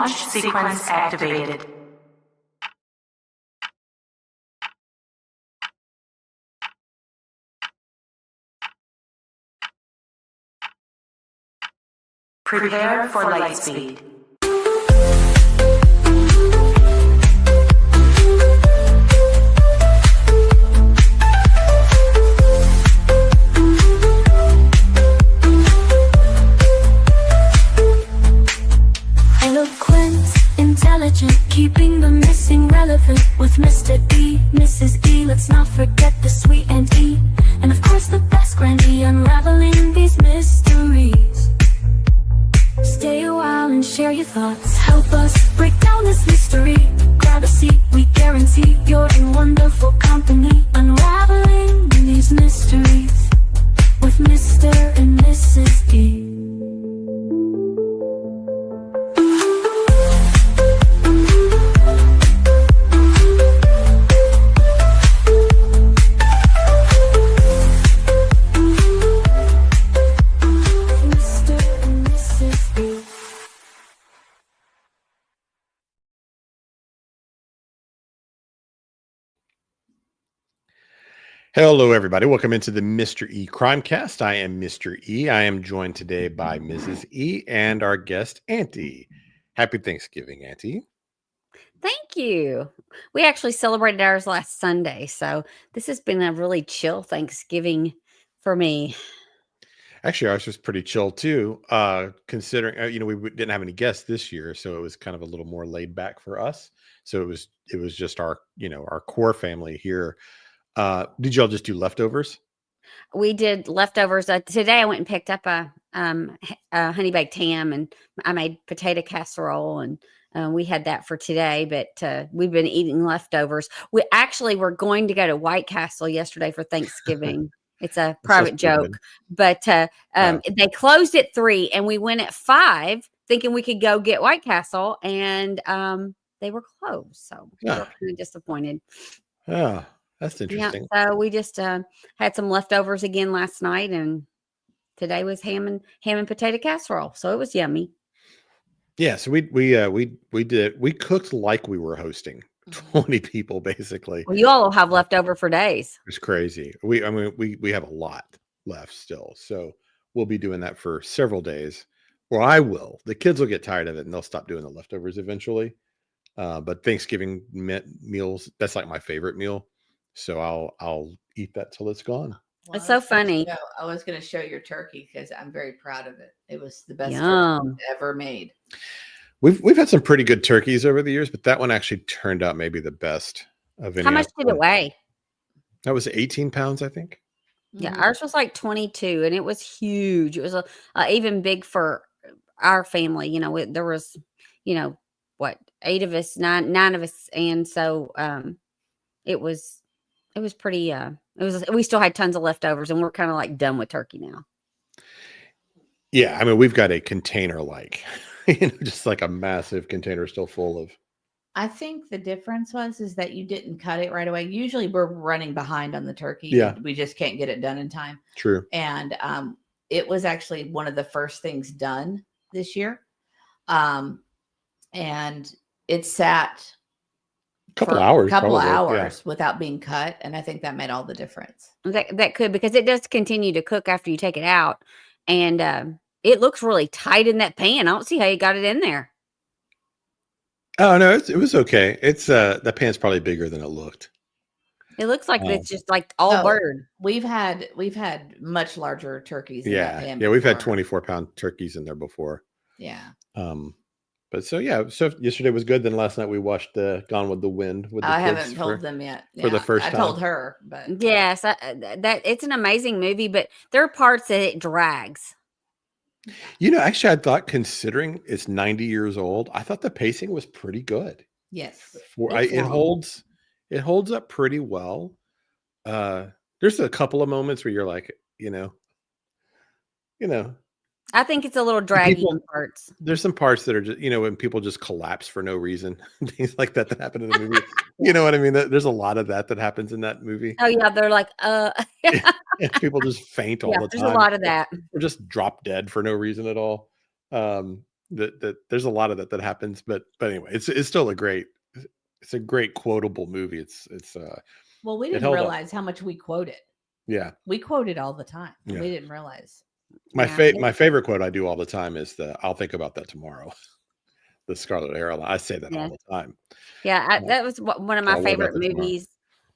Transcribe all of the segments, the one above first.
Launch sequence activated. Prepare for lightspeed. Intelligent, keeping the missing relevant with Mr. E, Mrs. E. Let's not forget the sweet and E, and of course the best grandee, unraveling these mysteries. Stay a while and share your thoughts. Help us break down this mystery. Grab a seat, we guarantee you're in wonderful company. Unraveling these mysteries with Mr. and Mrs. E. Hello, everybody. Welcome into the MrECrimecast. I am Mr. E. I am joined today by Mrs. E and our guest, Auntie. Happy Thanksgiving, Auntie. Thank you. We actually celebrated ours last Sunday, so this has been a really chill Thanksgiving for me. Actually, ours was pretty chill too, considering we didn't have any guests this year, so it was kind of a little more laid back for us. So it was just our core family here. Did y'all just do leftovers? We did leftovers. Today I went and picked up a honey baked ham, and I made potato casserole, and we had that for today. But we've been eating leftovers. We actually were going to go to White Castle yesterday for Thanksgiving. It's a private joke, but they closed at 3, and we went at 5, thinking we could go get White Castle, and they were closed. So we were kind of disappointed. Yeah. That's interesting. Yeah, so we just had some leftovers again last night, and today was ham and potato casserole. So it was yummy. Yeah, so we cooked like we were hosting 20 people basically. Well, you all will have leftover for days. It's crazy. We have a lot left still, so we'll be doing that for several days. Or I will. The kids will get tired of it, and they'll stop doing the leftovers eventually. But Thanksgiving meals, that's like my favorite meal. So I'll eat that till it's gone. Well, it's so funny. I was going to show your turkey because I'm very proud of it. It was the best turkey ever made. We've had some pretty good turkeys over the years, but that one actually turned out maybe the best of any. How much did it weigh? That was 18 pounds, I think. Yeah, ours was like 22, and it was huge. It was even big for our family. There was, 8 of us, nine of us, and so it was pretty. We still had tons of leftovers, and we're kind of like done with turkey now. Yeah, I mean, we've got a container just like a massive container still full of. I think the difference is that you didn't cut it right away. Usually we're running behind on the turkey. Yeah. We just can't get it done in time. True. And it was actually one of the first things done this year. And it sat a couple of hours without being cut. And I think that made all the difference. That could, because it does continue to cook after you take it out. And it looks really tight in that pan. I don't see how you got it in there. Oh, no, it was okay. It's that pan's probably bigger than it looked. It looks like it's just like all bird. We've had much larger turkeys. Yeah. We've had 24-pound turkeys in there before. Yeah. But so yesterday was good. Then last night we watched Gone with the Wind. I haven't told them yet for the first time. I told her, but yes, that it's an amazing movie, but there are parts that it drags. Actually, I thought, considering it's 90 years old, I thought the pacing was pretty good. Yes, it holds up pretty well. There's a couple of moments where you're like, I think it's a little draggy in parts. There's some parts that are just, when people just collapse for no reason, things like that happen in the movie. You know what I mean? There's a lot of that happens in that movie. Oh yeah, they're like, people just faint all the time. There's a lot of that. Or just drop dead for no reason at all. that there's a lot of that happens, but anyway, it's still a great quotable movie. Well, we it didn't held up. realize how much we quote it. Yeah, We quote it all the time. And Yeah. we didn't realize. my Yeah. my favorite quote I do all the time is I'll think about that tomorrow. The Scarlet Arrow. I say that Yeah. all the time. Yeah, that was one of my I'll worry about favorite that tomorrow. movies.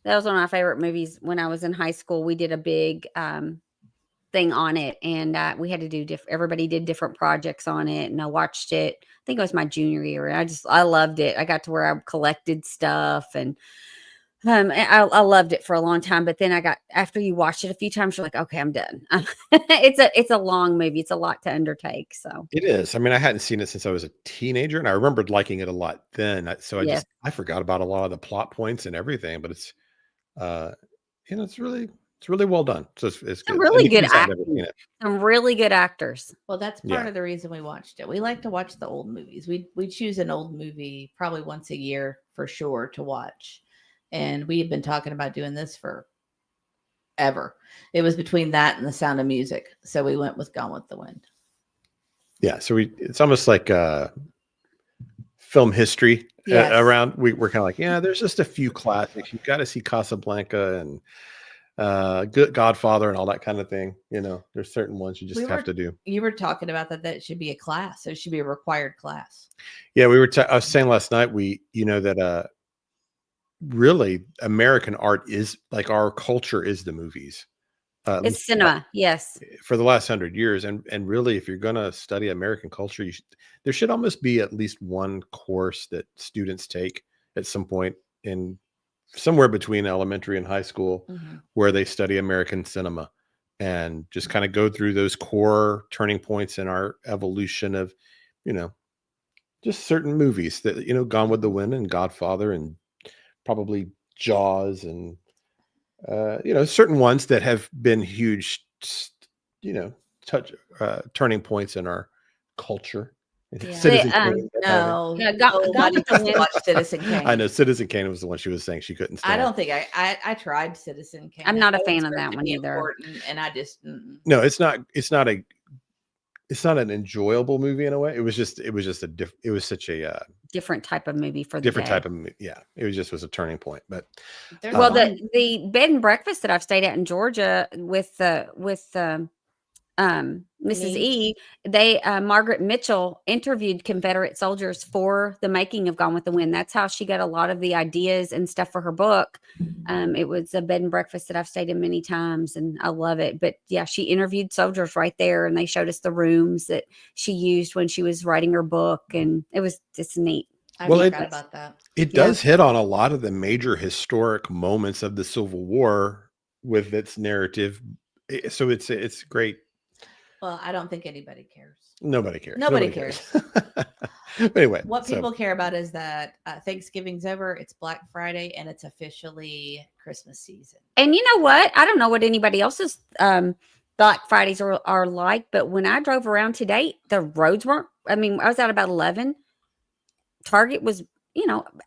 That was one of my favorite movies when I was in high school. We did a big thing on it, and we had to do everybody did different projects on it, and I watched it. I think it was my junior year, and I loved it. I got to where I collected stuff, and I loved it for a long time. But then after you watch it a few times, you're like, okay, I'm done. It's a long movie. It's a lot to undertake. So It is. I mean, I hadn't seen it since I was a teenager, and I remembered liking it a lot then. So Yes. I forgot about a lot of the plot points and everything. But it's it's really well done. So it's good. some really And good because I've never seen actors. it. Some really good actors. Well, that's part of the reason we watched it. We like to watch the old movies. We choose an old movie probably once a year for sure to watch. And we had been talking about doing this for ever. It was between that and The Sound of Music. So we went with Gone with the Wind. Yeah. So it's almost like film history around. We're kind of like, yeah, there's just a few classics. You've got to see Casablanca and Good Godfather and all that kind of thing. There's certain ones you just have to do. You were talking about that it should be a class. It should be a required class. Yeah, I was saying last night, that really American art is like our culture is the movies. It's cinema. Yes. For the last 100 years. And really, if you're going to study American culture, there should almost be at least one course that students take at some point in somewhere between elementary and high school, where they study American cinema and just kind of go through those core turning points in our evolution of, just certain movies that, Gone with the Wind and Godfather and probably Jaws and, certain ones that have been huge, turning points in our culture. Yeah. Citizen Kane. No, Yeah, Gone with the Wind. watch Citizen Kane. I know Citizen Kane was the one she was saying she couldn't stand. I don't think I tried Citizen Kane. I'm not a I fan was of that to one be either. important, and I just No, it's not an enjoyable movie in a way. It was such a Different type of movie for the different day. type of yeah. It was a turning point. But There's Well, one- the bed and breakfast that I've stayed at in Georgia with Mrs. E, they Margaret Mitchell interviewed Confederate soldiers for the making of Gone with the Wind. That's how she got a lot of the ideas and stuff for her book. It was a bed and breakfast that I've stayed in many times, and I love it. But yeah, she interviewed soldiers right there, and they showed us the rooms that she used when she was writing her book, and it's neat. I Well, forgot about that. it does hit on a lot of the major historic moments of the Civil War with its narrative. So it's great. Well, I don't think anybody cares. Nobody cares. Nobody cares. But anyway, What people care about is that Thanksgiving's over, it's Black Friday, and it's officially Christmas season. And you know what? I don't know what anybody else's Black Fridays are like, but when I drove around today, the roads weren't. I mean, I was out about 11. Target was,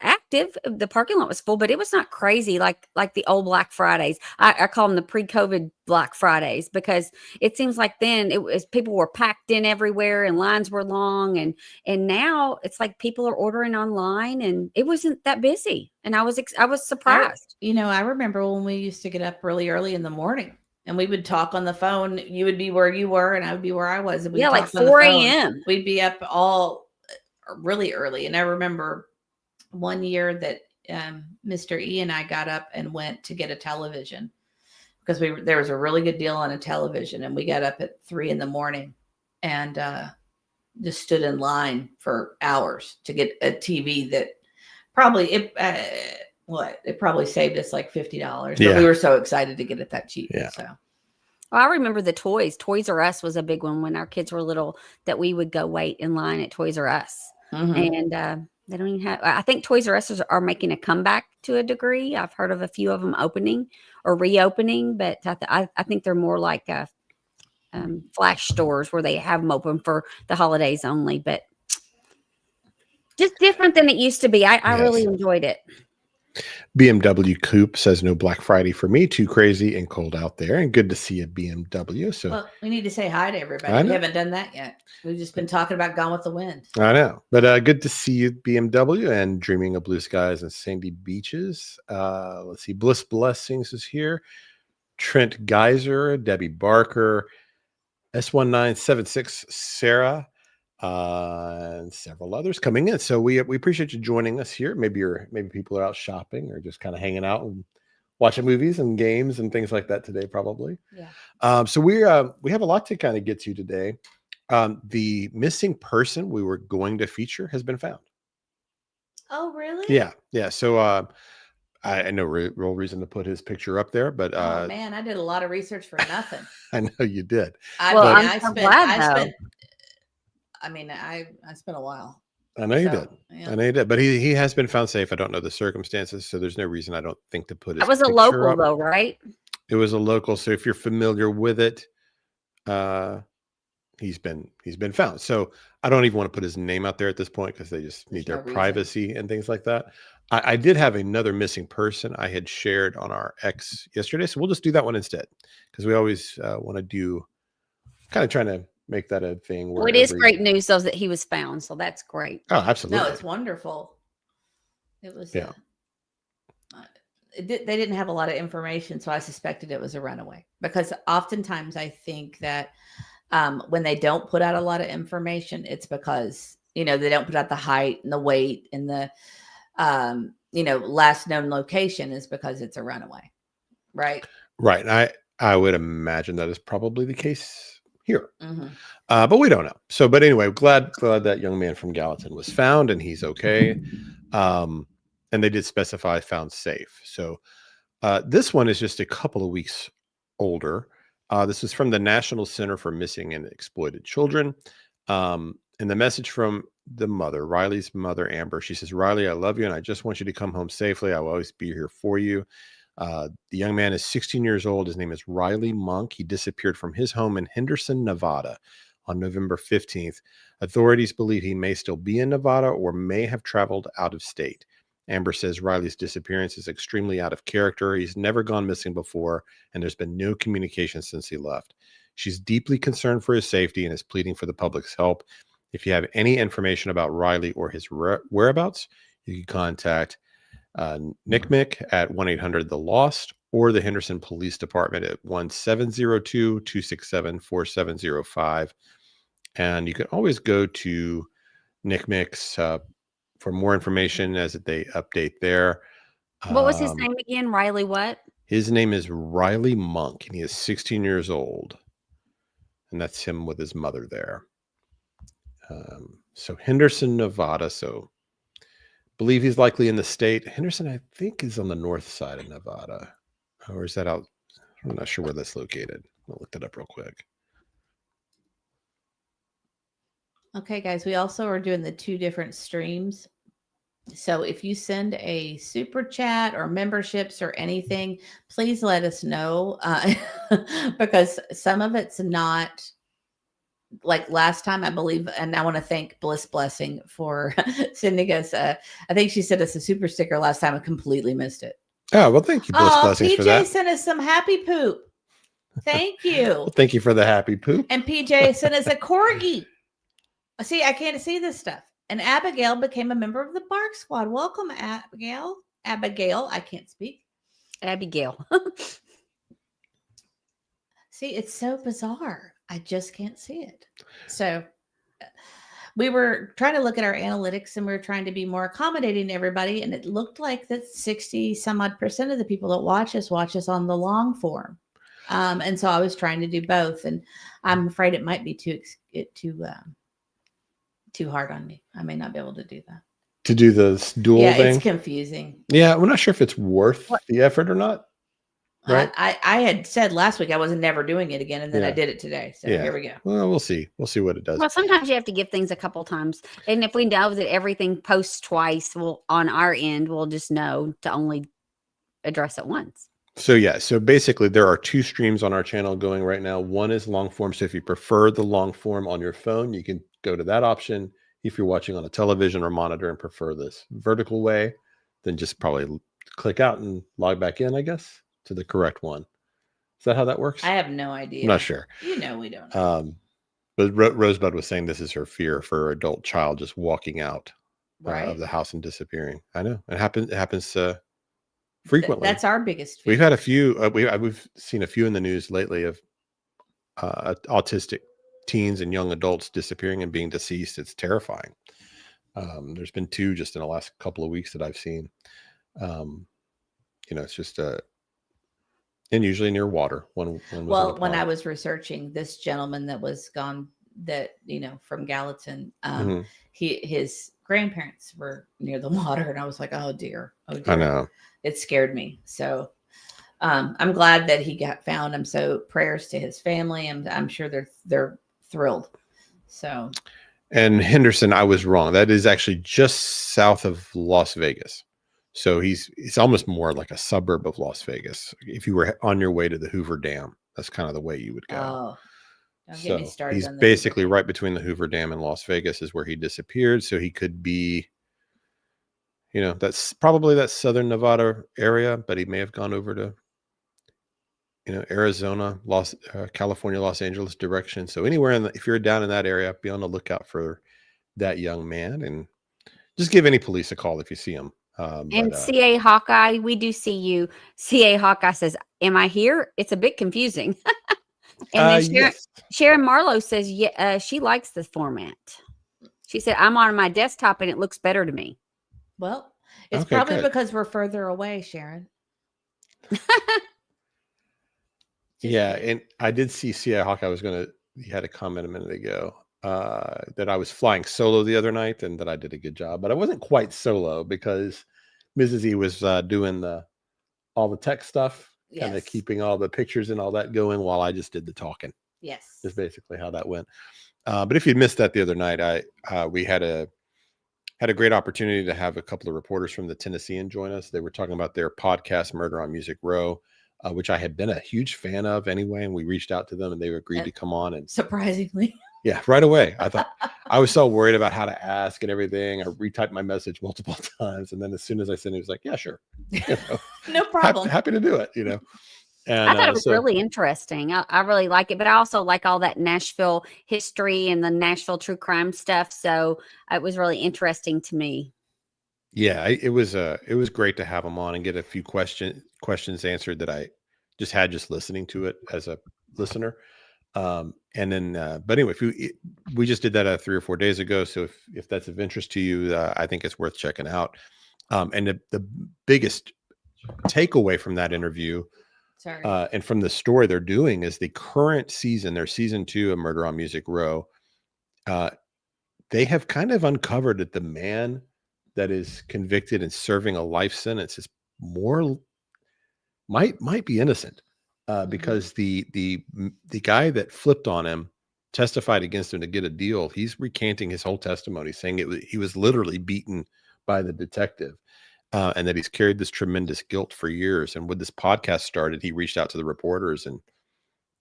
active. The parking lot was full, but it was not crazy like the old Black Fridays. I call them the pre-COVID Black Fridays, because it seems like then it was people were packed in everywhere and lines were long, and now it's like people are ordering online and it wasn't that busy. And I was surprised. I remember when we used to get up really early in the morning and we would talk on the phone. You would be where you were and I would be where I was. And we'd like talk on the 4 phone. a.m. We'd be up all really early. And I remember one year that Mr. E and I got up and went to get a television because there was a really good deal on a television, and we got up at 3 a.m. and just stood in line for hours to get a TV that probably it probably saved us like $50. But we were so excited to get it that cheap. Yeah. So. Well, I remember the toys. Toys R Us was a big one when our kids were little, that we would go wait in line at Toys R Us. Mm-hmm. And they don't even have, I think Toys R Us are making a comeback to a degree. I've heard of a few of them opening or reopening, but I think they're more like flash stores where they have them open for the holidays only, but just different than it used to be. I really enjoyed it. BMW Coupe says no Black Friday for me. Too crazy and cold out there. And good to see a BMW. So Well, we need to say hi to I everybody. We know. haven't done that yet. We've just been talking about Gone with the Wind. I know, but good to see you, BMW, and dreaming of blue skies and sandy beaches. Let's see. Bliss Blessings is here. Trent Geyser, Debbie Barker, S1976, Sarah, and several others coming in. So we appreciate you joining us here. Maybe people are out shopping or just kind of hanging out and watching movies and games and things like that today, probably. Yeah. So we have a lot to kind of get to today. The missing person we were going to feature has been found. Oh, really? Yeah. So I know real reason to put his picture up there, but Oh man, I did a lot of research for nothing. I know you did. I spent a while. I know you did. Yeah. I know you did. But he has been found safe. I don't know the circumstances, so there's no reason I don't think to put his That was a picture local up. though, right? It was a local. So if you're familiar with it, he's been found. So I don't even want to put his name out there at this point because they just need their privacy and things like that. I did have another missing person I had shared on our X yesterday, so we'll just do that one instead because we always want to do kind of trying to make that a thing. Well, it is great news though that he was found, so that's great. Oh, absolutely. No, it's wonderful. It was. Yeah. They didn't have a lot of information, so I suspected it was a runaway because oftentimes I think that when they don't put out a lot of information, it's because they don't put out the height and the weight and the last known location is because it's a runaway, right? Right. I would imagine that is probably the case here, Mm-hmm. but we don't know. So, but anyway, glad that young man from Gallatin was found and he's okay. And they did specify found safe. So this one is just a couple of weeks older. This is from the National Center for Missing and Exploited Children. And the message from the mother, Riley's mother, Amber, she says, Riley, I love you and I just want you to come home safely. I will always be here for you. The young man is 16 years old. His name is Riley Monk. He disappeared from his home in Henderson, Nevada on November 15th. Authorities believe he may still be in Nevada or may have traveled out of state. Amber says Riley's disappearance is extremely out of character. He's never gone missing before, and there's been no communication since he left. She's deeply concerned for his safety and is pleading for the public's help. If you have any information about Riley or his whereabouts, you can contact NCMEC at 1-800-THE-LOST or the Henderson Police Department at 1-702-267-4705. And you can always go to NCMEC's for more information as they update there. What was his name again? Riley what? His name is Riley Monk, and he is 16 years old. And that's him with his mother there. So Henderson, Nevada. So believe he's likely in the state. Henderson, I think, is on the north side of Nevada. Or is that out? I'm not sure where that's located. I'll look that up real quick. Okay, guys, we also are doing the 2 different streams. So if you send a super chat or memberships or anything, please let us know because some of it's not like last time, I believe. And I want to thank Bliss Blessing for sending us. I think she sent us a super sticker last time. I completely missed it. Oh, well, thank you, Bliss Blessings, PJ for that. sent us some happy poop. Thank you. Well, thank you for the happy poop. And PJ sent us a corgi. See, I can't see this stuff. And Abigail became a member of the Bark Squad. Welcome, Abigail. Abigail, I can't speak. Abigail. See, it's so bizarre. I just can't see it. So we were trying to look at our analytics and we were trying to be more accommodating to everybody. And it looked like that 60 some odd % of the people that watch us on the long form. And so I was trying to do both. And I'm afraid it might be too hard on me. I may not be able to do that. To do this dual thing? Yeah, it's confusing. Yeah, we're not sure if it's worth the effort or not. Right? I had said last week I wasn't never doing it again, and then I did it today. So here we go. Well, we'll see. We'll see what it does. Well, sometimes you have to give things a couple times. And if we know that everything posts twice, on our end, we'll just know to only address it once. So so basically there are 2 streams on our channel going right now. One is long form. So if you prefer the long form on your phone, you can go to that option. If you're watching on a television or monitor and prefer this vertical way, then just probably click out and log back in, I guess, to the correct one. Is that how that works? I have no idea. I'm not sure. We don't know. But Rosebud was saying this is her fear for her adult child just walking out Right. of the house and disappearing. I know it happens frequently. That's our biggest fear. We've had a few. We've seen a few in the news lately of autistic teens and young adults disappearing and being deceased. It's terrifying. There's been 2 just in the last couple of weeks that I've seen. It's just and usually near water. One was when I was researching this gentleman that was gone, that from Gallatin, his grandparents were near the water, and I was like, oh dear. I know. It scared me. So I'm glad that he got found. I'm so prayers to his family. I'm sure they're thrilled. So. And Henderson, I was wrong. That is actually just south of Las Vegas. So it's almost more like a suburb of Las Vegas. If you were on your way to the Hoover Dam, that's kind of the way you would go. Oh, don't get so me started. He's basically right between the Hoover Dam and Las Vegas is where he disappeared. So he could be, that's probably that southern Nevada area, but he may have gone over to, Arizona, California, Los Angeles direction. So anywhere if you're down in that area, be on the lookout for that young man, and just give any police a call if you see him. CA Hawkeye, we do see you. CA Hawkeye says, "Am I here?" It's a bit confusing. And then Sharon Marlowe says, "Yeah, she likes the format." She said, "I'm on my desktop and it looks better to me." Well, it's probably because we're further away, Sharon. Yeah, and I did see CI Hawkeye he had a comment a minute ago that I was flying solo the other night and that I did a good job, but I wasn't quite solo because Mrs. E was doing all the tech stuff, kind of keeping all the pictures and all that going while I just did the talking. Yes. That's basically how that went. But if you missed that the other night, we had a great opportunity to have a couple of reporters from the Tennessean join us. They were talking about their podcast, Murder on Music Row, which I had been a huge fan of anyway. And we reached out to them and they agreed to come on. And surprisingly. Yeah, right away. I thought I was so worried about how to ask and everything. I retyped my message multiple times. And then as soon as I sent it, he was like, yeah, sure. No problem. Happy to do it, And I thought it was really interesting. I really like it, but I also like all that Nashville history and the Nashville true crime stuff. So it was really interesting to me. Yeah, it was great to have them on and get a few questions answered that I just had listening to it as a listener. And then, but anyway, we just did that 3 or 4 days ago. So if that's of interest to you, I think it's worth checking out. And the biggest takeaway from that interview, and from the story they're doing, is the current season, their season 2 of Murder on Music Row. They have kind of uncovered that the man that is convicted and serving a life sentence is might be innocent. Because the guy that flipped on him testified against him to get a deal. He's recanting his whole testimony, saying he was literally beaten by the detective, and that he's carried this tremendous guilt for years. And when this podcast started, he reached out to the reporters, and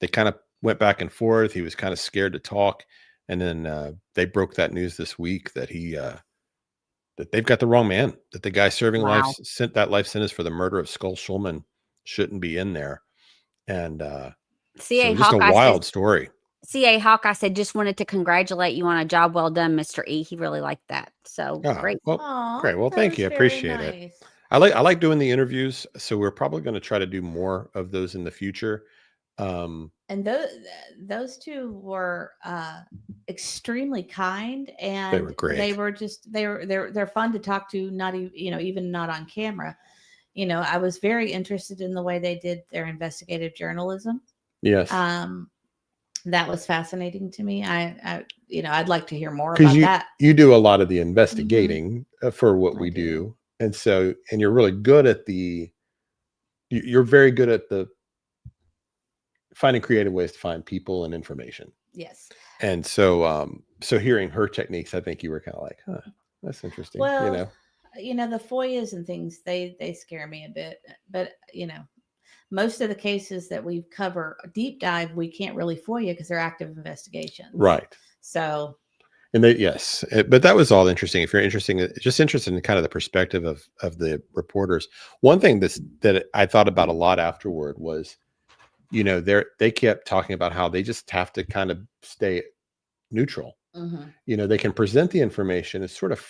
they kind of went back and forth. He was kind of scared to talk, and then they broke that news this week that that they've got the wrong man. That the guy serving life sentence for the murder of Skull Schulman shouldn't be in there. And CA so just Hawkeye a wild story. CA Hawkeye said, "Just wanted to congratulate you on a job well done, Mr. E." He really liked that. So great. Well, great. Well, thank you. I appreciate it. I like doing the interviews. So we're probably going to try to do more of those in the future. And those two were extremely kind, and they were great. They were they're fun to talk to. Not even not on camera. I was very interested in the way they did their investigative journalism. Yes. That was fascinating to me. I'd like to hear more about that. You do a lot of the investigating for what we do. And you're really good at you're very good at finding creative ways to find people and information. Yes. And so hearing her techniques, I think you were kind of like, huh, that's interesting. Well, the FOIAs and things, they scare me a bit, but most of the cases that we cover deep dive, we can't really FOIA because they're active investigations. Right. So. And they, yes, but that was all interesting. If you're just interested in kind of the perspective of the reporters, one thing that I thought about a lot afterward was, they kept talking about how they just have to kind of stay neutral. They can present the information as sort of,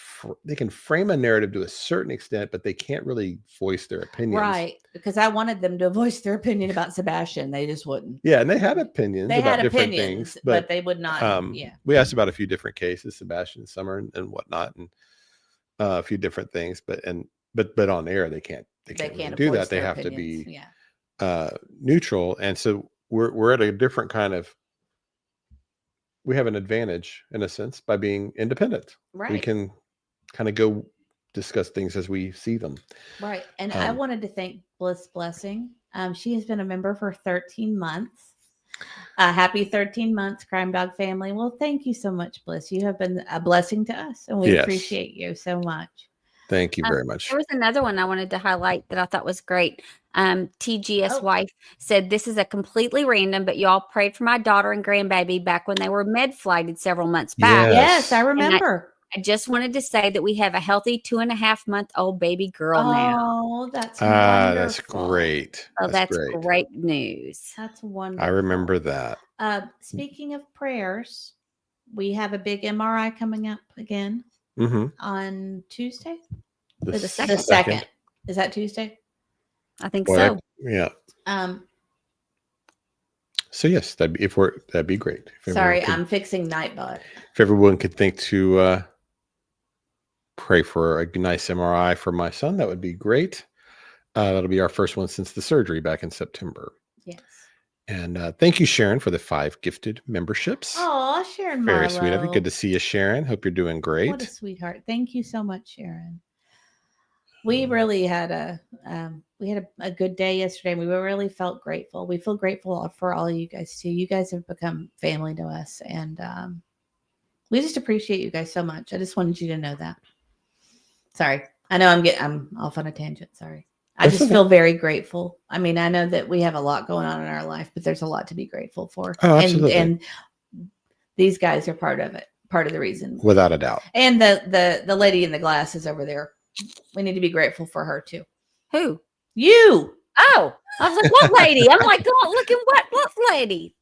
they can frame a narrative to a certain extent, but they can't really voice their opinions. Right. Because I wanted them to voice their opinion about Sebastian. They just wouldn't. Yeah. And they had opinions about different things, but they would not. We asked about a few different cases, Sebastian, Summer, and whatnot, and a few different things, but on air, they can't really do that. They have to be neutral. And so we're at a different kind of, we have an advantage in a sense by being independent. Right. We can kind of go discuss things as we see them. Right. And I wanted to thank Bliss Blessing. She has been a member for 13 months. Happy 13 months, Crime Dog family. Well, thank you so much, Bliss. You have been a blessing to us, and we appreciate you so much. Thank you very much. There was another one I wanted to highlight that I thought was great. TGS wife said, this is a completely random, but y'all prayed for my daughter and grandbaby back when they were med flighted several months back. Yes, I remember. I just wanted to say that we have a healthy 2.5-month-old baby girl now. Oh, that's wonderful. That's great. Oh, that's great news. That's wonderful. I remember that. Speaking of prayers, we have a big MRI coming up again on Tuesday. The second. Is that Tuesday? I think so. Yeah. So yes, that'd be great. Sorry, I'm fixing Nightbot. If everyone could think to pray for a nice MRI for my son, that would be great. That'll be our first one since the surgery back in September. Yes. And thank you, Sharon, for the 5 gifted memberships. Oh, Sharon, very sweet of you. Good to see you, Sharon. Hope you're doing great. What a sweetheart! Thank you so much, Sharon. We really had a good day yesterday. We really felt grateful. We feel grateful for all of you guys too. You guys have become family to us, and we just appreciate you guys so much. I just wanted you to know that. Sorry, I know I'm off on a tangent. Sorry. I just feel very grateful. I mean, I know that we have a lot going on in our life, but there's a lot to be grateful for. Oh, absolutely. And these guys are part of it, part of the reason. Without a doubt. And the lady in the glasses over there. We need to be grateful for her too. Who? You. Oh, I was like, what lady? I'm like, oh, look at what lady?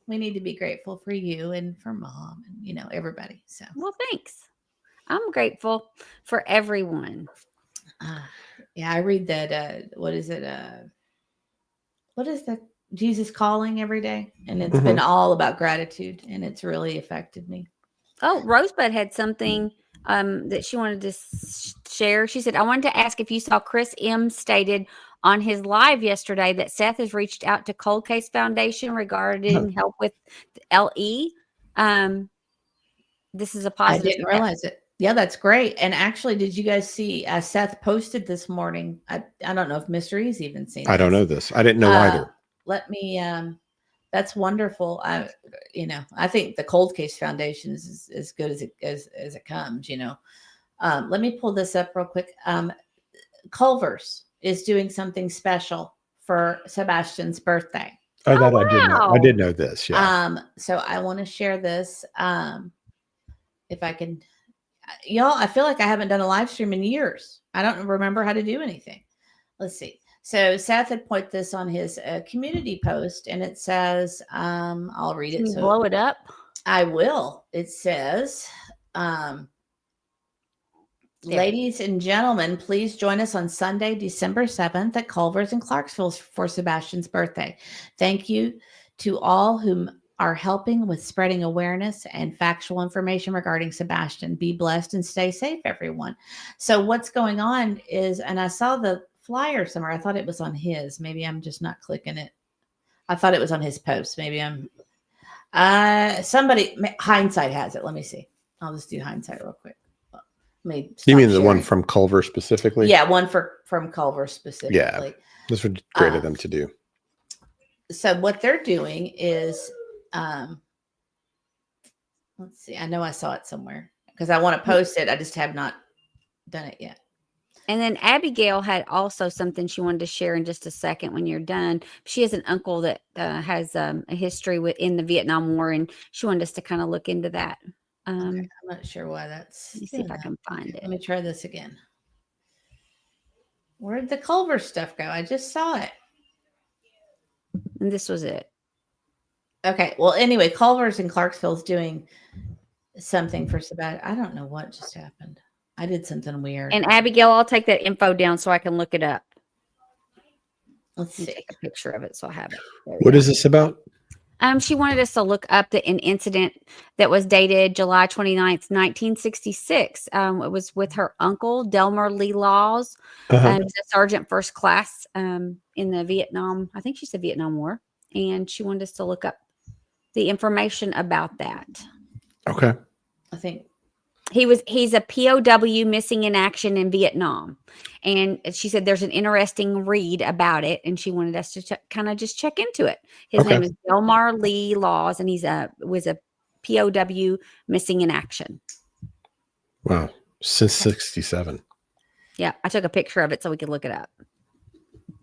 We need to be grateful for you and for Mom and everybody. So well, thanks. I'm grateful for everyone. Yeah, I read that. What is it? What is that? Jesus Calling every day, and it's been all about gratitude, and it's really affected me. Oh, Rosebud had something that she wanted to share. She said, I wanted to ask if you saw Chris M. stated on his live yesterday that Seth has reached out to Cold Case Foundation regarding help with LE. This is a positive. I didn't realize it. Yeah, that's great. And actually, did you guys see Seth posted this morning? I don't know if Mr. E's even seen it. I don't know this. I didn't know either. Let me that's wonderful. I think the Cold Case Foundation is as good as it comes, Let me pull this up real quick. Culver's is doing something special for Sebastian's birthday. Oh, that I did know. I did know this. Yeah. So I want to share this. If I can, y'all, I feel like I haven't done a live stream in years. I don't remember how to do anything. Let's see. So Seth had put this on his community post, and it says, I'll read it. Can you blow it up? I will. It says, ladies and gentlemen, please join us on Sunday, December 7th at Culver's in Clarksville for Sebastian's birthday. Thank you to all whom are helping with spreading awareness and factual information regarding Sebastian. Be blessed and stay safe, everyone. So what's going on is, and I saw the flyer somewhere. I thought it was on his. Maybe I'm just not clicking it. I thought it was on his post. Maybe I'm somebody hindsight has it. Let me see. I'll just do hindsight real quick. You mean the one from Culver specifically? Yeah, one from Culver specifically. Yeah, this would be great of them to do. So what they're doing is, let's see. I know I saw it somewhere because I want to post it. I just have not done it yet. And then Abigail had also something she wanted to share in just a second when you're done. She has an uncle that has a history in the Vietnam War, and she wanted us to kind of look into that. I'm not sure why that's. Let me see if I doing can that. find Okay, it. Let me try this again. Where'd the Culver stuff go? I just saw it. And this was it. Okay. Well, anyway, Culver's in Clarksville's doing something for Sabat. I don't know what just happened. I did something weird. And Abigail, I'll take that info down so I can look it up. Let's Let me see. take a picture of it so I have it. There we What go. is this about? She wanted us to look up an incident that was dated July 29th, 1966. It was with her uncle, Delmer Lee Laws. Uh-huh. He was a sergeant first class in the Vietnam, I think she said Vietnam War. And she wanted us to look up the information about that. Okay. I think He's a POW missing in action in Vietnam. And she said there's an interesting read about it. And she wanted us to kind of just check into it. His Okay. name is Delmar Lee Laws, and was a POW missing in action. Wow. Since 67. Yeah, I took a picture of it so we could look it up.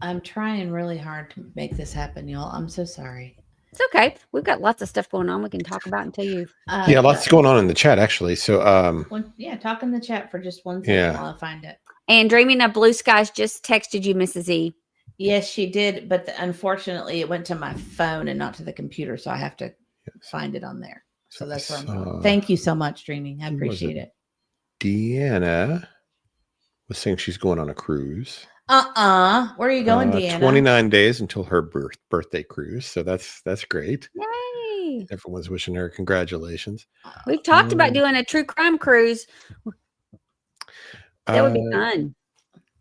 I'm trying really hard to make this happen, y'all. I'm so sorry. It's okay. We've got lots of stuff going on we can talk about until you. Yeah, lots going on in the chat actually. So talk in the chat for just 1 second while I find it. And Dreaming of Blue Skies just texted you, Mrs. E. Yes, she did, but unfortunately, it went to my phone and not to the computer, so I have to find it on there. So that's where I'm going. Thank you so much, Dreaming. I appreciate it. Deanna was saying she's going on a cruise. Where are you going, Deanna? 29 days until her birthday cruise. So that's great. Yay. Everyone's wishing her congratulations. We've talked about doing a true crime cruise. That would be fun.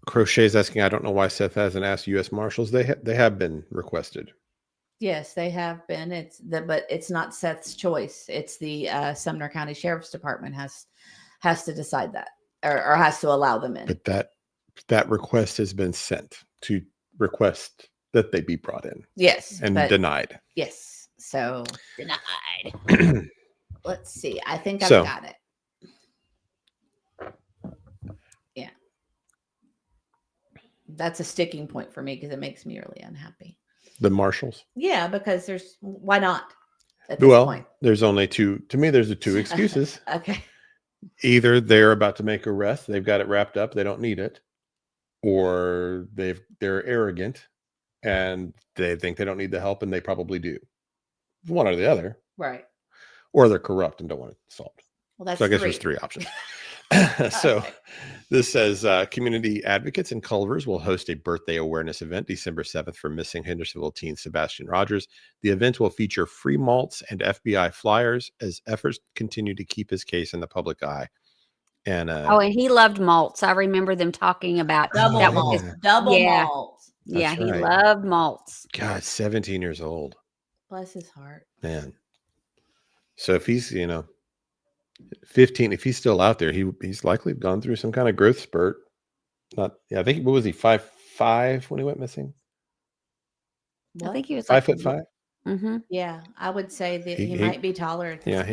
Crochet's asking, I don't know why Seth hasn't asked U.S. Marshals. They have been requested. Yes, they have been. But it's not Seth's choice. It's the Sumner County Sheriff's Department has to decide that or has to allow them in. But that request has been sent to request that they be brought in. Yes. And denied. Yes. So denied. Let's see. I think I've got it. Yeah. That's a sticking point for me because it makes me really unhappy. The Marshals? Yeah, because why not? At this point? There's only two. To me, there's the two excuses. Okay. Either they're about to make arrests, they've got it wrapped up, they don't need it, or they're arrogant and they think they don't need the help, and they probably do. One or the other. Right. Or they're corrupt and don't want it solved. Well, that's so I guess there's three options. So this says community advocates in Culver's will host a birthday awareness event December 7th for missing Hendersonville teen Sebastian Rogers. The event will feature free malts and FBI flyers as efforts continue to keep his case in the public eye. And and he loved malts. I remember them talking about double malts. Double malts. Yeah, he loved malts. God, 17 years old. Bless his heart. Man. So if he's, 15, if he's still out there, he's likely gone through some kind of growth spurt. I think, what was he, 5'5" when he went missing? I think he was 5'5". Mm-hmm. Yeah, I would say that he might be taller. At this point.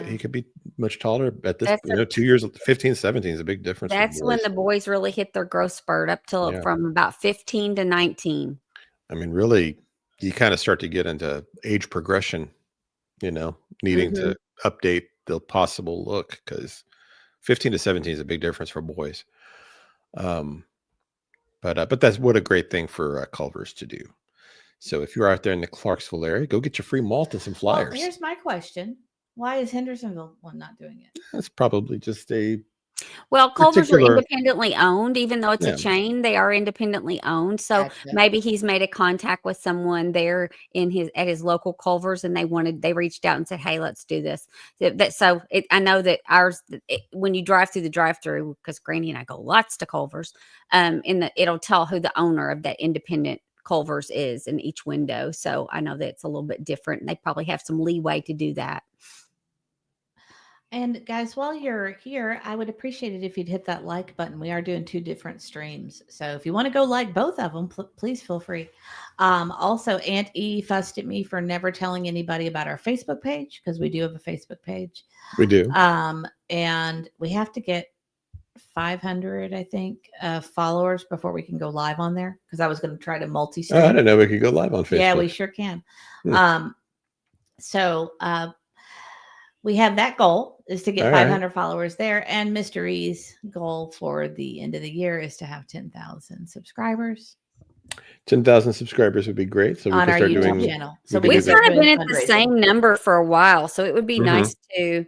He could be much taller at this. 2 years, 15, 17 is a big difference. That's when the boys really hit their growth spurt up till from about 15 to 19. I mean, really, you kind of start to get into age progression. Needing to update the possible look, because 15 to 17 is a big difference for boys. But that's what a great thing for Culver's to do. So if you're out there in the Clarksville area, go get your free malt and some flyers. Well, here's my question: why is Hendersonville one not doing it? That's probably just Culver's are independently owned, even though it's a chain. They are independently owned. So maybe he's made a contact with someone there at his local Culver's, and they reached out and said, "Hey, let's do this." I know that when you drive through the drive-through, because Granny and I go lots to Culver's, it'll tell who the owner of that independent Culver's is in each window. So I know that it's a little bit different, and they probably have some leeway to do that. And guys, while you're here, I would appreciate it if you'd hit that like button. We are doing 2 different streams. So if you want to go like both of them, please feel free. Also, Aunt E fussed at me for never telling anybody about our Facebook page, because we do have a Facebook page. We do. And we have to get 500, I think, followers before we can go live on there, because I was going to try to multi-stream. I didn't know we could go live on Facebook. Yeah, we sure can. we have that goal is to get All right. 500 followers there. And Mr. E's goal for the end of the year is to have 10,000 subscribers 10,000 subscribers would be great. So we on can our start YouTube doing. channel. we So can we do can We've that. start kind of doing been at the fundraising. same number for a while, so it would be Mhm. nice to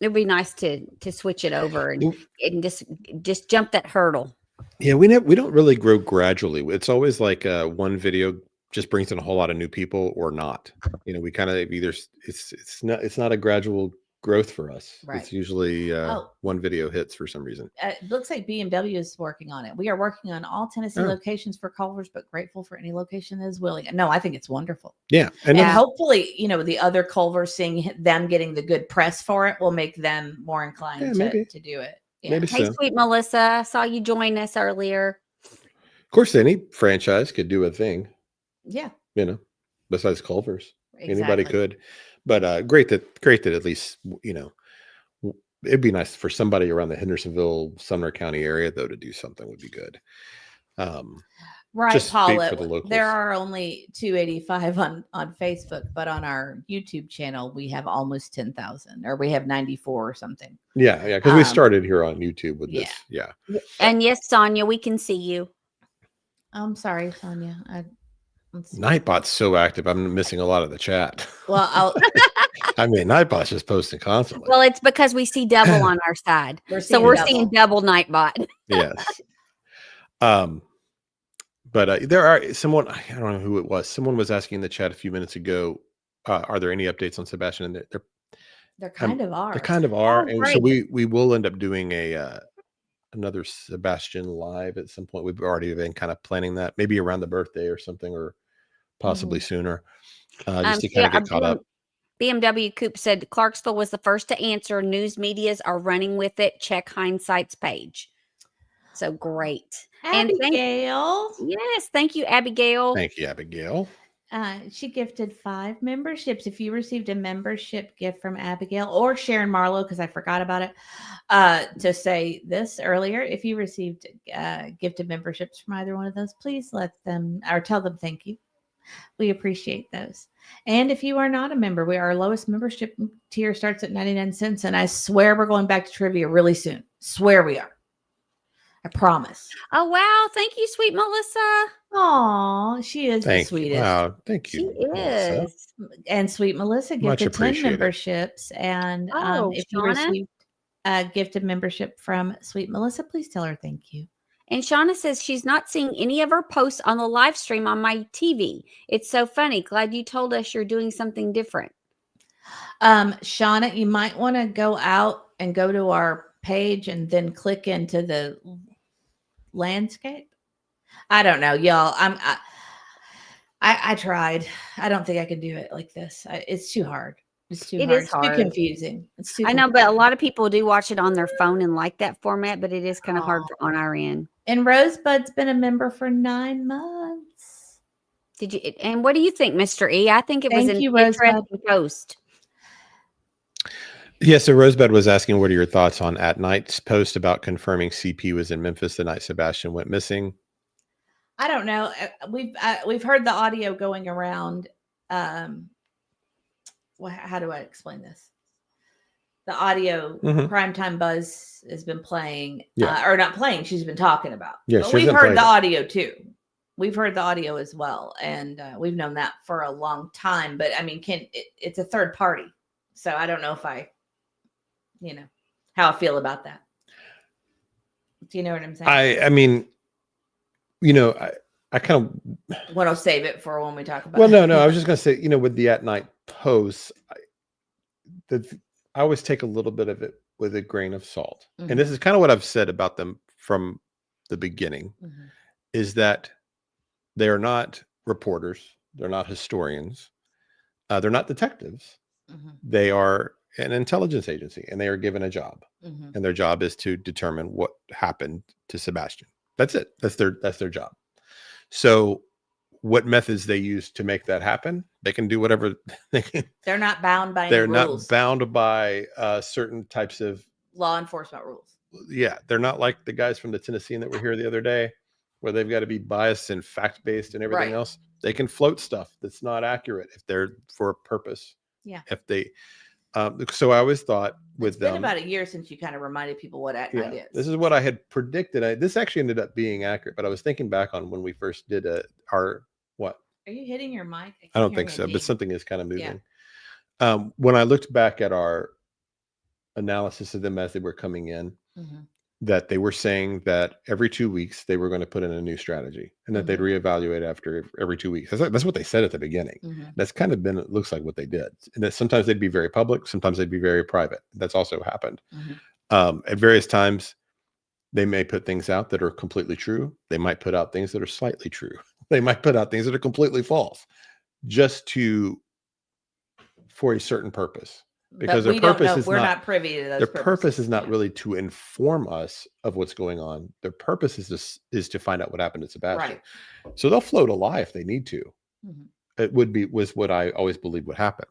it'd be nice to switch it over and just jump that hurdle. Yeah, we don't really grow gradually. It's always like one video just brings in a whole lot of new people or not. We kind of either it's not a gradual growth for us. Right. It's usually Oh. one video hits for some reason. It looks like BMW is working on it. We are working on all Tennessee Oh. locations for culvers, but grateful for any location that is willing. No, I think it's wonderful. Yeah, And Yeah. hopefully, the other culvers, seeing them getting the good press for it, will make them more inclined Yeah, maybe. to do it. Yeah. Maybe Hey, so. sweet Melissa, I saw you join us earlier. Of course, any franchise could do a thing. Yeah. Besides Culver's, anybody Exactly. could. But great that at least it'd be nice for somebody around the Hendersonville, Sumner County area though to do something would be good. Right, Just speak Paula. for the locals. There are only 285 on Facebook, but on our YouTube channel, we have almost 10,000, or we have 94 or something. Yeah, because we Um, started here on YouTube with yeah. this. Yeah. And yes, Sonia, we can see you. I'm sorry, Sonia. Let's see. Nightbot's so active. I'm missing a lot of the chat. Well, I mean, Nightbot's just posting constantly. Well, it's because we see double on our side. we're So seeing we're double. seeing double Nightbot. Yes. But there are someone, I don't know who it was. Someone was asking in the chat a few minutes ago, are there any updates on Sebastian? And There kind of are. they kind of are. Oh, And so great. we will end up doing another Sebastian live at some point. We've already been kind of planning that, maybe around the birthday or something, or possibly sooner, just to kind of get caught up. BMW Coop said Clarksville was the first to answer. News medias are running with it. Check Hindsight's page. So great. Abigail. Thank you, Abigail. Thank you, Abigail. She gifted 5 memberships. If you received a membership gift from Abigail or Sharon Marlowe, because I forgot about it, to say this earlier, if you received gifted memberships from either one of those, please let them or tell them thank you. We appreciate those. And if you are not a member, our lowest membership tier starts at 99 cents. And I swear we're going back to trivia really soon. Swear we are. I promise. Oh, wow. Thank you, sweet Melissa. Aw, she is the sweetest. Wow, thank you. She Melissa. is. And sweet Melissa Much gifted 10 appreciated. memberships. And if you Shauna? received a gifted membership from sweet Melissa, please tell her thank you. And Shauna says she's not seeing any of her posts on the live stream on my TV. It's so funny. Glad you told us you're doing something different. Shauna, you might want to go out and go to our page and then click into the landscape. I don't know, y'all. I tried. I don't think I can do it like this. It's too hard. It's too hard. Is It's hard. too confusing. It's too I know, but a lot of people do watch it on their phone and like that format, but it is kind of hard on our end. And Rosebud's been a member for 9 months. Did you? And what do you think, Mr. E? I think it was Thank an you, Rosebud. interesting post. Yeah, so Rosebud was asking, what are your thoughts on At Night's post about confirming CP was in Memphis the night Sebastian went missing? I don't know. We've heard the audio going around. How do I explain this? The audio Primetime Buzz has been playing, or not playing. She's been talking about. Yeah, but we've heard the audio too. We've heard the audio as well, and we've known that for a long time. But I mean, it's a third party, so I don't know if how I feel about that. Do you know what I'm saying? I mean, I kind of want to save it for when we talk about. Well, no, I was just going to say, with the At Night posts, I always take a little bit of it with a grain of salt. And this is kind of what I've said about them from the beginning, is that they are not reporters. They're not historians. They're not detectives. They are an intelligence agency, and they are given a job. And their job is to determine what happened to Sebastian. That's it. That's their job. So what methods they use to make that happen, they can do whatever they can. They're not bound by They're any not rules. bound by certain types of law enforcement rules. Yeah, they're not like the guys from the Tennessean that were here the other day, where they've got to be biased and fact-based and everything else. They can float stuff that's not accurate if they're for a purpose Yeah. If they, so I always thought with It's been them, about a year since you kind of reminded people what at night is. this is what I had predicted. This actually ended up being accurate, but I was thinking back on when we first did what? Are you hitting your mic? I don't think so, but something is kind of moving. When I looked back at our analysis of them as they were coming in, that they were saying that every 2 weeks they were going to put in a new strategy and that they'd reevaluate after every 2 weeks. That's what they said at the beginning. That's kind of been, it looks like what they did. And that sometimes they'd be very public, sometimes they'd be very private. That's also happened. At various times, they may put things out that are completely true. They might put out things that are slightly true. They might put out things that are completely false, just for a certain purpose. Because their purpose is we're not privy to those. Their purpose is not really to inform us of what's going on. Their purpose is to find out what happened to Sebastian. Right. So they'll float a lie if they need to. It was what I always believed would happen.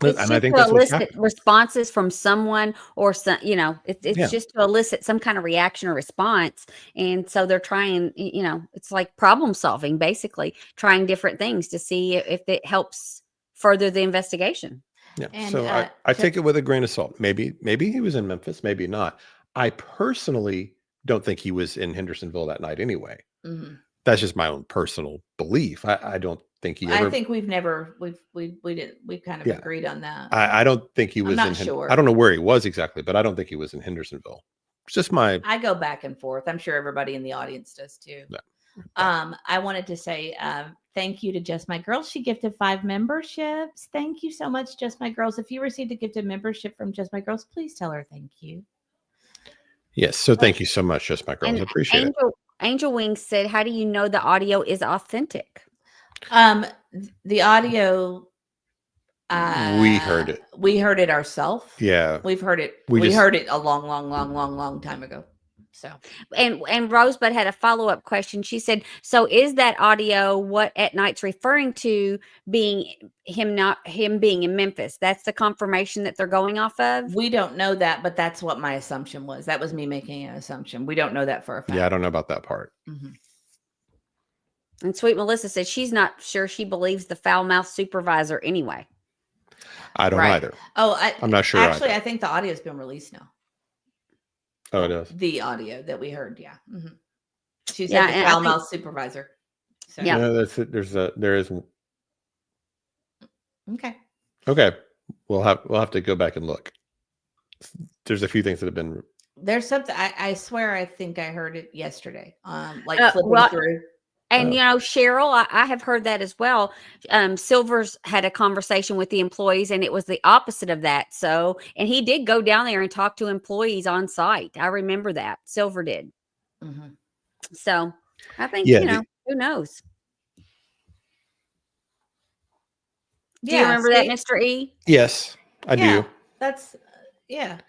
It's And just I think to that's what's elicit happened. responses from someone or some, it's Yeah. just to elicit some kind of reaction or response. And so they're trying, it's like problem solving, basically trying different things to see if it helps further the investigation. Yeah. And, So I take it with a grain of salt. Maybe he was in Memphis, maybe not. I personally don't think he was in Hendersonville that night anyway. That's just my own personal belief. I don't think he ever. I think we've kind of agreed on that. I don't think he was not in. sure. I don't know where he was exactly, but I don't think he was in Hendersonville. It's just I go back and forth. I'm sure everybody in the audience does too. Yeah. I wanted to say thank you to Just My Girls. She gifted 5 memberships. Thank you so much, Just My Girls. If you received a gifted membership from Just My Girls, please tell her thank you. Yes. So thank you so much, Just My Girls. I appreciate it. Angel Wings said, how do you know the audio is authentic? The audio, we heard it. We heard it ourselves. Yeah. We've heard it. We heard it a long time ago. So, and Rosebud had a follow-up question. She said, so is that audio what At Night's referring to being him being in Memphis? That's the confirmation that they're going off of? We don't know that, but that's what my assumption was. That was me making an assumption. We don't know that for a fact. Yeah, I don't know about that part. And Sweet Melissa said she's not sure she believes the foul-mouthed supervisor anyway. I don't either. Oh, I'm not sure. Actually, either. I think the audio's been released now. Oh, it is. The audio that we heard, yeah. She said the foul-mouthed supervisor. So. Yeah, there is. Okay. Okay, we'll have to go back and look. There's a few things that have been. There's something. I swear, I think I heard it yesterday. Flipping through. And Cheryl, I have heard that as well. Silver's had a conversation with the employees, and it was the opposite of that. So, and he did go down there and talk to employees on site. I remember that Silver did. So, I think who knows? Do you remember that, Mr. E? Yes, I do. That's Yeah,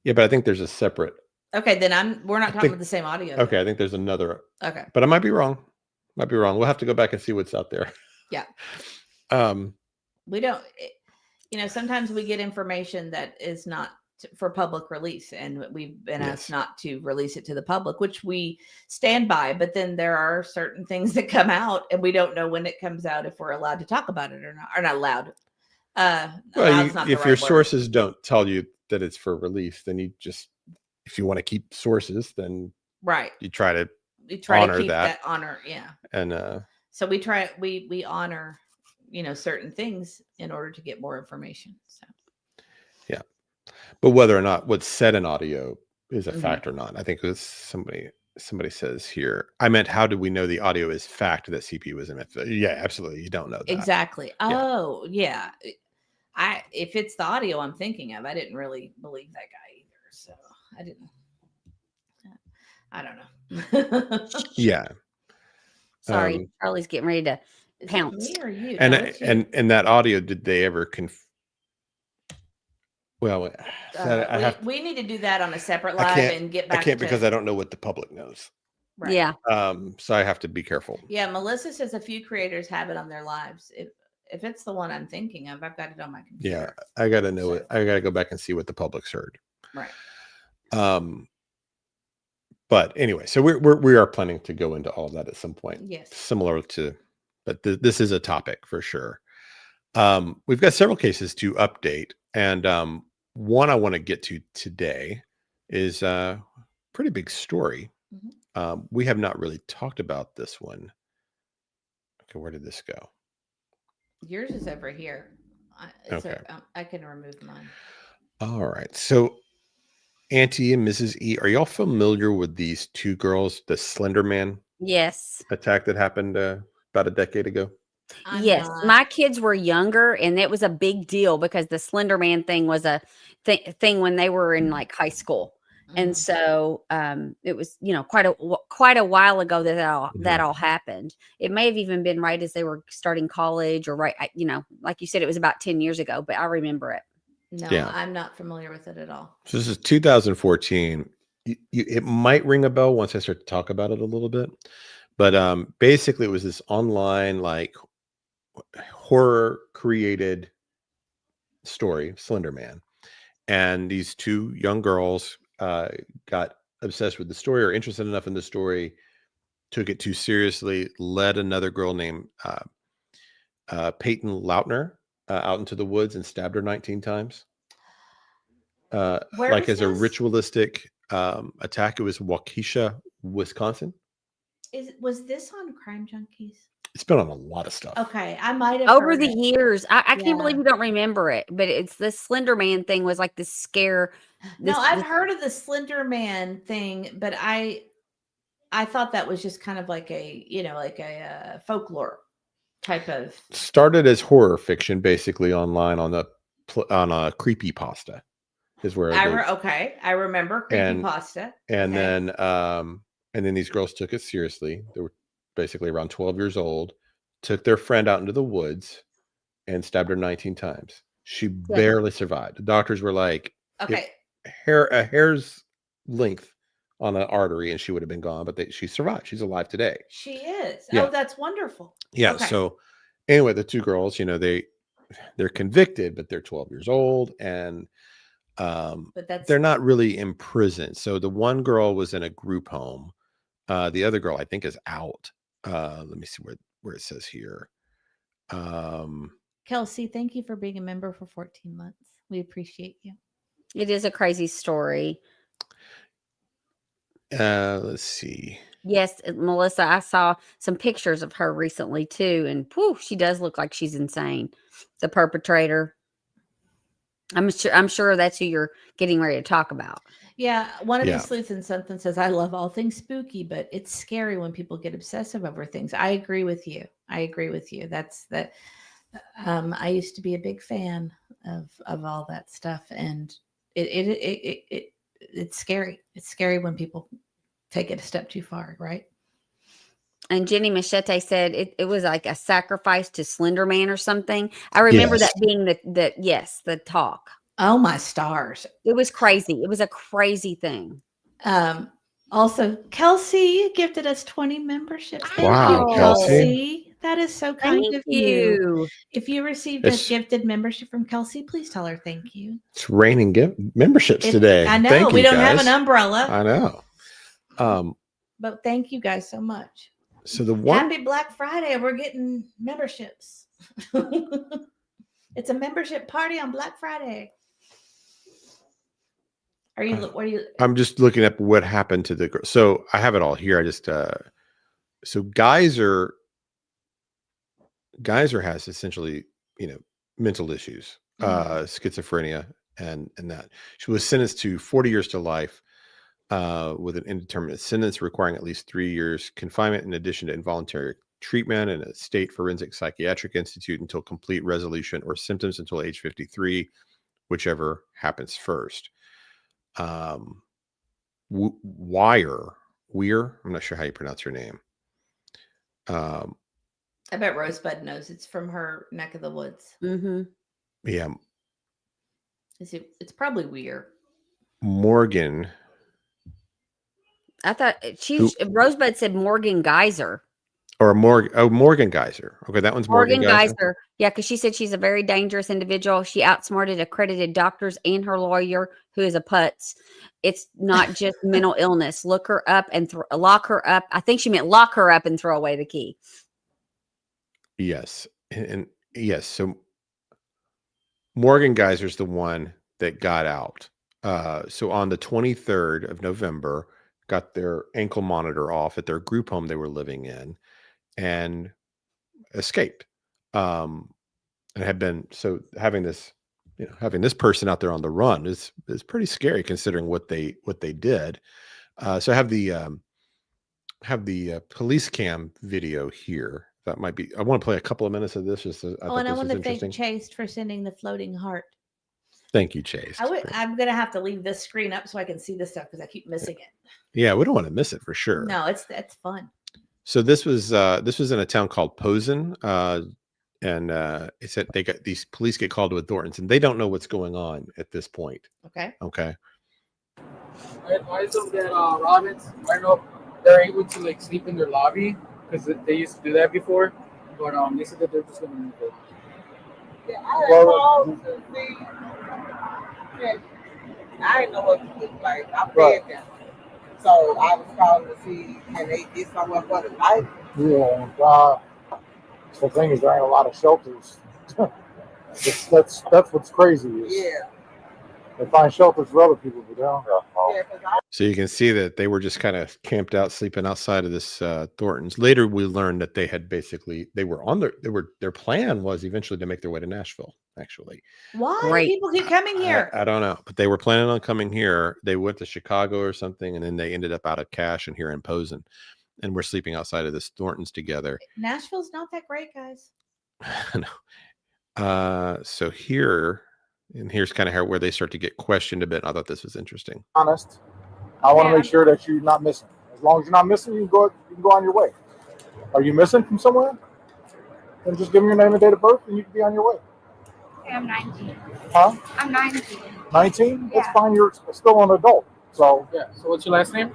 but I think there's a separate. Okay, then we're not talking about the same audio. Okay, I think there's another. Okay, but I might be wrong. We'll have to go back and see what's out there. Yeah. We don't. Sometimes we get information that is not for public release, and we've been asked not to release it to the public, which we stand by. But then there are certain things that come out, and we don't know when it comes out if we're allowed to talk about it or not. Or not allowed. If your sources don't tell you that it's for release, then if you want to keep sources, then you try to honor keep that honor. Yeah. And so we honor, certain things in order to get more information. So. Yeah. But whether or not what's said in audio is a fact or not, I think it was somebody says here, I meant, how do we know the audio is fact that CPU is in it? Yeah, absolutely. You don't know that. Exactly. Oh, yeah. If it's the audio I'm thinking of, I didn't really believe that guy either. So I don't know. Yeah. Sorry, Charlie's getting ready to pounce. Me or you? And that audio, did they ever we need to do that on a separate live and get back. I can't because I don't know what the public knows. Right. Yeah. So I have to be careful. Yeah. Melissa says a few creators have it on their lives. If it's the one I'm thinking of, I've got it on my computer. Yeah, I gotta know it. I gotta go back and see what the public's heard. Right. But anyway, so we are planning to go into all of that at some point. Yes. Similar to, but this is a topic for sure. We've got several cases to update, and one I want to get to today is a pretty big story. We have not really talked about this one. Okay, where did this go? Yours is over here. Okay. I can remove mine. All right. So, Auntie and Mrs. E, are y'all familiar with these two girls, the Slender Man Yes. attack that happened about a decade ago? Yes, my kids were younger, and it was a big deal because the Slender Man thing was a thing when they were in like high school, and so it was quite a while ago that all happened. It may have even been right as they were starting college, or right, like you said, it was about 10 years ago, but I remember it. No, Yeah. I'm not familiar with it at all. So this is 2014. It might ring a bell once I start to talk about it a little bit, but basically it was this online like horror created story, Slender Man, and these two young girls got obsessed with the story or interested enough in the story, took it too seriously, led another girl named Peyton Lautner out into the woods and stabbed her 19 times. Like as a ritualistic attack. It was Waukesha, Wisconsin. Was this on Crime Junkies? It's been on a lot of stuff. Okay, I might have Over heard the it. years. I can't believe you don't remember it, but it's the Slender Man thing was like this scare. No, I've heard of the Slender Man thing, but I thought that was just kind of like a folklore type of. Started as horror fiction, basically online on a creepypasta, is where I remember creepypasta. And then these girls took it seriously. They were basically around 12 years old, took their friend out into the woods and stabbed her 19 times. She barely survived. The doctors were like, okay, a hair's length on an artery and she would have been gone, but she survived. She's alive today. She is. Yeah. Oh, that's wonderful. Yeah. Okay. So anyway, the two girls, they're convicted, but they're 12 years old and but they're not really in prison. So the one girl was in a group home. The other girl, I think, is out. Let me see where it says here. Kelsey, thank you for being a member for 14 months. We appreciate you. It is a crazy story. Let's see. Yes, Melissa, I saw some pictures of her recently too, and whew, she does look like she's insane. The perpetrator. I'm sure that's who you're getting ready to talk about. Yeah, one of these sleuths in something says, "I love all things spooky, but it's scary when people get obsessive over things." I agree with you. That's that. I used to be a big fan of all that stuff, and it's scary. It's scary when people take it a step too far, right? And Jenny Machete said it was like a sacrifice to Slender Man or something. I remember that being the talk. Oh my stars. It was crazy. It was a crazy thing. Also, Kelsey gifted us 20 memberships. Thank Wow, you, Kelsey. That is so kind of you. If you received a gifted membership from Kelsey, please tell her thank you. It's raining memberships today. I know. We don't have an umbrella. I know. But thank you guys so much. So Happy Black Friday. We're getting memberships. It's a membership party on Black Friday. I'm just looking up what happened to the girl. So I have it all here. I just so Geyser has essentially, mental issues, schizophrenia and that. She was sentenced to 40 years to life with an indeterminate sentence requiring at least 3 years confinement in addition to involuntary treatment in a state forensic psychiatric institute until complete resolution or symptoms until age 53, whichever happens first. Weir, I'm not sure how you pronounce her name. I bet Rosebud knows. It's from her neck of the woods. Mm-hmm. Yeah. It's probably Weir. Morgan. I thought Rosebud said Morgan Geyser. Or Morgan Geyser. Okay, that one's Morgan Geyser. Yeah, because she said she's a very dangerous individual. She outsmarted accredited doctors and her lawyer, who is a putz. It's not just mental illness. Look her up and lock her up. I think she meant lock her up and throw away the key. Yes, and yes. So Morgan Geyser's the one that got out. So on the 23rd of November, got their ankle monitor off at their group home they were living in and escaped. And had been, so having this person out there on the run is pretty scary considering what they did. So I have the police cam video here. That might be, I want to play a couple of minutes of this. Just and I want to thank Chase for sending the floating heart. Thank you, Chase. I'm gonna have to leave this screen up so I can see this stuff because I keep missing it. Yeah, we don't want to miss it for sure. No, it's fun. So this was in a town called Posen, and it said they got these police get called to Thornton's, and they don't know what's going on at this point. Okay. I advise them that Robins, I don't know if they're able to like sleep in their lobby because they used to do that before, but they said that they're just gonna move it. Yeah, I called to see. Yeah, I didn't know what it looked like. I read them. So I was calling to see can they get somewhere for the night. Yeah, the thing is, there ain't a lot of shelters. that's what's crazy. Yeah. They find shelters for other people, but they don't. So you can see that they were just kind of camped out, sleeping outside of this Thornton's. Later, we learned that they had their plan was eventually to make their way to Nashville. Actually, Why Right. people keep coming here? I don't know, but they were planning on coming here. They went to Chicago or something, and then they ended up out of cash and here in Posen, and we're sleeping outside of this Thornton's together. Nashville's not that great, guys. So here's kind of where they start to get questioned a bit. I thought this was interesting. Honest, I want to make sure that you're not missing. As long as you're not missing, you can go on your way. Are you missing from somewhere? Then just give me your name and date of birth, and you can be on your way. Okay, I'm 19. Huh? I'm 19. 19? Yeah. That's fine. You're still an adult. So Yeah. So what's your last name?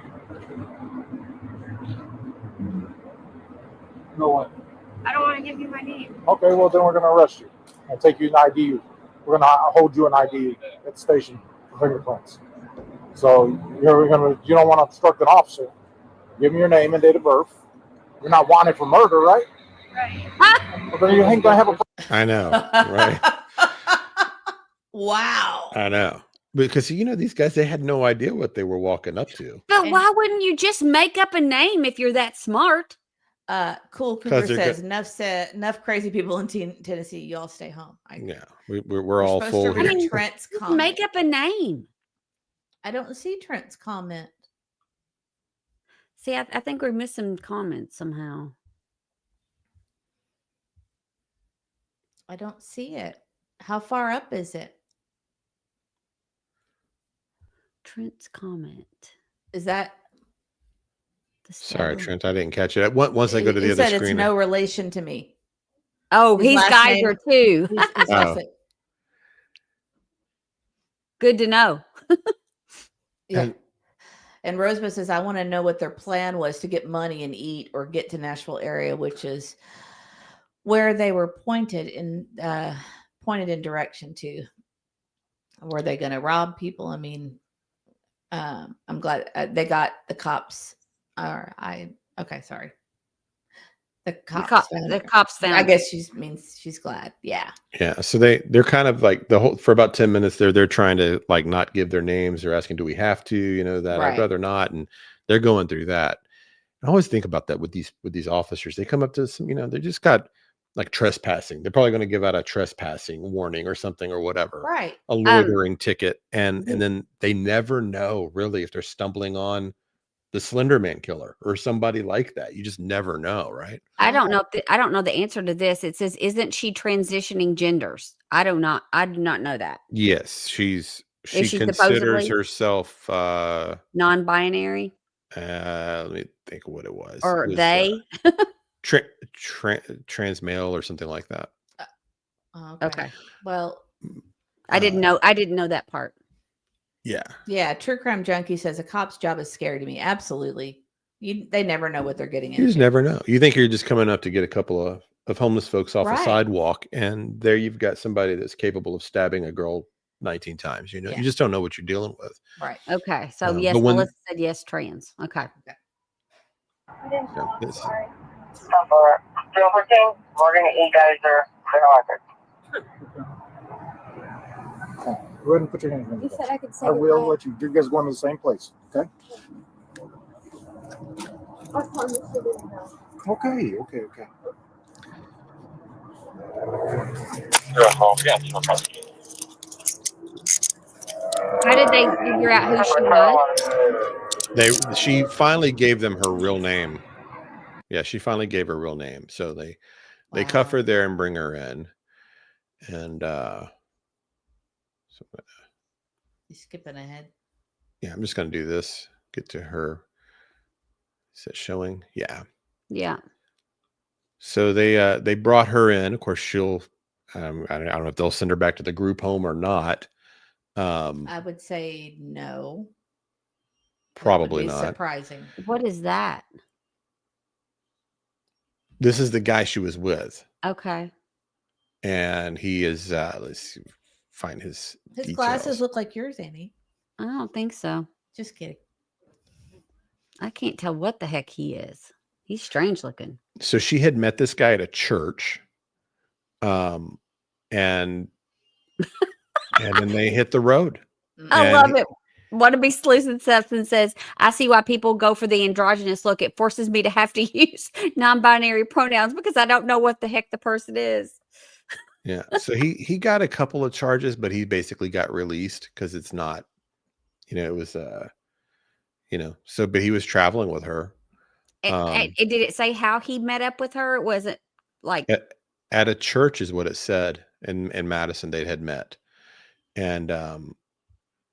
no one. I don't want to give you my name. Okay, well then we're gonna arrest you and take you an ID. We're gonna hold you an ID at the station for fingerprints. So you don't want to obstruct an officer. Give me your name and date of birth. You're not wanted for murder, right? Right. Well, then you ain't gonna have a. I know, right? Wow. I know. Because these guys, they had no idea what they were walking up to. But And- why wouldn't you just make up a name if you're that smart? Cool 'Cause Cooper they're says enough crazy people in Tennessee. You all stay home. Yeah, we're all supposed full to here. read I mean, Trent's Just comment. make up a name. I don't see Trent's comment. See, I think we're missing comments somehow. I don't see it. How far up is it? Trent's comment. Is that the Sorry, spelling? Trent, I didn't catch it. Once I go to the He other said screen. it's no relation to me. Oh, His he's last Geyser name- too. He's Oh. also- Good to know. yeah. And- And Rosebud says, I want to know what their plan was to get money and eat or get to Nashville area, which is where they were pointed in direction to. Were they going to rob people? I mean, I'm glad they got the cops. Okay, sorry. The cops. found The her. cops found. I guess means she's glad. Yeah. Yeah, so they're kind of like for about 10 minutes they're trying to like not give their names. They're asking, do we have to? That Right. I'd rather not, and they're going through that. I always think about that with these officers. They come up to some, they just got like trespassing. They're probably going to give out a trespassing warning or something or whatever, Right. a loitering ticket, and Mhm. then they never know really if they're stumbling on the Slender Man killer or somebody like that. You just never know, right? I don't know. I don't know the answer to this. It says, "Isn't she transitioning genders?" I do not know that. Yes, she she considers supposedly? herself. Non-binary Let me think of what it was. or It was, they? trans male or something like that. Okay. Well, I didn't know. I didn't know that part. Yeah. yeah. True Crime Junkie says a cop's job is scary to me. Absolutely. They never know what they're getting You into. just never know. You think you're just coming up to get a couple of homeless folks off a Right. sidewalk, and there you've got somebody that's capable of stabbing a girl 19 times. Yeah. You just don't know what you're dealing with. Right. Okay. So But yes, when- Melissa said yes, trans. Okay. So this- Number 214, Morgan E. Geyser, Clear Records. Go ahead and put your hands in. You said I could say I will goodbye. let you. You guys going to the same place, okay? I promise you didn't know. Okay. How did they figure out who she was? She finally gave them her real name. Yeah, she finally gave her real name. So they cuff her there and bring her in. And so You skipping ahead. yeah, I'm just gonna do this. Get to her. Is it showing? Yeah. Yeah. So they brought her in. Of course, she'll I don't know if they'll send her back to the group home or not. I would say no. Probably That would be not. surprising. What is that? This is the guy she was with, Okay. and he is. Let's see, find his. His details. glasses look like yours, Annie. I don't think so. Just kidding. I can't tell what the heck he is. He's strange looking. So she had met this guy at a church, and then they hit the road. I And love it. Wannabe Sleuth and Substance says, I see why people go for the androgynous look. It forces me to have to use non-binary pronouns because I don't know what the heck the person is. Yeah. So he got a couple of charges, but he basically got released because it's not, it was so but he was traveling with her. Did it say how he met up with her? Was it like at a church is what it said in Madison they had met. And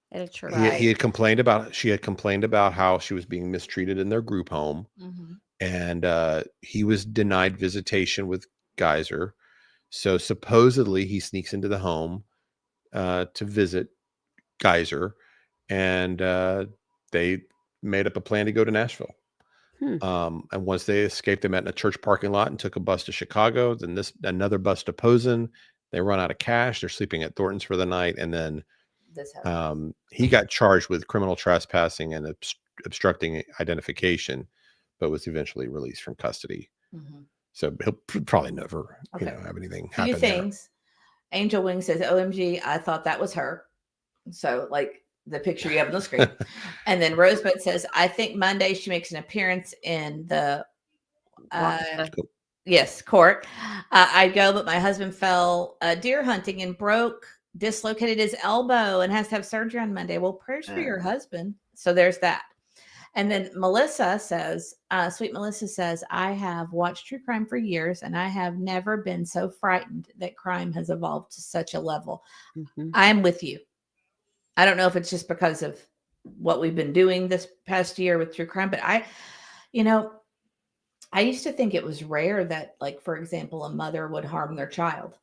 at a church? He had complained about how she was being mistreated in their group home. Mm-hmm. And he was denied visitation with Geyser. So supposedly he sneaks into the home to visit Geyser, and they made up a plan to go to Nashville. And once they escaped, they met in a church parking lot and took a bus to Chicago. Then another bus to Posen. They run out of cash. They're sleeping at Thornton's for the night, and then he got charged with criminal trespassing and obstructing identification, but was eventually released from custody. Mm-hmm. So he'll probably never, have anything happen. Few things. There. Angel Wing says, "OMG, I thought that was her." So like the picture you have on the screen. And then Rosebud says, "I think Monday she makes an appearance in the court. I'd go, but my husband fell deer hunting and dislocated his elbow and has to have surgery on Monday." Well, prayers for your husband. So there's that. And then Melissa says, sweet Melissa says, "I have watched true crime for years and I have never been so frightened that crime has evolved to such a level." Mm-hmm. I'm with you. I don't know if it's just because of what we've been doing this past year with true crime, but I used to think it was rare that, like, for example, a mother would harm their child.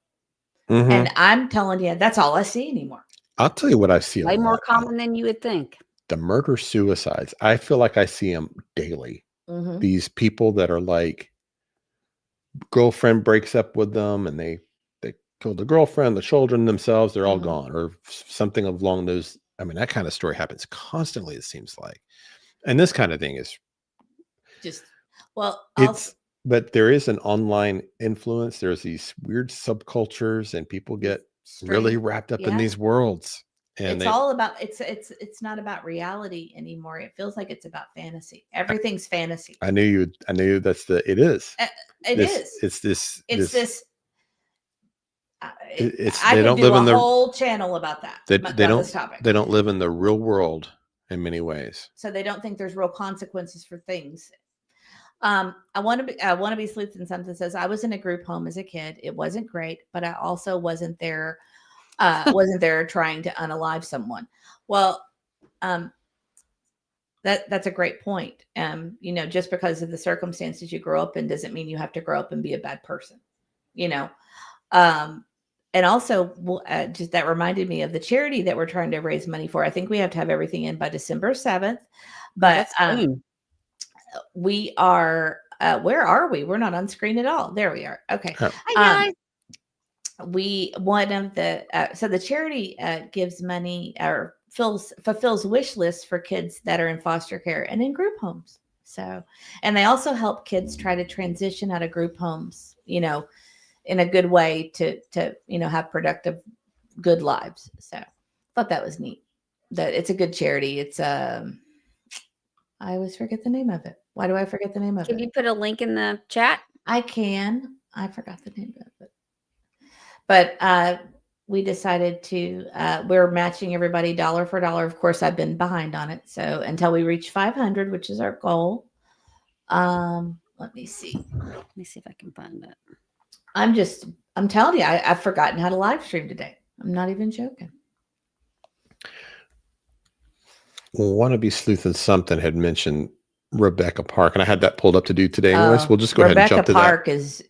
Mm-hmm. And I'm telling you, that's all I see anymore. I'll tell you what I see. Way more common than you would think. The murder suicides. I feel like I see them daily. Mm-hmm. These people that are like, girlfriend breaks up with them and they killed the girlfriend, the children themselves, they're all gone, or something along those. I mean, that kind of story happens constantly, it seems like. And this kind of thing is just, but there is an online influence. There's these weird subcultures and people get really wrapped up in these worlds. And it's all about, it's not about reality anymore. It feels like it's about fantasy. Everything's fantasy. I knew that's it is. I don't live in the whole channel about that. They don't live in the real world in many ways. So they don't think there's real consequences for things. I want to be Sleuth and something says, "I was in a group home as a kid. It wasn't great, but I also wasn't there trying to unalive someone." Well, that's a great point. Just because of the circumstances you grow up in doesn't mean you have to grow up and be a bad person, and also just that reminded me of the charity that we're trying to raise money for. I think we have to have everything in by December 7th, but we are, where are we? We're not on screen at all. There we are. Okay. Hi guys. So the charity gives money or fulfills wish lists for kids that are in foster care and in group homes. So, and they also help kids try to transition out of group homes, in a good way to have productive, good lives. So thought that was neat. That it's a good charity. It's I always forget the name of it. Why do I forget the name of Can it? you put a link in the chat? I can. I forgot the name of it. But we decided to we're matching everybody dollar for dollar. Of course, I've been behind on it. So until we reach 500, which is our goal. Let me see. Let me see if I can find it. I'm telling you, I've forgotten how to live stream today. I'm not even joking. Wannabe Sleuth and something had mentioned Rebecca Park, and I had that pulled up to do today anyways. We'll just go ahead and jump to Park that. is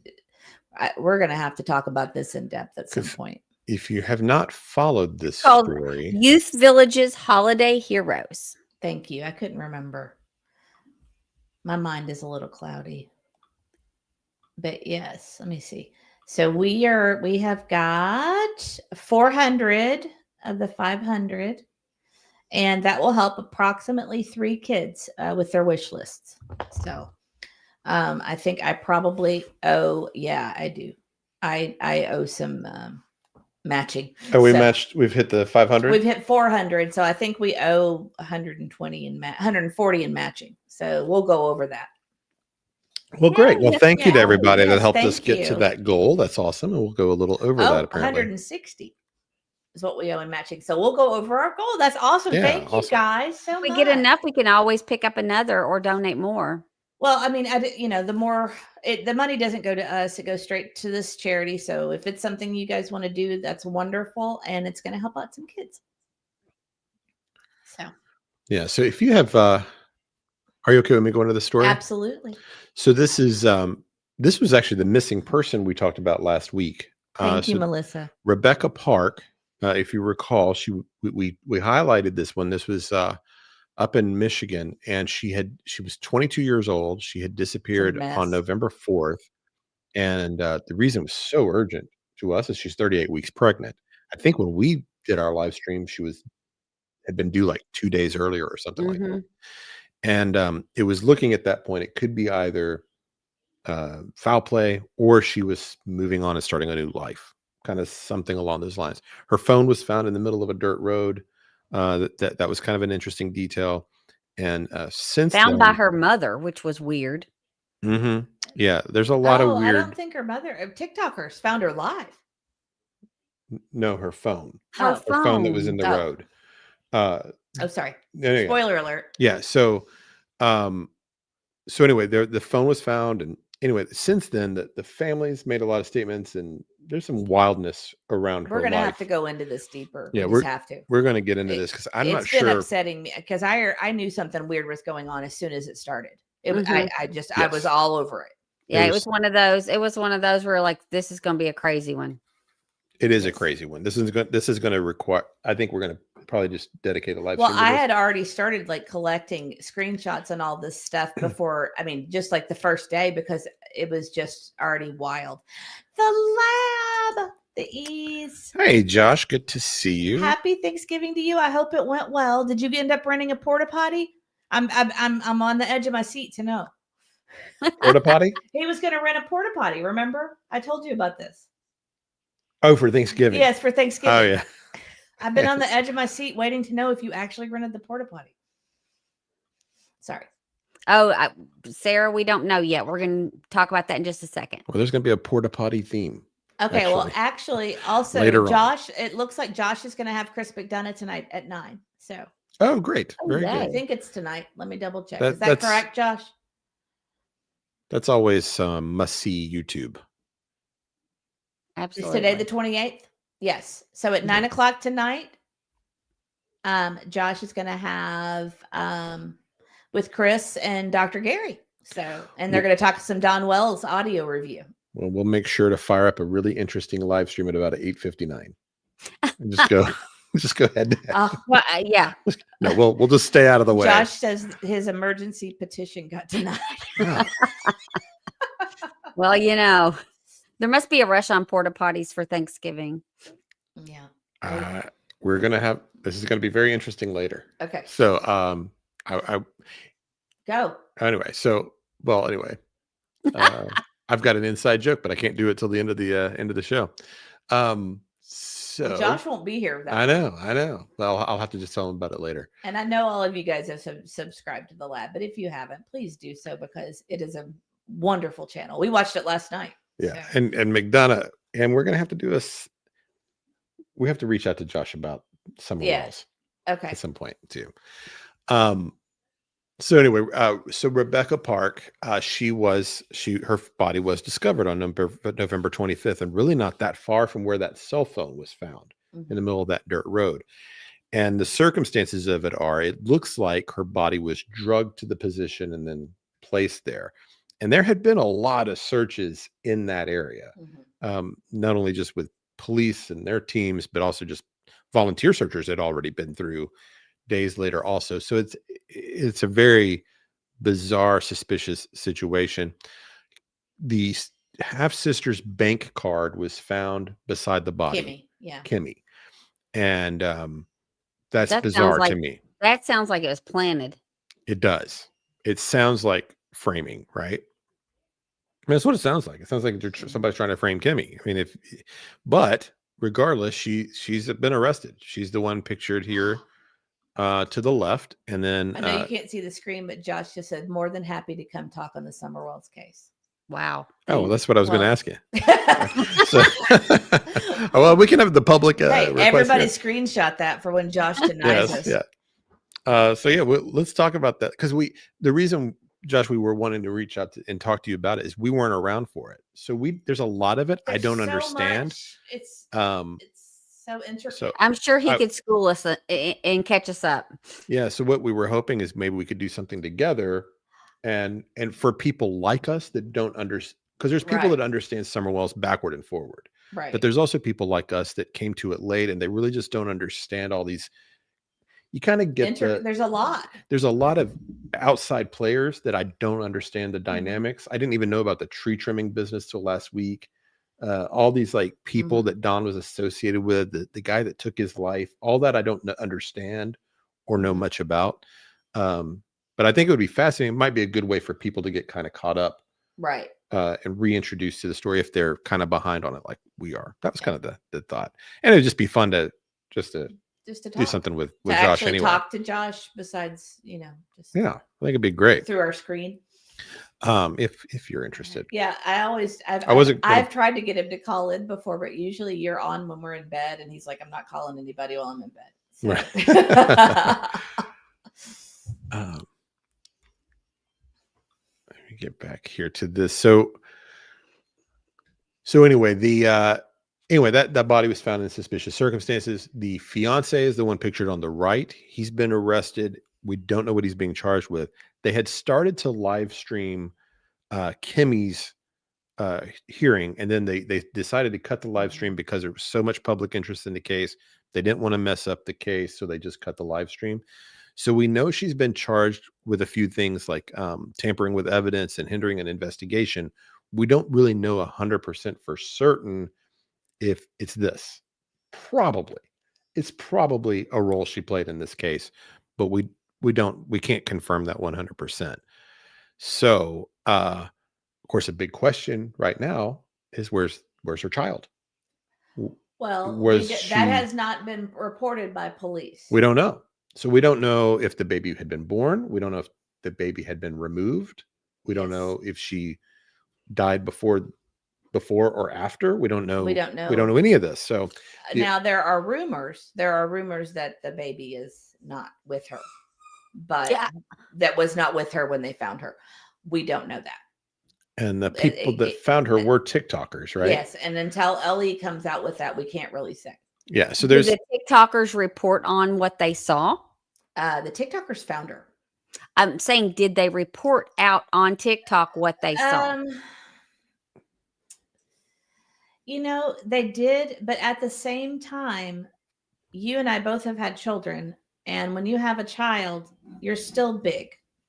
we're going to have to talk about this in depth at some point. If you have not followed this Called story, Youth Village's Holiday Heroes. Thank you. I couldn't remember. My mind is a little cloudy. But yes, let me see. So we have got 400 of the 500, and that will help approximately 3 kids with their wish lists. So I think I probably owe, I do. I owe some matching. oh, we So matched. We've hit the 500. we've hit 400, so I think we owe 120 and 140 in matching. So we'll go over that. Well, great. Well, Yes, thank you to yeah. everybody that Yes, helped us thank get to you. that goal. That's awesome, and we'll go a little over that. Apparently, 160 is what we owe in matching. So we'll go over our goal. That's awesome. Yeah, Thank you awesome. guys so If we much. get enough, we can always pick up another or donate more. Well, I mean, the more the money doesn't go to us, it goes straight to this charity. So if it's something you guys want to do, that's wonderful, and it's going to help out some kids. So yeah. So if you have, are you okay with me going to the story? absolutely. So this is this was actually the missing person we talked about last week. Thank you, so Melissa. Rebecca Park, if you recall, we highlighted this one. This was up in Michigan, and she was 22 years old. She had disappeared mess. on November 4th, and the reason it was so urgent to us is she's 38 weeks pregnant. I think when we did our live stream, she had been due like 2 days earlier or something like that. And it was looking at that point, it could be either foul play or she was moving on and starting a new life, kind of something along those lines. Her phone was found in the middle of a dirt road. That was kind of an interesting detail. And since Found by then, her mother, which was weird. yeah, there's a lot of I weird. don't think her mother, TikTokers found her live. No, her phone. Her Her phone that was in the Oh. road. Oh, sorry. Anyway, Spoiler alert. yeah. So anyway, the phone was found, and anyway, since then, the family's made a lot of statements, and there's some wildness around her We're gonna life. have to go into this deeper. Yeah, we just have to. We're going to get into this because I'm not It's been sure. upsetting me because I knew something weird was going on as soon as it started. It was Mhm. I was Yes. all over it. Yeah, It it was- was one of those. It was one of those where like this is going to be a crazy one. It is a crazy one. This is going to require. I think we're going to probably just dedicate a live Well, stream to I this. had already started like collecting screenshots and all this stuff before. I mean, just like the first day because it was just already wild. The lab, the ease. Hey, Josh, good to see you. Happy Thanksgiving to you. I hope it went well. Did you end up renting a porta potty? I'm on the edge of my seat to know. Porta potty? He was going to rent a porta potty. Remember? I told you about this. Oh, for Thanksgiving. Yes, for Thanksgiving. Oh, yeah. I've been on the edge of my seat waiting to know if you actually rented the porta potty. Sorry. Oh, Sarah, we don't know yet. We're going to talk about that in just a second. Well, there's going to be a porta potty theme. Okay. Well, actually, also Later on. Josh. It looks like Josh is going to have Chris McDonough tonight at 9. So Oh, great. Oh, Very yay. I good. think it's tonight. Let me double check. That- Is that that's- correct, Josh? That's always must see YouTube. Is Absolutely. today the 28th? Yes. So at 9 o'clock tonight, Josh is going to have with Chris and Dr. Gary. So, and they're going to talk some Don Wells audio review. Well, we'll make sure to fire up a really interesting live stream at about 8:59. And just go, just go ahead. Well, yeah. No, we'll just stay out of the way. Josh says his emergency petition got denied. Well, you know, there must be a rush on porta potties for Thanksgiving. Yeah. We're gonna have this is gonna be very interesting later. Okay. So I Go. anyway. So well anyway, I've got an inside joke, but I can't do it till the end of the show. So Josh won't be here. I know. Well, I'll have to just tell him about it later. And I know all of you guys have subscribed to the lab, but if you haven't, please do so because it is a wonderful channel. We watched it last night. Yeah. So. And McDonough, and we're going to have to do we have to reach out to Josh about Summer Wells Okay. at some point too. So anyway, so Rebecca Park, her body was discovered on November 25th, and really not that far from where that cell phone was found in the middle of that dirt road. And the circumstances of it are, it looks like her body was drugged to the position and then placed there. And there had been a lot of searches in that area, not only just with police and their teams, but also just volunteer searchers had already been through days later also. So it's a very bizarre, suspicious situation. The half-sister's bank card was found beside the body. Kimmy. And that's bizarre to me. That sounds like it was planted. It does. It sounds like framing, right? I mean, that's what it sounds like. It sounds like somebody's trying to frame Kimmy. I mean, but regardless, she's been arrested. She's the one pictured here to the left. And then I know you can't see the screen, but Josh just said more than happy to come talk on the Summer Wells case. Wow. Oh, well, that's what I was going to ask you. So, well, we can have the public. Hey, everybody screenshot that for when Josh denies us. Yeah. So yeah, let's talk about that because the reason, Josh, we were wanting to reach out and talk to you about it is we weren't around for it. So there's a lot of it I don't understand. It's so intricate. So I'm sure he could school us and catch us up. Yeah. So what we were hoping is maybe we could do something together, and for people like us that don't understand, because there's people that understand Summer Wells backward and forward, right? But there's also people like us that came to it late and they really just don't understand all these. You kind of get there's a lot of outside players that I don't understand the dynamics. I didn't even know about the tree trimming business till last week. All these like people that Don was associated with, the guy that took his life, all that I don't understand or know much about. But I think it would be fascinating. It might be a good way for people to get kind of caught up, right? And reintroduced to the story if they're kind of behind on it, like we are. That was kind of the thought, and it would just be fun to do something with Josh anyway. Talk to Josh besides, just I think it'd be great through our screen. If you're interested. Yeah, I've tried to get him to call in before, but usually you're on when we're in bed, and he's like, "I'm not calling anybody while I'm in bed." So. Right. Let me get back here to this. So anyway, that body was found in suspicious circumstances. The fiance is the one pictured on the right. He's been arrested. We don't know what he's being charged with. They had started to live stream Kimmy's hearing, and then they decided to cut the live stream because there was so much public interest in the case. They didn't want to mess up the case, so they just cut the live stream. So we know she's been charged with a few things like tampering with evidence and hindering an investigation. We don't really know 100% for certain if it's this. It's probably a role she played in this case, but we can't confirm that 100%. So, of course, a big question right now is where's her child? Well, that has not been reported by police. We don't know. So we don't know if the baby had been born. We don't know if the baby had been removed. We don't know if she died before or after. We don't know. We don't know any of this. So now there are rumors. That the baby is not with her, but that was not with her when they found her. We don't know that. And the people that found her were TikTokers, right? Yes. And until Ellie comes out with that, we can't really say. Yeah. So there's Did the TikTokers report on what they saw? The TikTokers found her. I'm saying, did they report out on TikTok what they saw? They did, but at the same time, you and I both have had children, and when you have a child, you're still big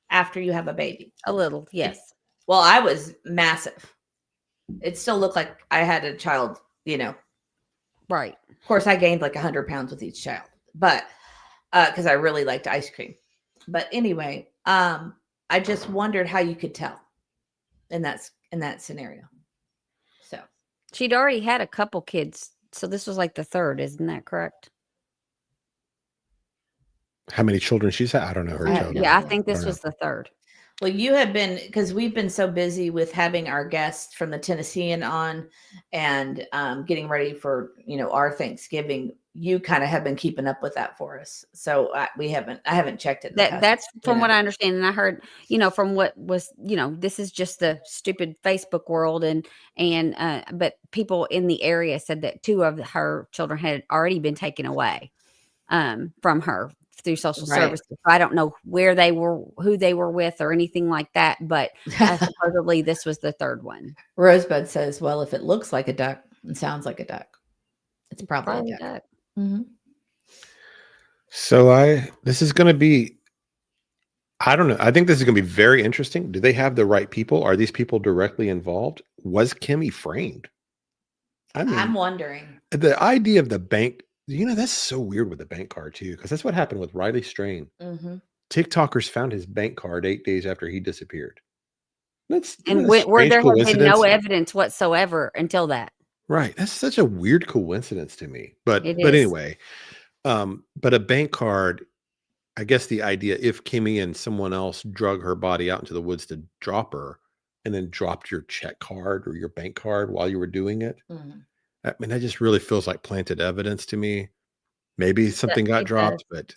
after you have a baby. A little, yes. Well, I was massive. It still looked like I had a child, Right. Of course, I gained like 100 pounds with each child, but because I really liked ice cream. But anyway, I just wondered how you could tell in that scenario. So she'd already had a couple kids So this was like the third, isn't that correct? How many children she's had? I don't know her I have children. no Yeah, I idea. think this don't was the third. Well, you have been, because we've been so busy with having our guests from the Tennessean on and getting ready for, our Thanksgiving. You kind of have been keeping up with that for us. So I haven't checked it. That's from what I understand. And I heard, from what was, this is just the stupid Facebook world. But people in the area said that 2 of her children had already been taken away from her through social Right. services. So I don't know where they were, who they were with or anything like that, but supposedly this was the third one. Rosebud says, well, if it looks like a duck and sounds like a duck, it's probably a duck. Mm-hmm. So this is going to be, I don't know. I think this is going to be very interesting. Do they have the right people? Are these people directly involved? Was Kimmy framed? I mean, I'm wondering. the idea of the bank, that's so weird with the bank card too, because that's what happened with Riley Strain. Mm-hmm. TikTokers found his bank card 8 days after he disappeared. And where there had been no evidence whatsoever until that. Right. That's such a weird coincidence to me. But It is. anyway, but a bank card, I guess the idea, if Kimmy and someone else drug her body out into the woods to drop her and then dropped your check card or your bank card while you were doing it, Mm-hmm. I mean, that just really feels like planted evidence to me. Maybe something got dropped, but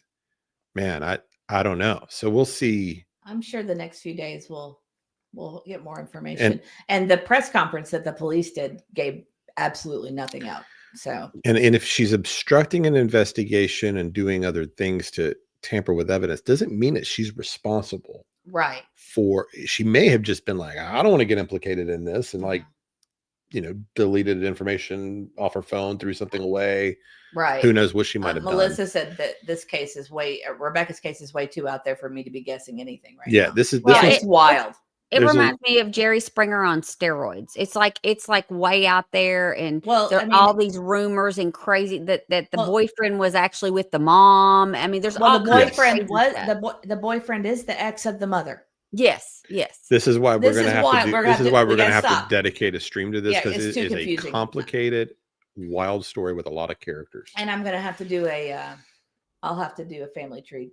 man, I don't know. So we'll see. I'm sure the next few days we'll get more information. And the press conference that the police did gave absolutely nothing out. So and if she's obstructing an investigation and doing other things to tamper with evidence, doesn't mean that she's responsible. Right. She may have just been like, I don't want to get implicated in this, and deleted information off her phone, threw something away. Right. Who knows what she might have Melissa done. said that this case is Rebecca's case is way too out there for me to be guessing anything right Yeah, now. this is It's wild. It reminds me of Jerry Springer on steroids. It's like way out there, and all these rumors and crazy that the boyfriend was actually with the mom. I mean, there's all the boyfriend was the boyfriend is the ex of the mother. Yes. This is why we're going to have to dedicate a stream to this, because it is a complicated, wild story with a lot of characters. And I'm going to have to do I'll have to do a family tree.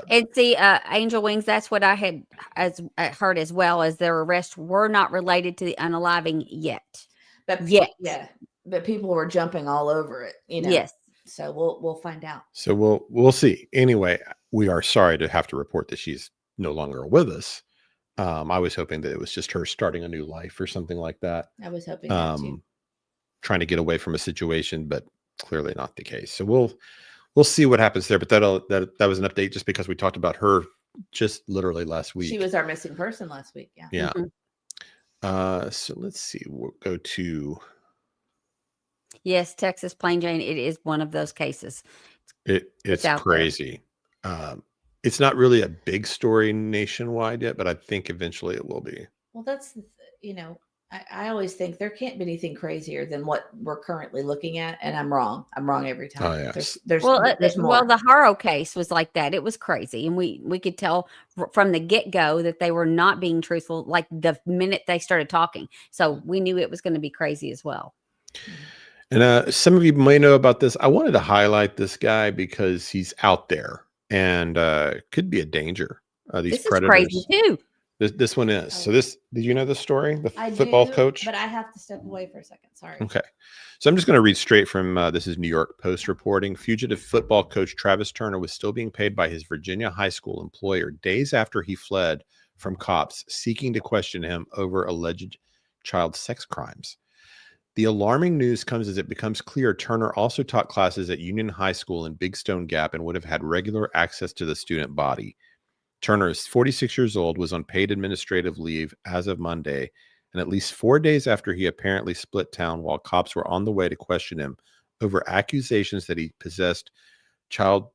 And see, Angel Wings, that's what I had heard as well, as their arrests were not related to the unaliving yet. But people were jumping all over it, Yes. So we'll find out. So we'll see. Anyway, we are sorry to have to report that she's no longer with us. I was hoping that it was just her starting a new life or something like that. I was hoping that too. Trying to get away from a situation, but clearly not the case. So we'll see what happens there. But that was an update just because we talked about her just literally last week. She was our missing person last week. Yeah. Yeah. So let's see. We'll go to. Yes, Texas Plain Jane. It is one of those cases. It's crazy. It's not really a big story nationwide yet, but I think eventually it will be. Well, that's, I always think there can't be anything crazier than what we're currently looking at. And I'm wrong. I'm wrong every time. Oh, yeah. There's more. Well, the Haro case was like that. It was crazy. And we could tell from the get-go that they were not being truthful, like the minute they started talking. So we knew it was going to be crazy as well. And some of you may know about this. I wanted to highlight this guy because he's out there and could be a danger. These predators. This is crazy too. This one is. So did you know this story? The football coach? But I have to step away for a second. Sorry. Okay. So I'm just going to read straight from, this is New York Post reporting. Fugitive football coach Travis Turner was still being paid by his Virginia high school employer days after he fled from cops seeking to question him over alleged child sex crimes. The alarming news comes as it becomes clear Turner also taught classes at Union High School in Big Stone Gap and would have had regular access to the student body. Turner is 46 years old, was on paid administrative leave as of Monday, and at least 4 days after he apparently split town while cops were on the way to question him over accusations that he possessed child,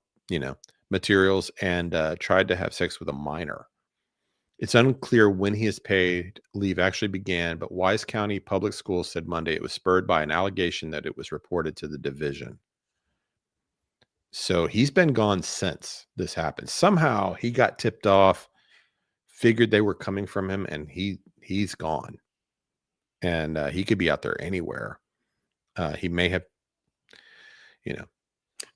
materials and tried to have sex with a minor. It's unclear when his paid leave actually began, but Wise County Public Schools said Monday it was spurred by an allegation that it was reported to the division. So he's been gone since this happened. Somehow he got tipped off, figured they were coming from him, and he's gone. And he could be out there anywhere. He may have you know.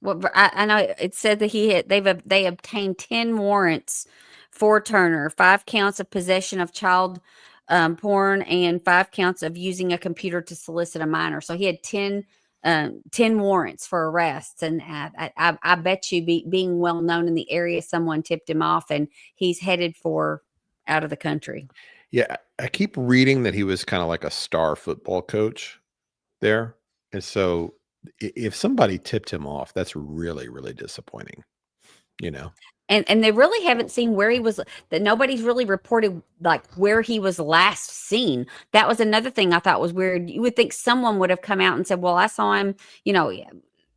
Well, but I know it said that they obtained 10 warrants for Turner, 5 counts of possession of child porn, and 5 counts of using a computer to solicit a minor. So he had 10 warrants for arrests, and I bet you, being well known in the area, someone tipped him off, and he's headed for out of the country. Yeah, I keep reading that he was kind of like a star football coach there, and so if somebody tipped him off, that's really, really disappointing, you know. And they really haven't seen where he was, that nobody's really reported like where he was last seen. That was another thing I thought was weird. You would think someone would have come out and said, well, I saw him,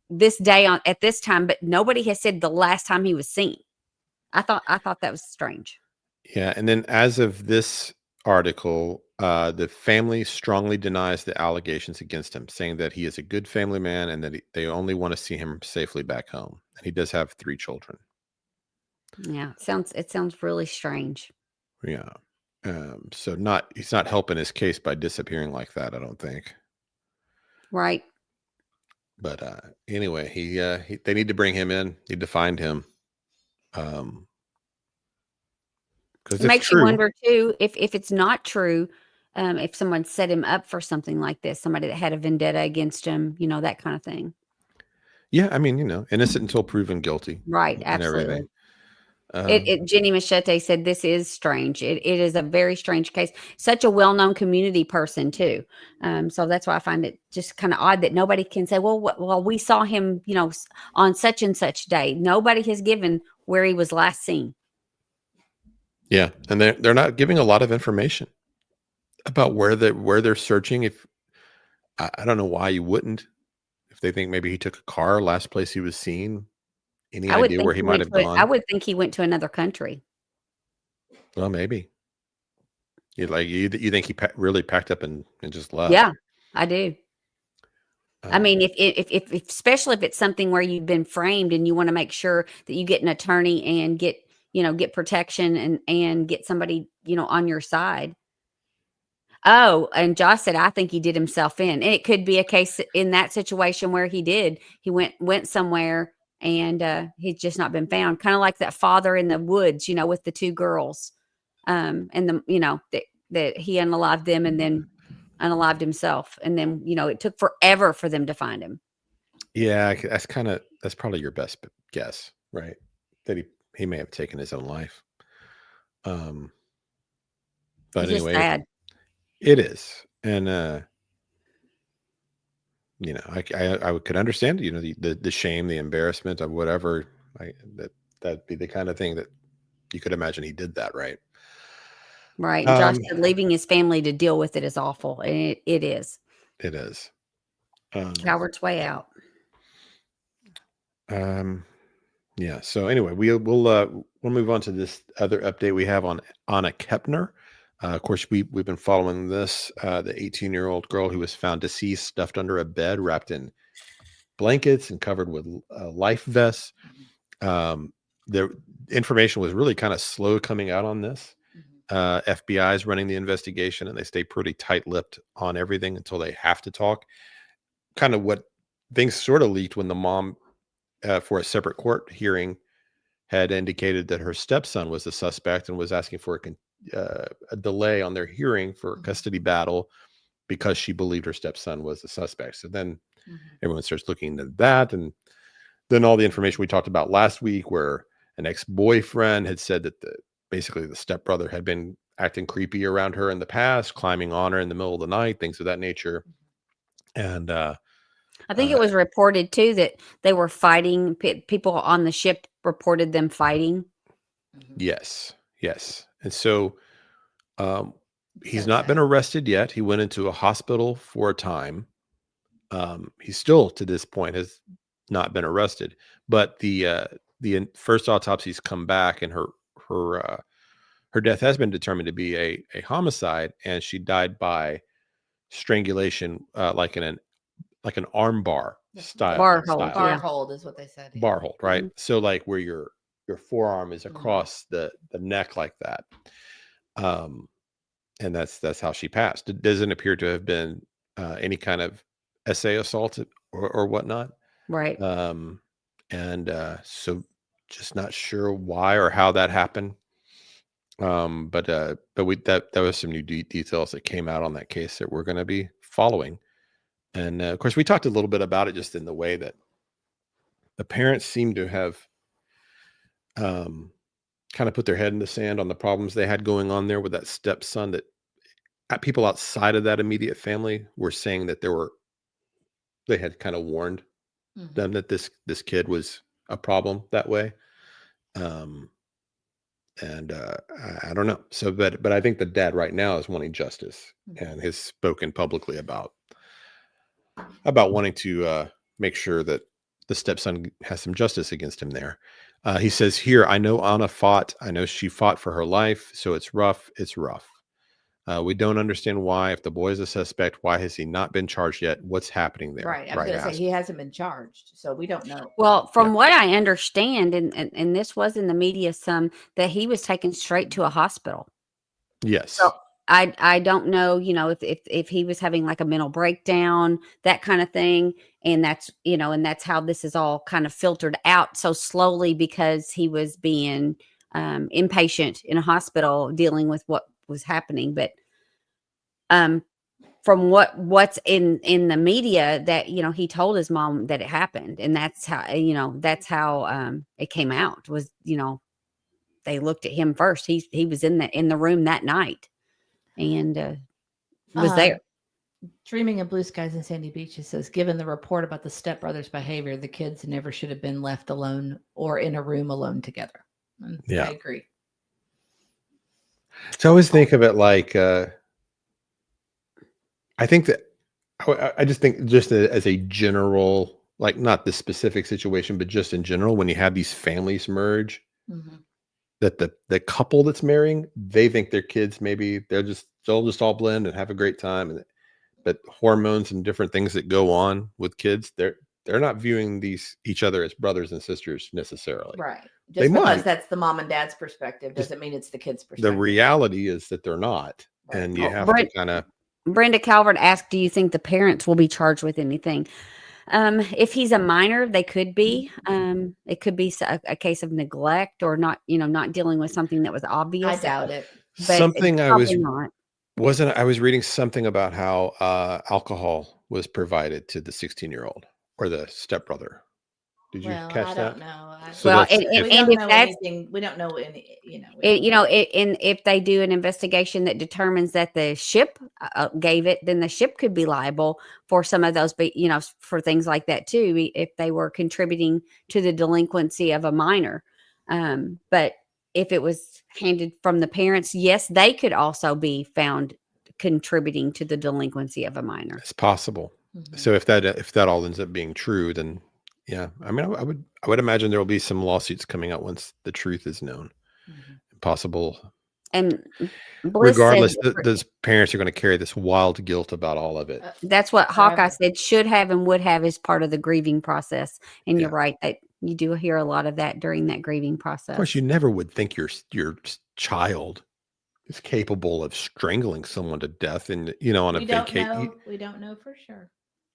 this day at this time, but nobody has said the last time he was seen. I thought that was strange. Yeah, and then as of this article, the family strongly denies the allegations against him, saying that he is a good family man and that they only want to see him safely back home. And he does have 3 children. Yeah, it sounds really strange. Yeah. So he's not helping his case by disappearing like that, I don't think. Right. But anyway, they need to bring him in, need to find him. Because It makes you wonder too if it's not true, if someone set him up for something like this, somebody that had a vendetta against him, that kind of thing. Yeah, I mean, innocent until proven guilty. Right, and absolutely. everything. Jenny Machete said this is strange. It is a very strange case. Such a well-known community person too. So that's why I find it just kind of odd that nobody can say, well, we saw him, on such and such day. Nobody has given where he was last seen. Yeah, and they're not giving a lot of information about where they're searching. If I don't know why you wouldn't, if they think maybe he took a car last place he was seen. Any idea where he might have gone? I would think he went to another country. Well, maybe. You think he really packed up and just left? Yeah, I do. I mean, if especially if it's something where you've been framed and you want to make sure that you get an attorney and get protection and get somebody, on your side. Oh, and Josh said, I think he did himself in. And it could be a case in that situation where he went somewhere and he's just not been found. Kind of like that father in the woods, with the 2 girls. And that he unalived them and then unalived himself. And then, it took forever for them to find him. Yeah, that's probably your best guess, right? That he may have taken his own life. But It's anyway, just sad. it is. And I could understand, the shame, the embarrassment of whatever. That'd be the kind of thing that you could imagine he did that, right? Right. And Josh said leaving his family to deal with it is awful. And it is. It is. Coward's way out. Yeah. So anyway, we'll move on to this other update we have on Anna Kepner. Of course, we've been following this, the 18-year-old girl who was found deceased, stuffed under a bed, wrapped in blankets and covered with life vests. The information was really kind of slow coming out on this. FBI is running the investigation, and they stay pretty tight-lipped on everything until they have to talk. Kind of what things sort of leaked when the mom, for a separate court hearing, had indicated that her stepson was the suspect and was asking for a delay on their hearing for a custody battle because she believed her stepson was the suspect. So then everyone starts looking into that. And then all the information we talked about last week, where an ex-boyfriend had said that basically the stepbrother had been acting creepy around her in the past, climbing on her in the middle of the night, things of that nature. And I think it was reported too that they were fighting. People on the ship reported them fighting. Yes. And so he's not been arrested yet. He went into a hospital for a time. He still, to this point, has not been arrested. But the first autopsy's come back, and her death has been determined to be a homicide, and she died by strangulation, like an arm bar style. Bar hold. Bar hold is what they said. Bar hold, right? So like where your forearm is across the neck like that. And that's how she passed. It doesn't appear to have been any kind of essay assault or whatnot. Right. So just not sure why or how that happened. But that was some new details that came out on that case that we're going to be following. And of course, we talked a little bit about it just in the way that the parents seem to have kind of put their head in the sand on the problems they had going on there with that stepson. That people outside of that immediate family were saying that they had kind of warned them that this kid was a problem that way. I don't know. So, but I think the dad right now is wanting justice and has spoken publicly about wanting to make sure that the stepson has some justice against him there. He says here, I know Anna fought. I know she fought for her life. So it's rough. It's rough. We don't understand why. If the boy is a suspect, why has he not been charged yet? What's happening there? Right. I was going to say he hasn't been charged, so we don't know. Well, from what I understand, and this was in the media some, that he was taken straight to a hospital. Yes. So I don't know, if he was having like a mental breakdown, that kind of thing. And that's, and that's how this is all kind of filtered out so slowly because he was being inpatient in a hospital dealing with what was happening. But from what's in the media that, he told his mom that it happened. And that's how, it came out was, they looked at him first. He was in the room that night and was there. Dreaming of Blue Skies in Sandy Beach, it says, given the report about the stepbrothers' behavior, the kids never should have been left alone or in a room alone together. And I agree. So I always think of it like, I think that I just think just as a general, like not the specific situation, but just in general, when you have these families merge, that the couple that's marrying, they think their kids, maybe they'll just all blend and have a great time. But hormones and different things that go on with kids, they're not viewing each other as brothers and sisters necessarily. Right. Just because that's the mom and dad's perspective doesn't mean it's the kid's perspective. The reality is that they're not. Right. And you have to kind of. Brenda Calvert asked, do you think the parents will be charged with anything? If he's a minor, they could be. It could be a case of neglect or not, not dealing with something that was obvious. I doubt it. Something I was reading something about how alcohol was provided to the 16-year-old or the stepbrother. Did you catch that? I don't know. We don't know any, and if they do an investigation that determines that the ship gave it, then the ship could be liable for some of those, but for things like that too, if they were contributing to the delinquency of a minor. But if it was handed from the parents, yes, they could also be found contributing to the delinquency of a minor. It's possible. So if that all ends up being true, then yeah, I mean, I would imagine there will be some lawsuits coming out once the truth is known. Possible. And Bliss regardless, those parents are going to carry this wild guilt about all of it. That's what Hawkeye said should have and would have as part of the grieving process. And you're right that you do hear a lot of that during that grieving process. Of course, you never would think your child is capable of strangling someone to death and on a vacation. We don't know for sure.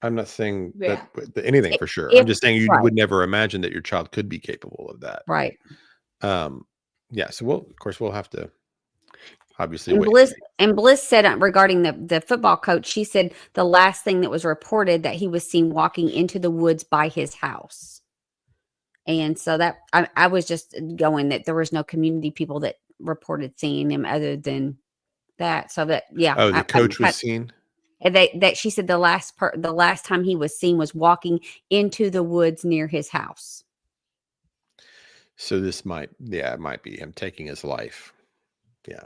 I'm not saying that anything for sure. I'm just saying you would never imagine that your child could be capable of that. Right. Yeah. So we'll have to obviously wait. Bliss said regarding the football coach, she said the last thing that was reported that he was seen walking into the woods by his house. And so that I was just going that there was no community people that reported seeing him other than that. So that, Oh, the coach was seen? That she said the last time he was seen was walking into the woods near his house. So this might be him taking his life. Yeah,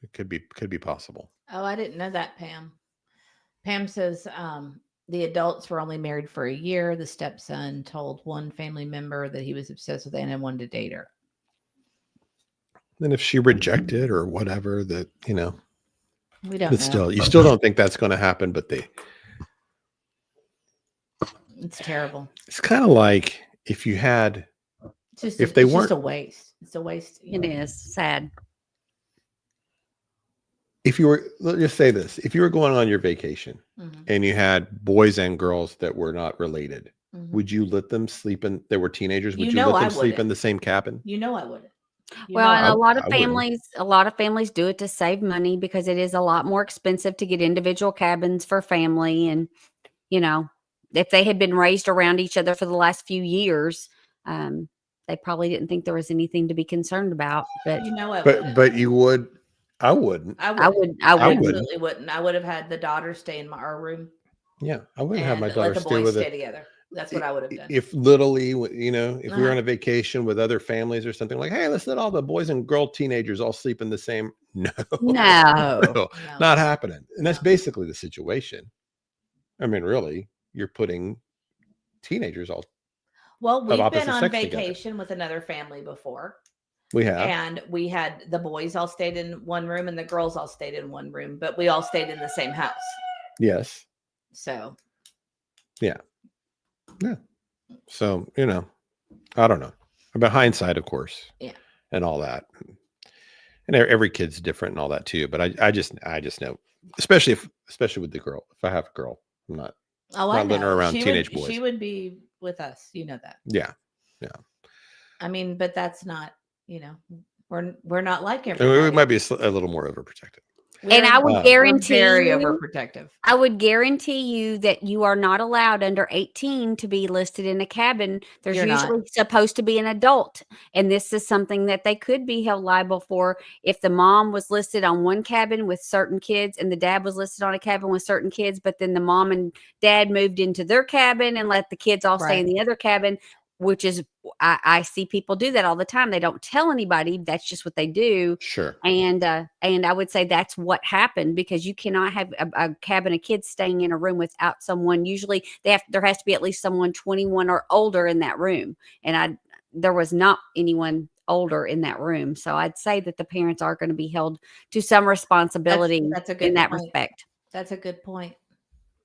it could be possible. Oh, I didn't know that, Pam. Pam says the adults were only married for a year. The stepson told one family member that he was obsessed with Anna and wanted to date her. Then if she rejected or whatever, that we don't know. You still don't think that's going to happen, but it's terrible. It's kind of like if you had, it's just a waste. It's a waste. It is sad. If you were, let's just say this, if you were going on your vacation and you had boys and girls that were not related Mhm. would you let them sleep in? They were teenagers. Would You you know let I them sleep in wouldn't. the same cabin? You know I wouldn't. You Well, know and I a wouldn't. lot of I wouldn't. families do it to save money because it is a lot more expensive to get individual cabins for family. And, you know, if they had been raised around each other for the last few years, they probably didn't think there was anything to be concerned about. But You know I wouldn't. But you would. I wouldn't. I I wouldn't. would, I I wouldn't. wouldn't. absolutely wouldn't. I would have had the daughter stay in our room Yeah, I wouldn't have and my let daughter the stay boys with stay it. together. That's what I would have done. If literally, you know, if we were Uh-huh. on a vacation with other families or something like, hey, let's let all the boys and girl teenagers all sleep in the same. No, No. no, No. not happening. And that's No. basically the situation. I mean, really, you're putting teenagers all. Well, we've been opposite on sex together. vacation with another family before, We have. and we had the boys all stayed in one room and the girls all stayed in one room, but we all stayed in the same house. Yes. So, Yeah. So, you know, I don't know. About hindsight, of course. Yeah. And all that. And every kid's different and all that too. But I just know, especially with the girl. If I have a girl, I'm not. oh, Not I letting her know. around She teenage would, boys. She would be with us. You know that. Yeah. I mean, but that's not. You know, we're not like And everybody. we might be a little more overprotective. And I would We're guarantee very you, overprotective. I would guarantee you that you are not allowed under 18 to be listed in a cabin. There's You're not. usually supposed to be an adult. And this is something that they could be held liable for if the mom was listed on one cabin with certain kids and the dad was listed on a cabin with certain kids, but then the mom and dad moved into their cabin and let the kids all stay in Right. the other cabin, which is, I see people do that all the time. They don't tell anybody. That's just what they do. Sure. And I would say that's what happened, because you cannot have a cabin of kids staying in a room without someone. Usually there has to be at least someone 21 or older in that room. And there was not anyone older in that room. So I'd say that the parents are going to be held to some responsibility That's a good in that point. respect. That's a good point,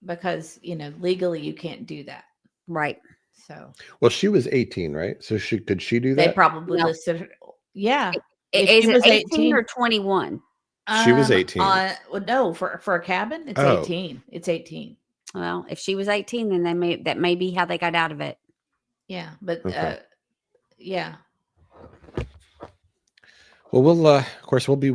because legally you can't do that. Right. So Well, she was 18, right? So could she do they that? probably No. listed her. Yeah. If Is she it was 18 or 21? She was 18. Well, no, for a cabin, it's Oh. 18. It's 18. Well, if she was 18, then that may be how they got out of it. Yeah, but Okay. yeah. Well, of course, we'll be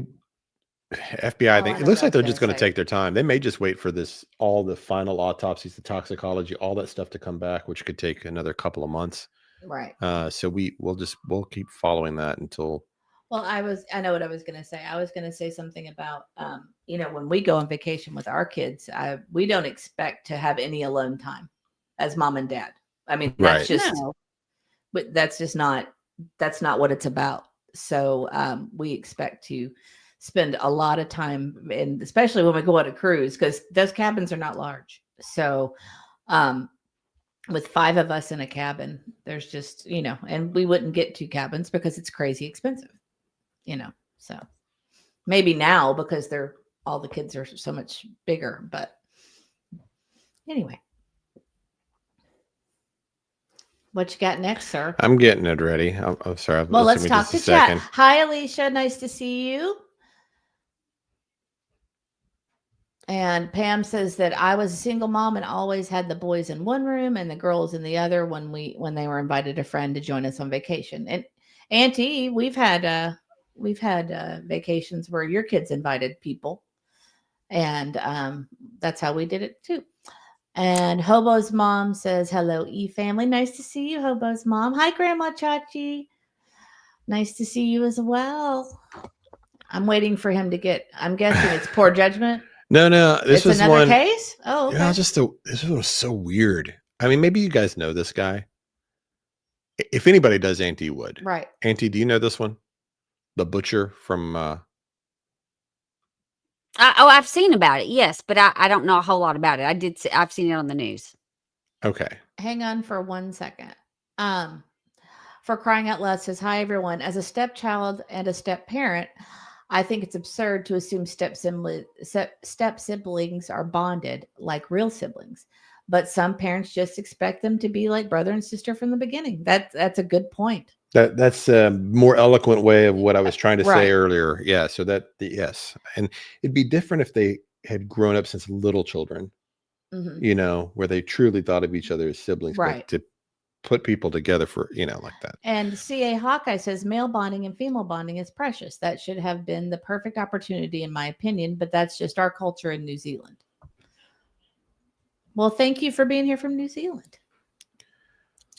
FBI. I Oh, think I it know looks what I like they're was just going gonna to say. take their time. They may just wait for all the final autopsies, the toxicology, all that stuff to come back, which could take another couple of months. Right. So we'll keep following that until. Well, I know what I was going to say. I was going to say something about, when we go on vacation with our kids, we don't expect to have any alone time as mom and dad. I mean, that's Right. just, No. but that's not what it's about. So we expect to spend a lot of time, and especially when we go on a cruise, because those cabins are not large. So with 5 of us in a cabin, there's just, and we wouldn't get 2 cabins because it's crazy expensive, so maybe now because all the kids are so much bigger, but anyway. What you got next, sir? I'm getting it ready. I'm sorry. Well, let's give me talk just to a chat. second. Hi, Alicia. Nice to see you. And Pam says that I was a single mom and always had the boys in one room and the girls in the other when they were invited a friend to join us on vacation. And Auntie, we've had vacations where your kids invited people, and that's how we did it too. And Hobo's mom says, hello, family. Nice to see you, Hobo's mom. Hi, Grandma Chachi. Nice to see you as well. I'm waiting for him to I'm guessing it's poor judgment. No, this It's was another one case? Oh, okay. Yeah, this was so weird. I mean, maybe you guys know this guy. If anybody does, Auntie would. Right. Auntie, do you know this one? The butcher from I've seen about it, yes, but I don't know a whole lot about it. I've seen it on the news. Okay. Hang on for 1 second. For crying out loud says, hi, everyone. As a stepchild and a step parent, I think it's absurd to assume step siblings are bonded like real siblings, but some parents just expect them to be like brother and sister from the beginning. That's a good point. That's a more eloquent way of what I was trying to Right. say earlier. Yeah. So yes. And it'd be different if they had grown up since little children. Mhm. you know, where they truly thought of each other as siblings, Right. but to put people together for, you know, like that. And CA Hawkeye says male bonding and female bonding is precious. That should have been the perfect opportunity, in my opinion, but that's just our culture in New Zealand. Well, thank you for being here from New Zealand.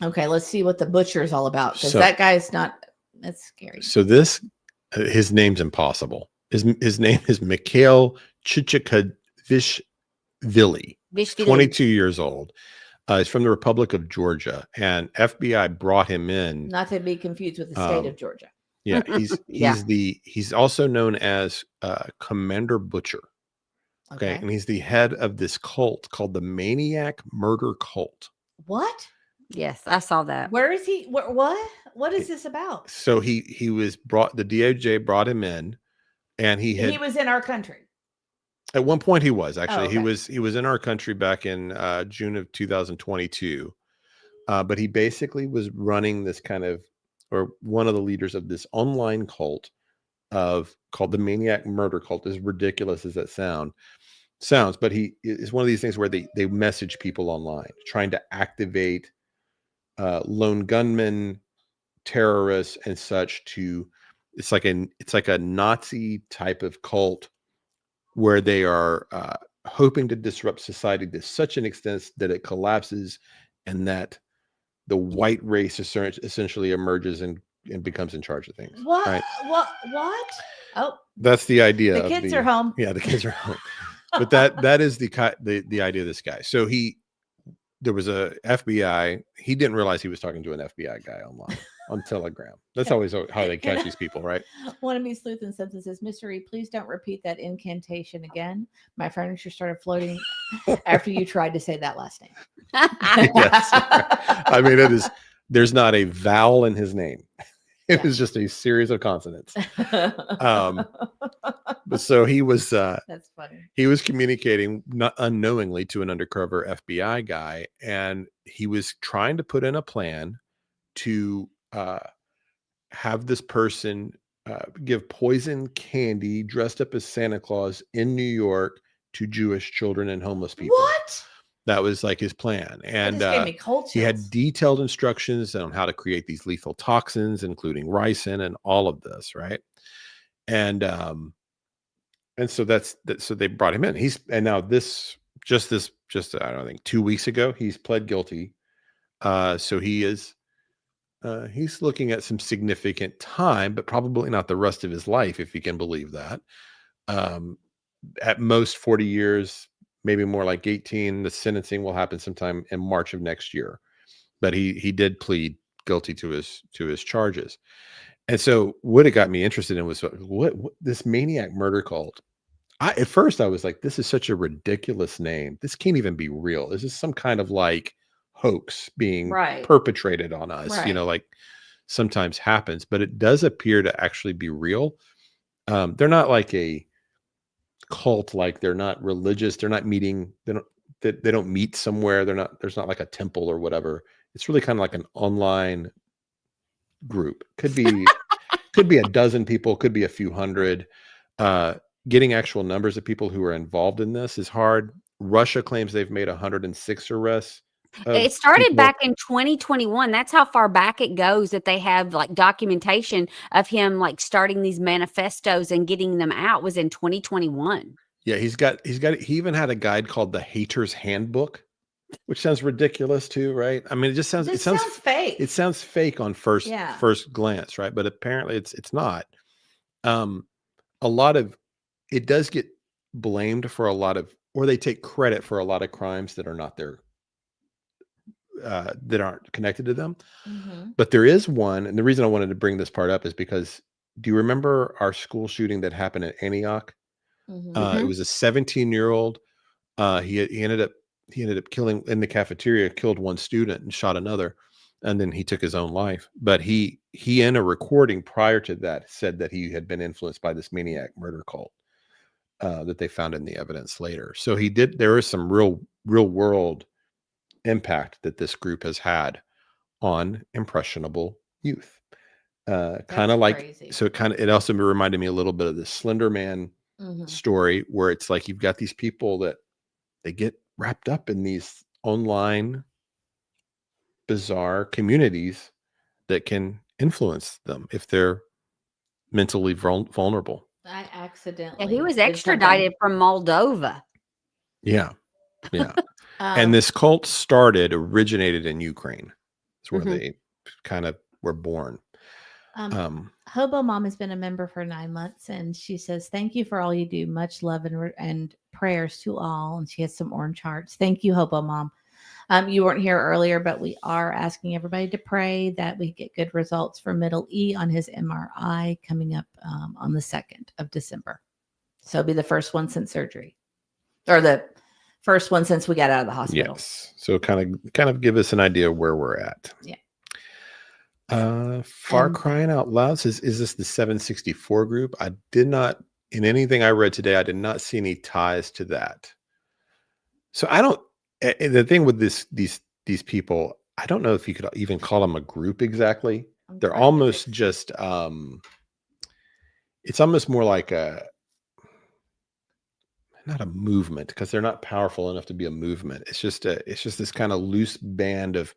Okay, let's see what the butcher is all about, because So- that guy's not, that's scary. So this, his name's impossible. His name is Mikhail Chichikavishvili. He's 22 years old. He's from the Republic of Georgia, and FBI brought him in. Not to be confused with the state of Georgia. Yeah, he's also known as Commander Butcher. Okay, and he's the head of this cult called the Maniac Murder Cult. What? Yes, I saw that. Where is he? What is this about? So he was brought. The DOJ brought him in, and he was in our country. At one point he was actually. Oh, okay. He was in our country back in June of 2022, but he basically was running this kind of, or one of the leaders of this online cult called the Maniac Murder Cult. As ridiculous as that sounds, but he is one of these things where they message people online trying to activate lone gunmen, terrorists, and such. It's like a Nazi type of cult where they are hoping to disrupt society to such an extent that it collapses, and that the white race essentially emerges and becomes in charge of things. What? Right? What? Oh, that's the idea. The kids are home. Yeah, the kids are home. But that is the idea of this guy. So there was a FBI. He didn't realize he was talking to an FBI guy online on Telegram. That's always how they catch these people, right? One of me sleuth and senses says, Mr. E, please don't repeat that incantation again. My furniture started floating after you tried to say that last name. Yes. I mean, there's not a vowel in his name. It was just a series of consonants. But so he was that's funny. He was communicating not unknowingly to an undercover FBI guy, and he was trying to put in a plan to have this person give poison candy dressed up as Santa Claus in New York to Jewish children and homeless people. What? That was like his plan. And gave me cold he had chills. detailed instructions on how to create these lethal toxins, including ricin and all of this, right? And so so they brought him in. I don't think 2 weeks ago, he's pled guilty. So he's looking at some significant time, but probably not the rest of his life, if you can believe that. At most 40 years, maybe more like 18. The sentencing will happen sometime in March of next year. But he did plead guilty to his charges. And so what it got me interested in was what this Maniac Murder Cult. At first I was like, this is such a ridiculous name. This can't even be real. Is this some kind of like hoax being perpetrated on us? Right. You know, like sometimes happens, but it does appear to actually be real. They're not like a cult, like they're not religious. They're not meeting. They don't meet somewhere. There's not like a temple or whatever. It's really kind of like an online group. Could be a dozen people, could be a few hundred. Getting actual numbers of people who are involved in this is hard. Russia claims they've made 106 arrests. It started back in 2021. That's how far back it goes, that they have like documentation of him like starting these manifestos and getting them out was in 2021. Yeah, he even had a guide called the Hater's Handbook, which sounds ridiculous too, right? I mean, it sounds fake. It sounds fake on first glance, right? But apparently it's not. A lot of it does get blamed for a lot of, or they take credit for a lot of crimes that are not there, that aren't connected to them. Mm-hmm. But there is one, and the reason I wanted to bring this part up is because, do you remember our school shooting that happened at Antioch? Mm-hmm. It was a 17-year-old. He ended up killing in the cafeteria, killed one student and shot another, and then he took his own life. But he in a recording prior to that said that he had been influenced by this Maniac Murder Cult that they found in the evidence later. So there is some real world impact that this group has had on impressionable youth. Kind of like crazy. So it also reminded me a little bit of the Slender Man story, where it's like you've got these people that they get wrapped up in these online bizarre communities that can influence them if they're mentally vulnerable. I Yeah, accidentally he was did something. extradited from Moldova. Yeah. And this cult originated in Ukraine. It's where they kind of were born. Hobo Mom has been a member for 9 months, and she says, "Thank you for all you do. Much love and prayers to all." And she has some orange hearts. Thank you, Hobo Mom. You weren't here earlier, but we are asking everybody to pray that we get good results for Middle E on his MRI coming up on the 2nd of December. So it'll be the first one since surgery, or the first one since we got out of the hospital. Yes. So kind of give us an idea of where we're at. Yeah. Far Crying Out Loud says, is this the 764 group? I did not, in anything I read today, I did not see any ties to that. So I don't, the thing with these people, I don't know if you could even call them a group exactly. They're almost just, it's almost more like not a movement, because they're not powerful enough to be a movement. It's just this kind of loose band of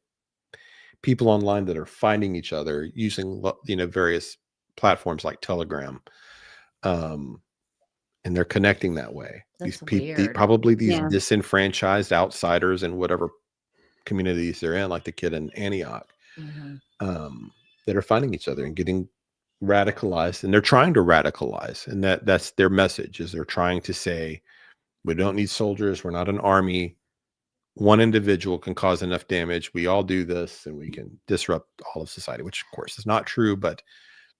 people online that are finding each other using, various platforms like Telegram. And they're connecting that way. That's These people, weird. probably these Yeah. disenfranchised outsiders in whatever communities they're in, like the kid in Antioch, that are finding each other and getting radicalized, and they're trying to radicalize. And that's their message, is they're trying to say, we don't need soldiers. We're not an army. One individual can cause enough damage. We all do this, and we can disrupt all of society, which of course is not true, but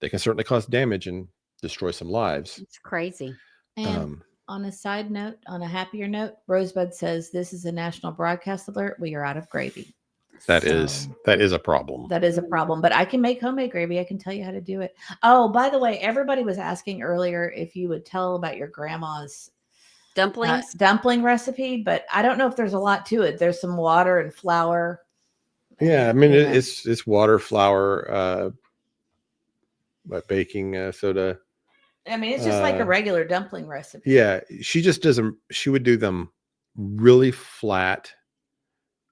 they can certainly cause damage and destroy some lives. It's crazy. And on a side note, on a happier note, Rosebud says, this is a national broadcast alert. We are out of gravy. That is a problem. That is a problem, but I can make homemade gravy. I can tell you how to do it. Oh, by the way, everybody was asking earlier if you would tell about your grandma's dumpling recipe, but I don't know if there's a lot to it. There's some water and flour. Yeah, I mean, it's water, flour, baking soda. I mean, it's just like a regular dumpling recipe. Yeah, she would do them really flat,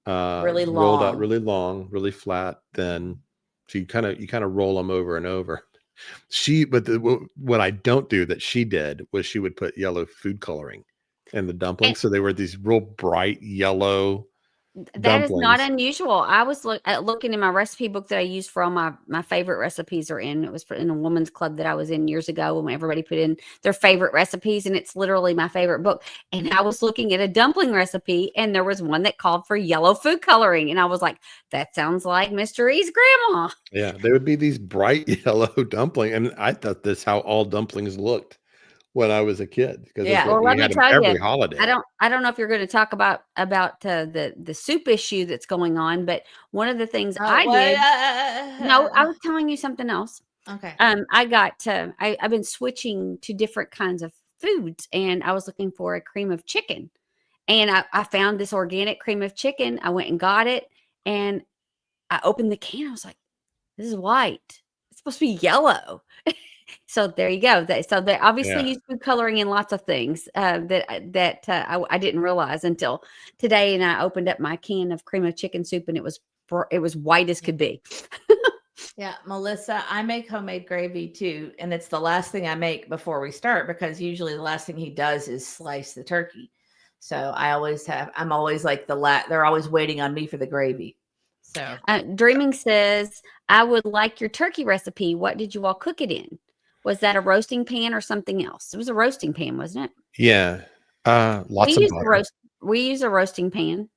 really long, rolled out really long, really flat. Then so you kind of roll them over and over. What I don't do that she did was she would put yellow food coloring in the dumplings, so they were these real bright yellow. That is not unusual. I was looking in my recipe book that I use for all my favorite recipes are in. It was in a woman's club that I was in years ago when everybody put in their favorite recipes, and it's literally my favorite book. And I was looking at a dumpling recipe, and there was one that called for yellow food coloring, and I was like, "That sounds like Mr. E's grandma." Yeah, there would be these bright yellow dumpling, and I thought that's how all dumplings looked when I was a kid. Yeah, well, let me tell every you, holiday. I don't know if you're going to talk about the soup issue that's going on, but one of the things I did. No, I was telling you something else. Okay. I've been switching to different kinds of foods, and I was looking for a cream of chicken, and I found this organic cream of chicken. I went and got it, and I opened the can. I was like, "This is white. It's supposed to be yellow." So there you go. So they obviously use food coloring in lots of things that I didn't realize until today. And I opened up my can of cream of chicken soup, and it was white as could be. Yeah, Melissa, I make homemade gravy too, and it's the last thing I make before we start, because usually the last thing he does is slice the turkey. So I'm always like they're always waiting on me for the gravy. So Dreaming says, I would like your turkey recipe. What did you all cook it in? Was that a roasting pan or something else? It was a roasting pan, wasn't it? Yeah. Lots of butter. We use a roasting pan.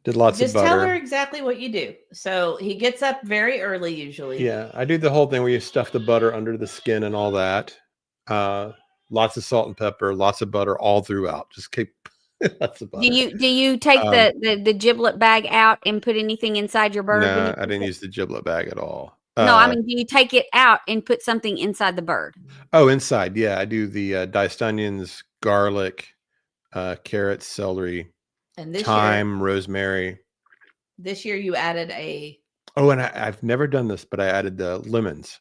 Did lots of butter. Just tell her exactly what you do. So he gets up very early usually. Yeah, I do the whole thing where you stuff the butter under the skin and all that. Lots of salt and pepper, lots of butter all throughout. Just keep lots of butter. Do you take the giblet bag out and put anything inside your bird? No, I didn't use the giblet bag at all. No, I mean, do you take it out and put something inside the bird? Oh, inside. Yeah, I do the diced onions, garlic, carrots, celery, and thyme, rosemary. This year you added and I've never done this, but I added the lemons,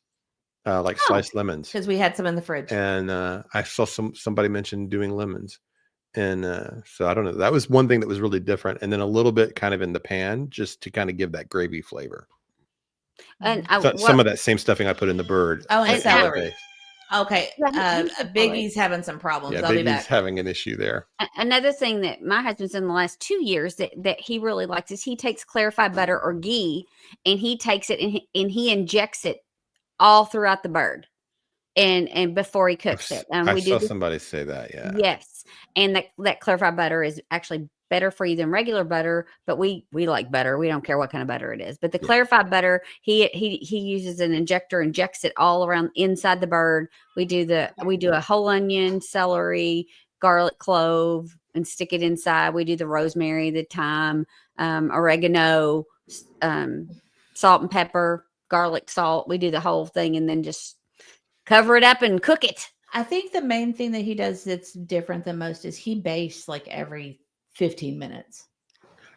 sliced lemons. Because we had some in the fridge. And I saw somebody mention doing lemons. And so I don't know. That was one thing that was really different. And then a little bit kind of in the pan just to kind of give that gravy flavor. And Some of that same stuffing I put in the bird. Oh, and in the celery. base. Okay. Yeah, he said Big celery. E's having some problems. Yeah, I'll be Biggie's back. having an issue there. Another thing that my husband's done the last 2 years that he really likes is he takes clarified butter or ghee and he takes it and he injects it all throughout the bird and before he cooks it. I We saw do somebody say that. Yeah. yes, and that clarified butter is actually better for you than regular butter, but we like butter. We don't care what kind of butter it is. But the clarified butter, he uses an injector, injects it all around inside the bird. We do a whole onion, celery, garlic, clove, and stick it inside. We do the rosemary, the thyme, oregano, salt and pepper, garlic, salt. We do the whole thing and then just cover it up and cook it. I think the main thing that he does that's different than most is he bastes like every 15 minutes.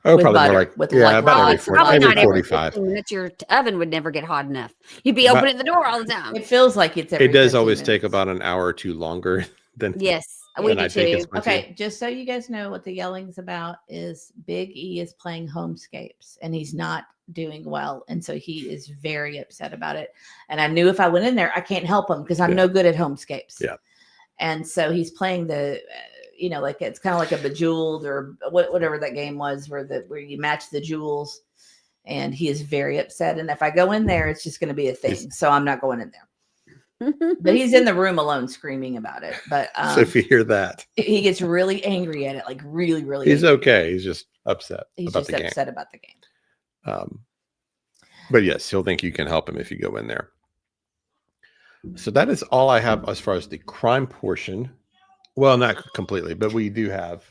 Oh, With probably butter, more like with yeah, like about raw- every, it's 40, Probably every not every 45. 15 minutes. Your oven would never get hot enough. You'd be But- opening the door all the time. It feels like it's every It does 15 always take minutes. about an hour or two longer than Yes, we than do I think too. it's going to. Okay, just so you guys know what the yelling's about is Big E is playing Homescapes and he's not doing well. And so he is very upset about it. And I knew if I went in there, I can't help him because I'm no good at Homescapes. Yeah. And so he's playing the, like it's kind of like a Bejeweled or whatever that game was where you match the jewels. And he is very upset. And if I go in there, it's just going to be a thing. So I'm not going in there. But he's in the room alone screaming about it. But So if you hear that, he gets really angry at it, like really, really. he's angry. okay. He's just upset He's about just the game. upset about the game. But yes, he'll think you can help him if you go in there. So that is all I have as far as the crime portion. Well, not completely, but we do have.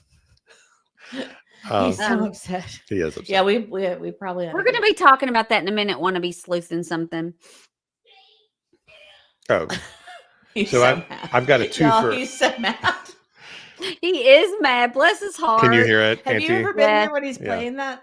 He's so upset. He is upset. Yeah, we probably. We're going to be talking about that in a minute. Want to be sleuthing something? Oh, He's so mad. I've got a two Y'all, for. he's so mad. He is mad. Bless his heart. Can you hear it, Have Auntie? you ever been Yeah. here when he's Yeah. playing that?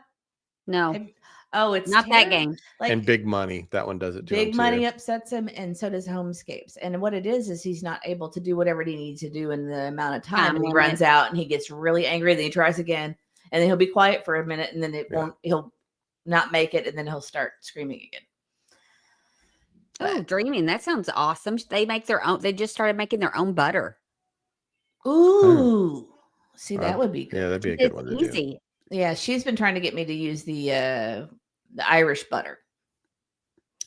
No, Oh, it's not that terrible. game. Like And Big Money, that one does it too. Big Money upsets him, and so does Homescapes. And what it is he's not able to do whatever he needs to do in the amount of time. Time And he limit. runs out, and he gets really angry. Then he tries again, and then he'll be quiet for a minute, and then he'll not make it, and then he'll start screaming again. Oh, dreaming. That sounds awesome. They make their own. They just started making their own butter. Ooh, see, that would be good. Yeah, that'd be a good It's one to do. easy. Yeah, she's been trying to get me to use the Irish butter.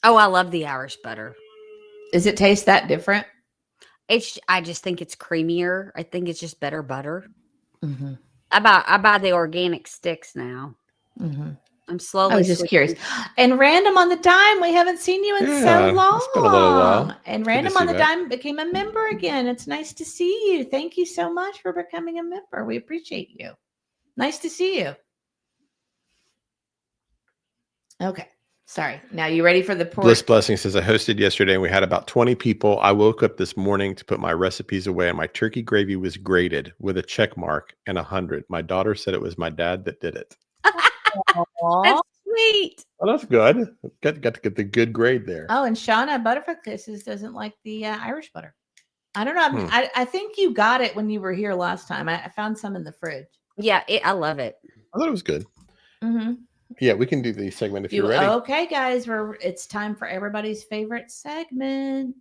Oh, I love the Irish butter. Does it taste that different? I just think it's creamier. I think it's just better butter. Mm-hmm. I buy the organic sticks now. Mm-hmm. I'm slowly. I was just switching. curious. And Random on the Dime, we haven't seen you in so Yeah, long. it's been a little while. And Good to Random see on the that. Dime became a member again. It's nice to see you. Thank you so much for becoming a member. We appreciate you. Nice to see you. Okay. Sorry. Now you ready for the pork? Bliss Blessing says, I hosted yesterday and we had about 20 people. I woke up this morning to put my recipes away and my turkey gravy was graded with a check mark and 100. My daughter said it was my dad that did it. That's sweet. Oh, that's good. Got to get the good grade there. Oh, and Shauna Butterfly Kisses doesn't like the Irish butter. I don't know. I think you got it when you were here last time. I found some in the fridge. Yeah, I love it. I thought it was good. Mm-hmm. Yeah, we can do the segment if you're ready. Okay, guys, it's time for everybody's favorite segment.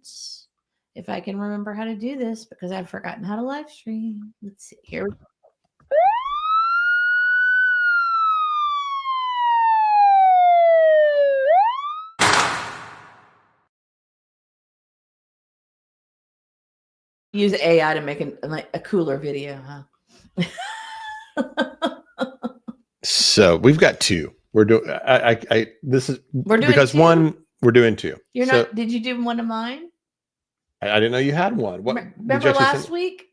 If I can remember how to do this, because I've forgotten how to live stream. Let's see. Here we go. Use AI to make a cooler video, huh? So we've got two. We're doing. This is We're doing because two? one. We're doing two. You're So not. Did you do one of mine? I didn't know you had one. What? did you Remember actually last send- week?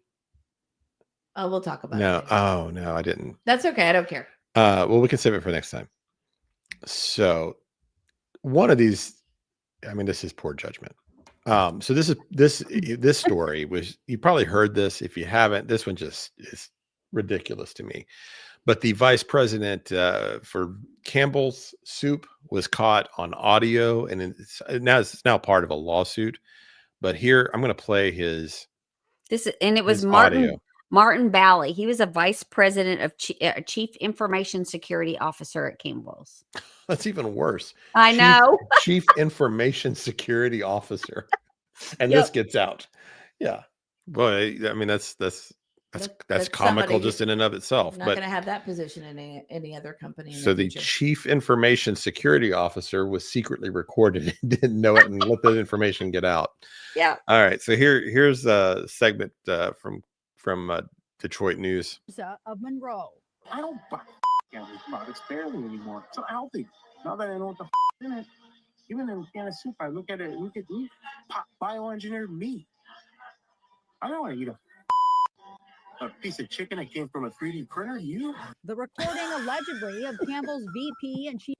Oh, we'll talk about No. it. Oh no, I didn't. That's okay. I don't care. Well, we can save it for next time. So one of these, I mean, this is poor judgment. So this story was, you probably heard this. If you haven't, this one just is ridiculous to me. But the vice president for Campbell's Soup was caught on audio, and it's now part of a lawsuit. But here I'm going to play his. And it was his Martin. audio. Martin Bally. He was a vice president of chief information security officer at Campbell's. That's even worse. I know. Chief information security officer. And Yep. this gets out. Yeah. Boy, I mean, that's That's comical somebody just in and of itself. Not But going to have that position in any other company. In so the future. chief information security officer was secretly recorded and didn't know it and let the information get out. Yeah. All right. So here's a segment from Detroit News. Of Monroe. I don't buy Campbell's products barely anymore. It's unhealthy. Now that I know what the in it, even in a can of soup, I look at meat, bioengineered meat. I don't want to eat a piece of chicken that came from a 3D printer. The recording allegedly of Campbell's VP and chief.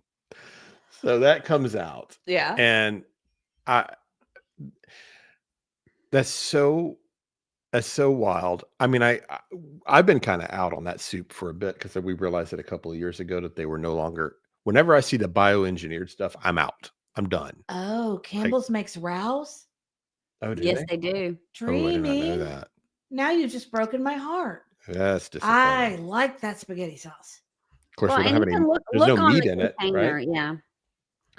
So that comes out. Yeah. And that's so wild. I mean, I've been kind of out on that soup for a bit because we realized it a couple of years ago that they were no longer. Whenever I see the bioengineered stuff, I'm out. I'm done. Oh, Campbell's makes Rouse? Oh, do Yes, they? they do. Oh, I did not know Dreamy. that. Now you've just broken my heart. That's I disappointing. like that spaghetti sauce. Of course, Well, we don't and have you any. can look There's no on meat the in it, container, right? Yeah.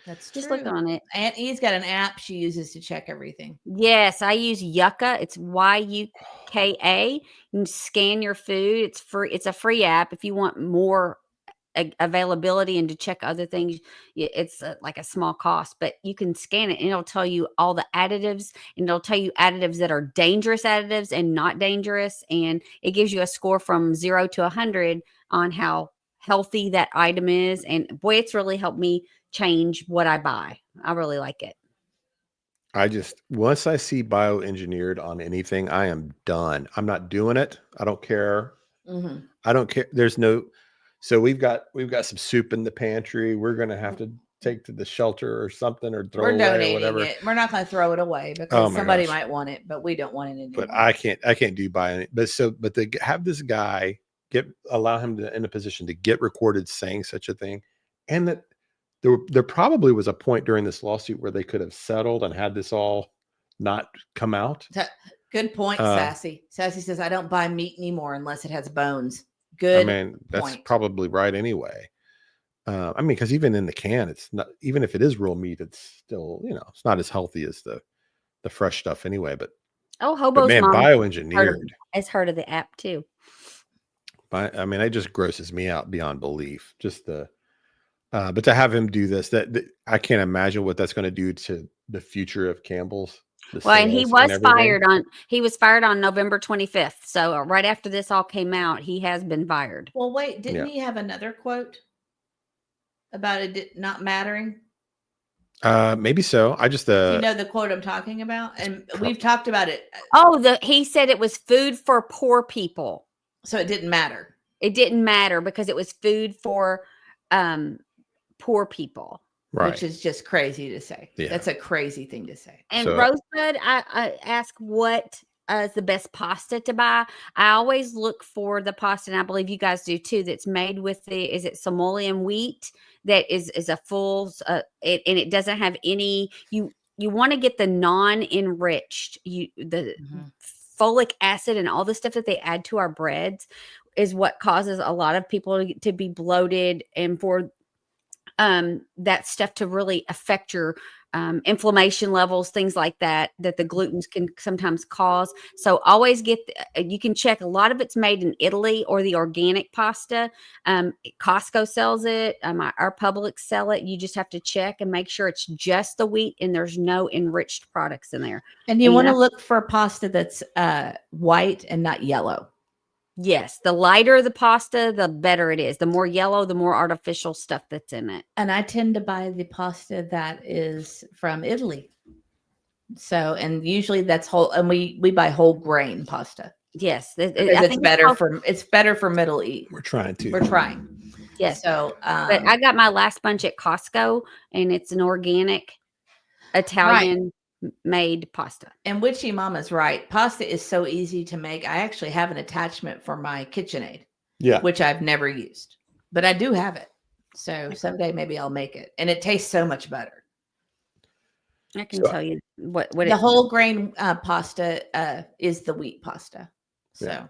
That's Just true. look on it. Aunt E's got an app she uses to check everything. Yes, I use Yucca. It's YUKA. You can scan your food. It's free. It's a free app. If you want more availability and to check other things, it's like a small cost, but you can scan it and it'll tell you all the additives, and it'll tell you additives that are dangerous additives and not dangerous, and it gives you a score from 0 to 100 on how healthy that item is. And boy, it's really helped me change what I buy. I really like it. Once I see bioengineered on anything, I am done. I'm not doing it. I don't care. Mm-hmm. I don't care. So we've got some soup in the pantry. We're going to have to take to the shelter or something, or throw We're away donating or whatever. it. We're not going to throw it away Oh because my somebody gosh. might want it, but we don't want it anymore. But I can't do buying it. But they have this guy allow him to in a position to get recorded saying such a thing, and that there probably was a point during this lawsuit where they could have settled and had this all not come out. Good point, Sassy. Sassy says, I don't buy meat anymore unless it has bones. Good. I mean, that's point. probably right anyway. I mean, because even in the can, it's not, even if it is real meat, it's still, it's not as healthy as the fresh stuff anyway. But Hobo's man, mom bioengineered. has heard of the app too. I mean, it just grosses me out beyond belief. Just but to have him do this, that I can't imagine what that's going to do to the future of Campbell's. Well, and he was fired on November 25th. So right after this all came out, he has been fired. Well, wait, didn't he have another quote about it not mattering? Maybe so. I just Do you know the quote I'm talking about? And we've talked about it. Oh, he said it was food for poor people. So it didn't matter. It didn't matter because it was food for poor people. Right. Which is just crazy to say. Yeah. That's a crazy thing to say. And Rosebud, I ask what is the best pasta to buy. I always look for the pasta, and I believe you guys do too, that's made with is it Simoleon wheat that is a full, and it doesn't have any, you want to get the non-enriched, folic acid and all the stuff that they add to our breads is what causes a lot of people to be bloated, and for that stuff to really affect your inflammation levels, things like that the glutens can sometimes cause. So always you can check. A lot of it's made in Italy or the organic pasta. Costco sells it. Our Publix sell it. You just have to check and make sure it's just the wheat and there's no enriched products in there. And you want to look for pasta that's white and not yellow. Yes, the lighter the pasta, the better it is. The more yellow, the more artificial stuff that's in it. And I tend to buy the pasta that is from Italy. So, and usually that's whole, and we buy whole grain pasta. Yes, it's better for Middle East. We're trying. Yes. So, but I got my last bunch at Costco, and it's an organic Italian made pasta. And Witchy Mama's right. Pasta is so easy to make. I actually have an attachment for my KitchenAid, which I've never used, but I do have it. So someday maybe I'll make it, and it tastes so much better. I can tell you what the whole grain pasta is the wheat pasta. So,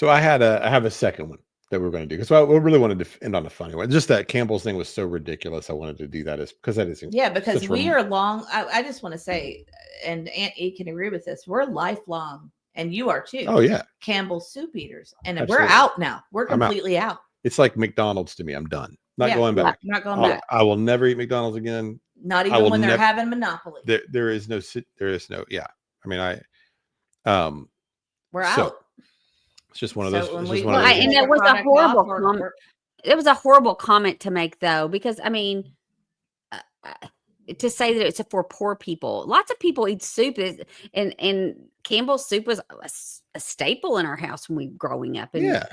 So I have a second one that we're going to do because we really wanted to end on a funny one. Just that Campbell's thing was so ridiculous. I wanted to do that because that is Yeah, because such we are long. I just want to say, and Aunt E can agree with this. We're lifelong, and you are too. Oh yeah, Campbell's soup eaters, and Absolutely. we're out now. We're I'm out. completely out. It's like McDonald's to me. I'm done. Not Yeah, going back. Not going back. I will never eat McDonald's again. Not I even will when they're nev- having Monopoly. There is no. Yeah. I mean, We're so, out. It's just one of So those. when It's we- just one of well, those and things. it was a Product horrible off, we're- comment. It was a horrible comment to make, though, because I mean, to say that it's for poor people. Lots of people eat soup, and Campbell's soup was a staple in our house when we were growing up. And, Yeah.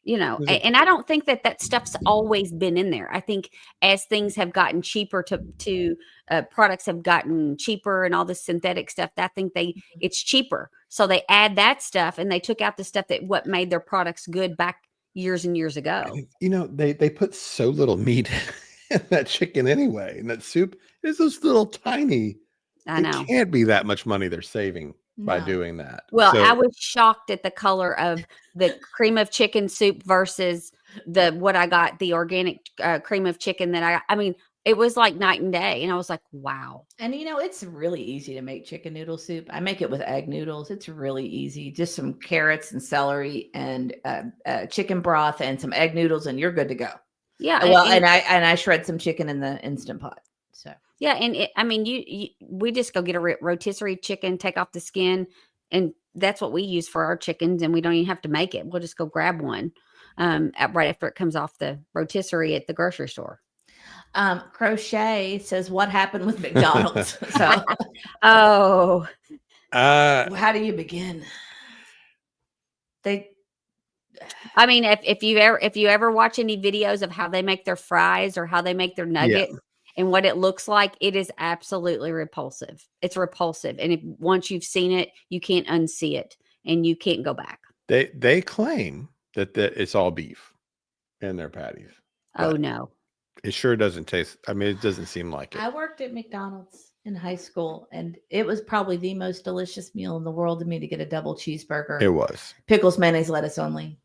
you know, Is it- and I don't think that stuff's always been in there. I think as things have gotten cheaper products have gotten cheaper and all this synthetic stuff, I think it's cheaper. So they add that stuff and they took out the stuff that what made their products good back years and years ago. You know, they put so little meat in that chicken anyway, and that soup is those little tiny. I know. It can't be that much money they're saving by No. doing that. Well, So- I was shocked at the color of the cream of chicken soup versus what I got, the organic cream of chicken that I mean, it was like night and day. And I was like, wow. And you know, it's really easy to make chicken noodle soup. I make it with egg noodles. It's really easy. Just some carrots and celery and chicken broth and some egg noodles, and you're good to go. Yeah. Well, and I shred some chicken in the Instant Pot. So yeah. And I mean, we just go get a rotisserie chicken, take off the skin, and that's what we use for our chickens. And we don't even have to make it. We'll just go grab one right after it comes off the rotisserie at the grocery store. Crochet says, what happened with McDonald's? So Oh, how do you begin? I mean, if you ever watch any videos of how they make their fries or how they make their nuggets and what it looks like, it is absolutely repulsive. It's repulsive. And once you've seen it, you can't unsee it and you can't go back. They claim that it's all beef in their patties. Oh no. It sure doesn't taste. I mean, it doesn't seem like it. I worked at McDonald's in high school, and it was probably the most delicious meal in the world to me to get a double cheeseburger. It was. Pickles, mayonnaise, lettuce only,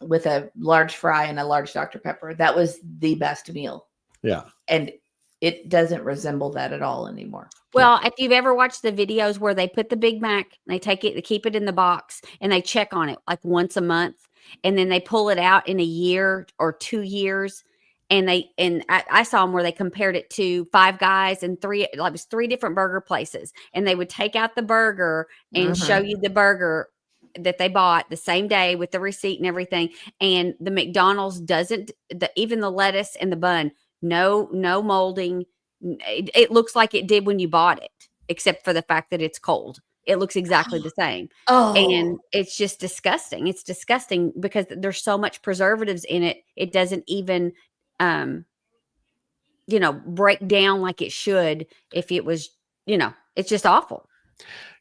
with a large fry and a large Dr. Pepper. That was the best meal. Yeah. And it doesn't resemble that at all anymore. Well, if you've ever watched the videos where they put the Big Mac, they take it, they keep it in the box, and they check on it like once a month, and then they pull it out in a year or 2 years. And I saw them where they compared it to Five Guys and it was 3 different burger places. And they would take out the burger and show you the burger that they bought the same day with the receipt and everything. And the McDonald's doesn't, even the lettuce and the bun, no molding. It looks like it did when you bought it, except for the fact that it's cold. It looks exactly the same. Oh, and it's just disgusting. It's disgusting because there's so much preservatives in it. It doesn't even break down like it should if it was, it's just awful.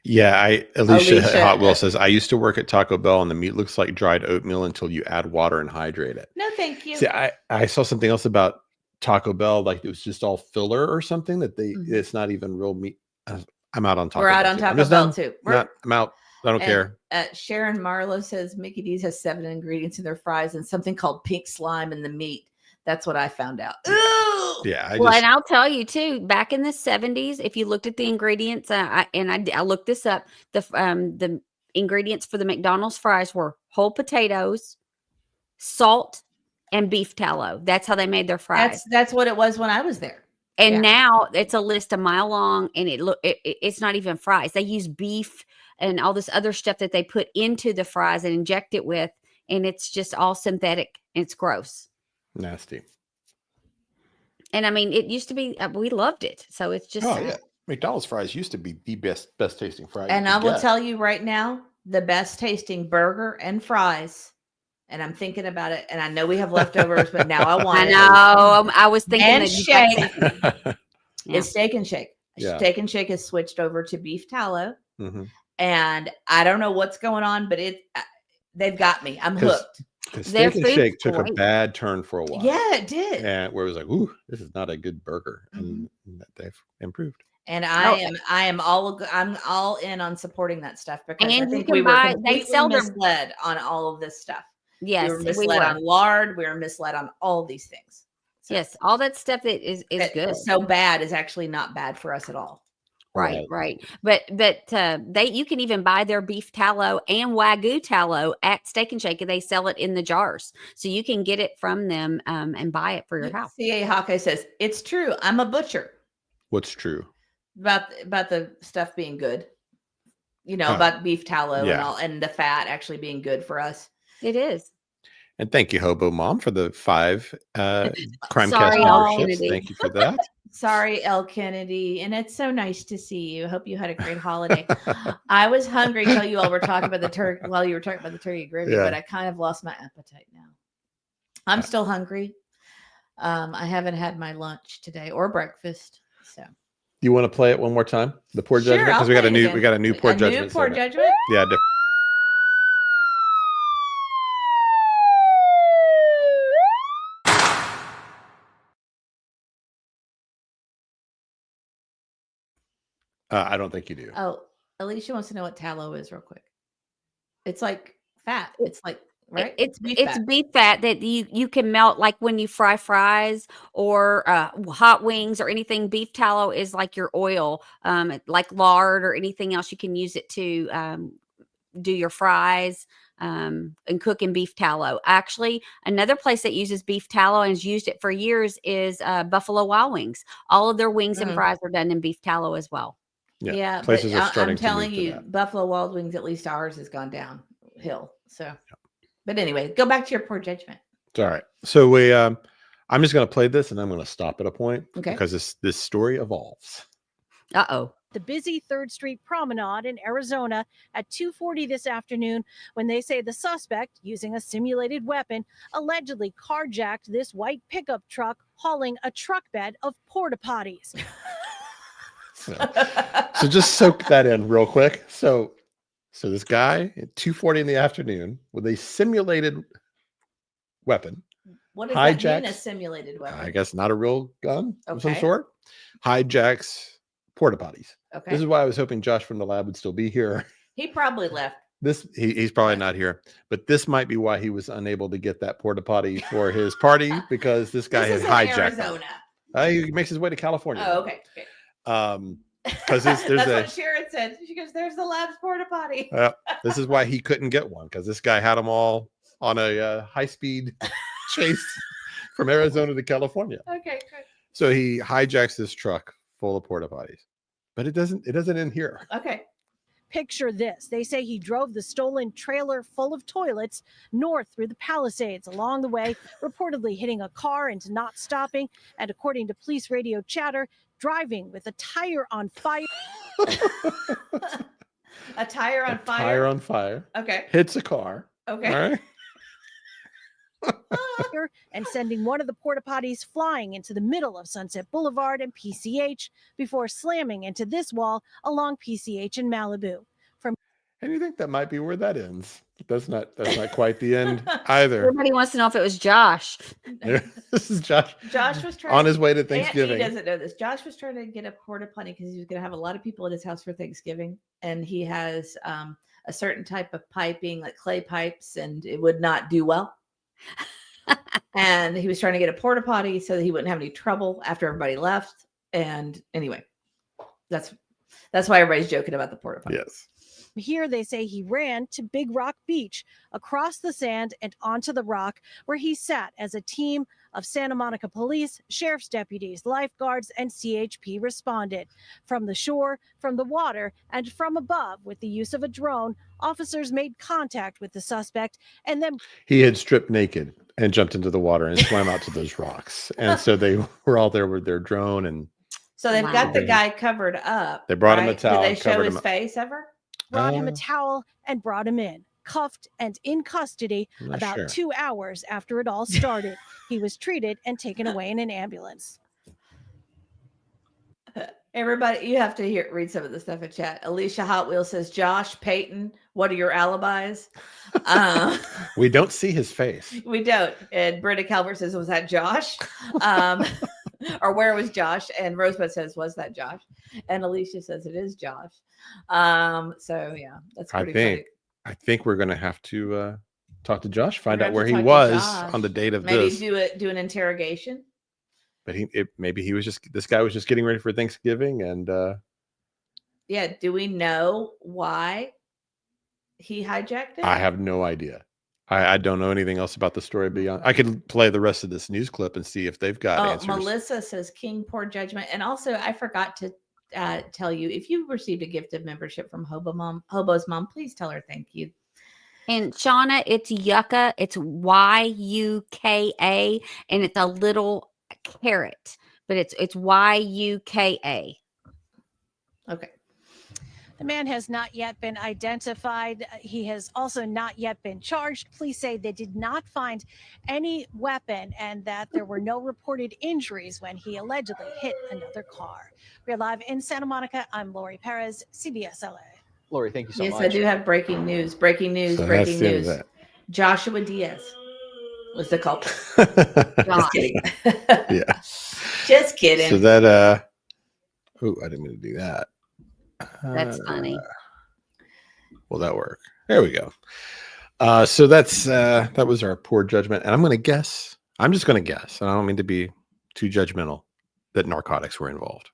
Yeah, Alicia Hot Wheel says, I used to work at Taco Bell and the meat looks like dried oatmeal until you add water and hydrate it. no, thank you. See, I saw something else about Taco Bell, like it was just all filler or something that it's not even real meat. I'm out on Taco Bell. We're out on Taco Bell too. I'm out. I don't care. Sharon Marlowe says Mickey D's has 7 ingredients in their fries and something called pink slime in the meat. That's what I found out. Ooh! Yeah. And I'll tell you too, back in the 70s, if you looked at the ingredients, I looked this up, the ingredients for the McDonald's fries were whole potatoes, salt, and beef tallow. That's how they made their fries. That's what it was when I was there. And now it's a list a mile long, and it's not even fries. They use beef and all this other stuff that they put into the fries and inject it with, and it's just all synthetic. And it's gross. Nasty. And I mean, it used to be, we loved it. So it's just. Oh, yeah. McDonald's fries used to be the best tasting fries. And I will tell you right now, the best tasting burger and fries. And I'm thinking about it. And I know we have leftovers, but now I want it. I know. I was thinking and that shake Yeah. is Steak and Shake. Yeah. Steak and Shake has switched over to beef tallow. Mhm. And I don't know what's going on, but they've got me. I'm hooked. Steak and Shake took a bad turn for a while. Yeah, it did. And where it was like, ooh, this is not a good burger. And they've improved. And Oh, I'm all in on supporting that stuff because I and you think we can were buy. They completely sell their. misled on all of this stuff. We were Yes, we misled were. on lard. We were misled on all these things. So Yes, all that stuff that is that good. is so bad is actually not bad for us at all. Right, right. But you can even buy their beef tallow and Wagyu tallow at Steak and Shake. They sell it in the jars, so you can get it from them and buy it for your house. CA Hawkeye says it's true. I'm a butcher. What's true about the stuff being good? About beef tallow and all, and the fat actually being good for us. It is. And thank you, Hobo Mom, for the 5 Crimecast Sorry, memberships. Thank you for that. Sorry, L. Kennedy. And it's so nice to see you. Hope you had a great holiday. I was hungry while you all were talking about the turkey, while you were talking about the turkey gravy, but I kind of lost my appetite now. I'm still hungry. I haven't had my lunch today or breakfast. So you want to play it one more time? The Poor Judgment? Because we got a new Poor Judgment. New Poor Judgment? Yeah. I don't think you do. Oh, Alicia wants to know what tallow is real quick. It's like fat. It's like, right? It's beef fat that you can melt, like when you fry fries or hot wings or anything. Beef tallow is like your oil, like lard or anything else. You can use it to do your fries and cook in beef tallow. Actually, another place that uses beef tallow and has used it for years is Buffalo Wild Wings. All of their wings and fries are done in beef tallow as well. Yeah, places are starting. I'm telling you, Buffalo Wild Wings, at least ours, has gone downhill. So, but anyway, go back to your Poor Judgment. It's all right. So we, I'm just going to play this, and I'm going to stop at a point, because this story evolves. The busy 3rd Street Promenade in Arizona at 2:40 this afternoon, when they say the suspect, using a simulated weapon, allegedly carjacked this white pickup truck hauling a truck bed of porta potties. So just soak that in real quick. So this guy at 2:40 in the afternoon with a simulated weapon. What does that mean, a simulated weapon? I guess not a real gun of some sort. Hijacks porta potties. Okay. This is why I was hoping Josh from the lab would still be here. He probably left. He's probably not here, but this might be why he was unable to get that porta potty for his party, because this guy had hijacked Arizona. He makes his way to California. Oh, okay. Because that's what Sharon said. She goes, "There's the lab's porta potty." This is why he couldn't get one, because this guy had them all on a high-speed chase from Arizona to California. Okay, good. So he hijacks this truck full of porta potties, but it doesn't end here. Okay. Picture this. They say he drove the stolen trailer full of toilets north through the Palisades, along the way, reportedly hitting a car and not stopping. And according to police radio chatter, driving with a tire on fire. A tire on fire? Tire on fire. Okay. Hits a car. Okay. All right. And sending one of the porta potties flying into the middle of Sunset Boulevard and PCH before slamming into this wall along PCH in Malibu. And you think that might be where that ends? That's not quite the end either. Everybody wants to know if it was Josh. This is Josh. Josh was trying on his way to Thanksgiving. He doesn't know this. Josh was trying to get a porta potty because he was going to have a lot of people at his house for Thanksgiving, and he has a certain type of piping, like clay pipes, and it would not do well. And he was trying to get a porta potty so that he wouldn't have any trouble after everybody left. And anyway, that's why everybody's joking about the porta potty. Yes. Here they say he ran to Big Rock Beach, across the sand and onto the rock, where he sat as a team of Santa Monica police, sheriff's deputies, lifeguards, and CHP responded. From the shore, from the water, and from above, with the use of a drone, officers made contact with the suspect, and then he had stripped naked and jumped into the water and swam out to those rocks. And so they were all there with their drone, and so they've got the guy covered up. They brought him a towel. Did they show his face ever? Brought him a towel and brought him in, cuffed and in custody about 2 hours after it all started. He was treated and taken away in an ambulance. Everybody, you have to read some of the stuff in chat. Alicia Hot Wheels says, Josh, Peyton, what are your alibis? We don't see his face. We don't. And Brenda Calvert says, was that Josh? Or where was Josh? And Rosebud says, was that Josh? And Alicia says it is Josh. So yeah, that's pretty funny. I think we're gonna have to talk to Josh, find We're out gonna where have to he talk to was Josh. on the date of Maybe this. do an interrogation. But maybe he was this guy was just getting ready for Thanksgiving, and Yeah, do we know why he hijacked it? I have no idea. I don't know anything else about the story beyond. I could play the rest of this news clip and see if they've got answers. Melissa says King Poor Judgment. And also, I forgot to tell you, if you received a gift of membership from Hobo's mom, please tell her thank you. And Shauna, it's Yucca. It's Yuka, and it's a little carrot, but it's Yuka. Okay. The man has not yet been identified. He has also not yet been charged. Police say they did not find any weapon and that there were no reported injuries when he allegedly hit another car. We're live in Santa Monica. I'm Lori Perez, CBS LA. Lori, thank you so much. Yes, I do have breaking news. Breaking news. So Breaking that's the end of news. that. Joshua Diaz was the culprit. Just kidding. Yeah. Just kidding. So that oh, I didn't mean to do that. That's funny. Will that work? There we go. So that was our poor judgment. And I'm just gonna guess, and I don't mean to be too judgmental, that narcotics were involved.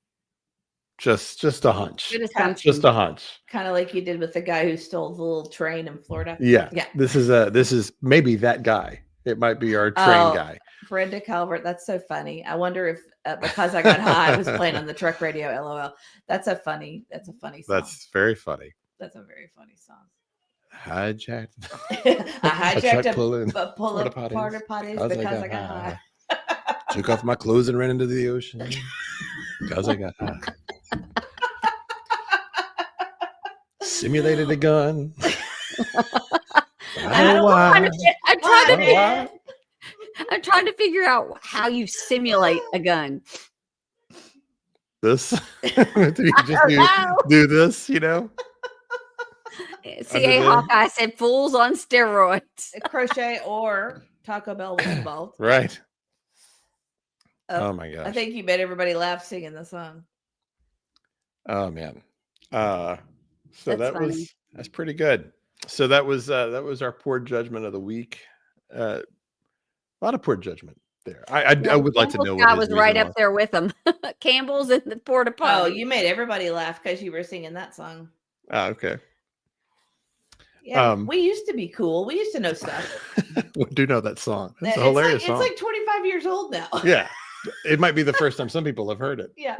Just a hunch. Good assumption. Just a hunch. Kind of like you did with the guy who stole the little train in Florida. Yeah. Yeah. This is maybe that guy. It might be our train guy. Brenda Calvert, that's so funny. I wonder if Because I Got High was playing on the truck radio. LOL. That's a funny song. That's very funny. That's a very funny song. Hijacked. I hijacked a pulling pull up porta porta potties potties because I got high. Took off my clothes and ran into the ocean because I got high. Simulated a gun. I'm trying to figure out how you simulate a gun. This do you just do this, you know? CA Hawkeye said fools on steroids. Crochet or Taco Bell was involved. Right. Oh my gosh. I think you made everybody laugh singing the song. Oh man. So That's that's pretty good. So that was our poor judgment of the week. A lot of poor judgment there. I would like to know what I his was reason right up was. there with them. Campbell's and the porta potty. Oh, you made everybody laugh because you were singing that song. Oh, okay. Yeah, we used to be cool. We used to know stuff. We do know that song. It's a hilarious song. It's like 25 years old now. Yeah. It might be the first time some people have heard it. Yeah.